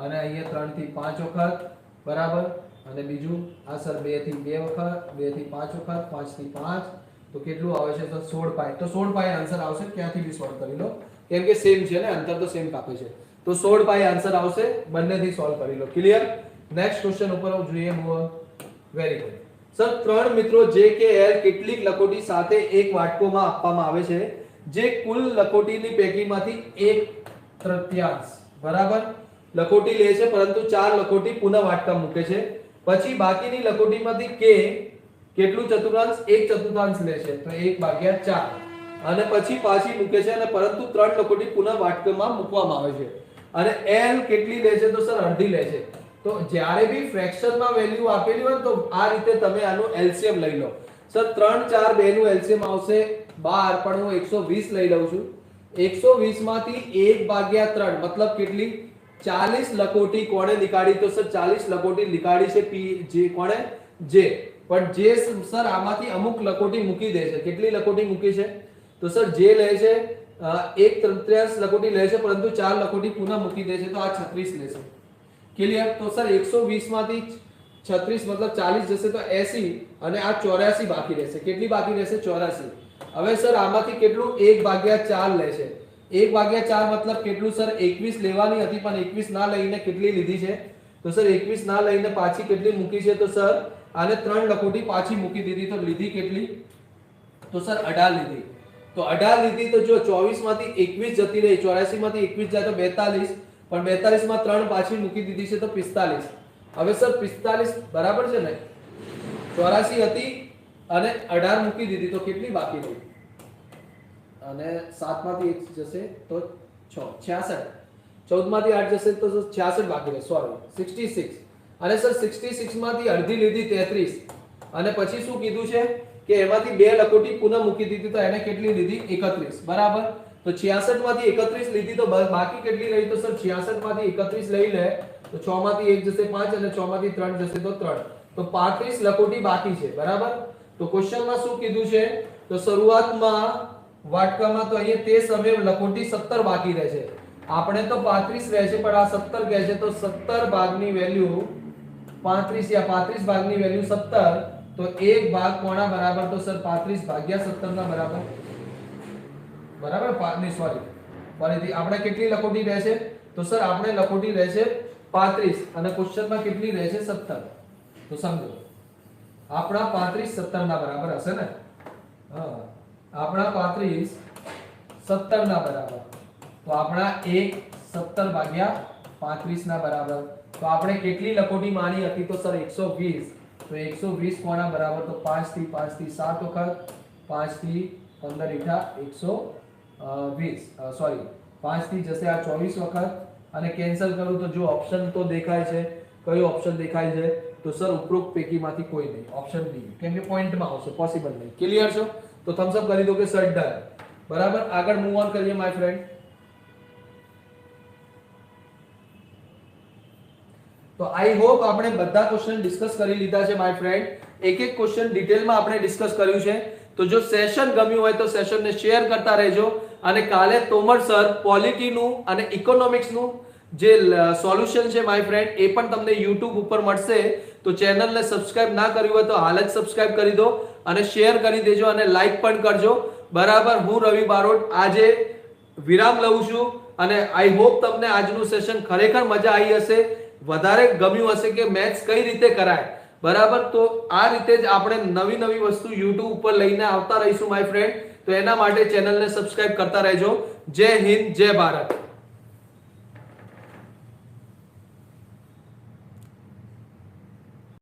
અને અહીંયા 3 થી 5 વખત બરાબર અને બીજું આ સર 2 થી 2 વખત 2 થી 5 વખત 5 થી 5 તો કેટલું આવે છે તો 16 પાઈ તો 16 પાઈ આન્સર આવશે ક્યાંથી બી સોલ્વ કરી લો કેમ કે સેમ છે ને અંતર તો સેમ કાપે છે તો 16 પાઈ આન્સર આવશે બંનેથી સોલ્વ કરી લો ક્લિયર નેક્સ્ટ ક્વેશ્ચન ઉપર જોઈએ મૂવ વેરી ગુડ સર ત્રણ મિત્રો જે કે એલ કેટલીક લખોટી સાથે એક વાટકોમાં આપવામાં આવે છે જે કુલ લખોટીની પૈકીમાંથી 1/3 બરાબર લખોટી લે છે પરંતુ 4 લખોટી પુનઃ વાટકા મૂકે છે પછી બાકીની લખોટીમાંથી કે કેટલું ચતુર્થાંશ 1/4 લે છે તો 1/4 અને પછી પાછી મૂકે છે અને પરંતુ 3 લખોટી પુનઃ વાટકામાં મૂકવામાં આવે છે અને એલ કેટલી લે છે તો સર અડધી લે છે તો જ્યારે બી ફ્રેક્શનમાં વેલ્યુ આપેલી હોય તો આ રીતે તમે આનું એલસીએમ લઈ લો સર 3 4 2 નું એલસીએમ આવશે 12 પણ હું 120 લઈ લઉં છું 120 માંથી 1/3 મતલબ કેટલી 40 લખોટી કોણે નીકાળી તો સર 40 લખોટી નીકાળી છે પી જે કોણે જે પણ જે સર આમાંથી અમુક લખોટી મૂકી દે છે કેટલી લખોટી મૂકી છે તો સર જે લે છે 1/3 લખોટી લે છે પરંતુ 4 લખોટી પુનઃ મૂકી દે છે તો આ 36 લેશે ક્લિયર તો સર 120 માંથી 36 મતલબ 40 જશે તો 80 અને આ 84 બાકી રહેશે કેટલી બાકી રહેશે 84 હવે સર આમાંથી કેટલું 1/4 લે છે 1/4 મતલબ કેટલું સર 21 લેવાની હતી પણ 21 ના લઈને કેટલી લીધી છે તો સર 21 ના લઈને પાછી કેટલી મૂકી છે તો સર આને 3 લખોટી પાછી મૂકી દીધી તો લીધી કેટલી તો સર 18 લીધી તો 18 લીધી તો જો 24 માંથી 21 જતી રહી 84 માંથી 21 જાય તો 42 પણ 42 માં 3 પાછી મૂકી દીધી છે તો 45 હવે સર 45 બરાબર છે ને 84 હતી અને 18 મૂકી દીધી તો કેટલી બાકી રહી અને 7 માંથી 1 જશે તો 66 14 માંથી 8 જશે તો 66 બાકી રહે સોરી 66 અને સર 66 માંથી અડધી લીધી 33 અને પછી શું કીધું છે કે એમાંથી બે લખોટી પુનઃ મૂકી દીધી તો એને કેટલી લીધી 31 બરાબર તો 66 માંથી 31 લીધી તો બાકી કેટલી રહી તો સર 66 માંથી 31 લઈ લે તો 6 માંથી 1 જશે 5 અને 6 માંથી 3 જશે તો 3 તો 35 લખોટી બાકી છે બરાબર તો ક્વેશ્ચનમાં શું કીધું છે તો શરૂઆતમાં વાટકામાં તો અહીંયા તે સમયે લખોટી 17 બાકી રહે છે આપણે તો 35 રહે છે પણ આ 17 કહે છે તો 17 ભાગની વેલ્યુ 35 યા 35 ભાગની વેલ્યુ 17 તો એક ભાગ કોના બરાબર તો સર 35 ભાગ્યા 17 ના બરાબર બરાબર સોરી ફરીથી આપણે કેટલી લખોટી રહેશે તો સર આપણે લખોટી રહેશે 35 અને ક્વેશ્ચનમાં કેટલી રહેશે 17 તો સમજો આપણા 35 17 ના બરાબર હશે ને હા આપણા 35 17 ના બરાબર તો આપણા 1 17 ભાગ્યા 35 ના બરાબર તો આપણે કેટલી લખોટી માની હતી તો સર 120 તો 120 કોના બરાબર તો 5 થી 7 વખત 5 થી 15 120 સોરી 5 થી જશે આ 24 વખત અને કેન્સલ કરું તો જો ઓપ્શન તો દેખાય છે કયો ઓપ્શન દેખાય છે તો સર ઉપરોક્ત પૈકીમાંથી કોઈ નહીં ઓપ્શન બી કેમ કે પોઈન્ટમાં આવશે પોસિબલ નહીં ક્લિયર છો તો થમ્સ અપ કરી દો કે સર ડન બરાબર આગળ મૂવ ઓન કરીએ માય ફ્રેન્ડ તો આઈ હોપ આપણે બધા ક્વેશ્ચન ડિસ્કસ કરી લીધા છે માય ફ્રેન્ડ એક એક ક્વેશ્ચન ડિટેલમાં આપણે ડિસ્કસ કર્યું છે તો જો સેશન ગમ્યું હોય તો સેશનને શેર કરતા રહેજો અને કાલે તોમર સર પોલિટીનું અને ઇકોનોમિક્સનું જે સોલ્યુશન છે માય ફ્રેન્ડ એ પણ તમને YouTube ઉપર મળશે તો ચેનલને સબસ્ક્રાઇબ ના કર્યું હોય તો હાલ જ સબસ્ક્રાઇબ કરી દો અને શેર કરી દેજો અને લાઈક પણ કરજો બરાબર હું રવિ બારોટ આજે વિરામ લઉં છું અને આઈ હોપ તમને આજનું સેશન ખરેખર મજા આવી હશે વધારે ગમ્યું હશે કે મેથ્સ કઈ રીતે કરાય બરાબર તો આ રીતે જ આપણે નવી નવી વસ્તુ YouTube ઉપર લઈને આવતા રહીશું માય ફ્રેન્ડ તો એના માટે ચેનલને સબસ્ક્રાઇબ કરતા રહેજો જય હિન્દ જય ભારત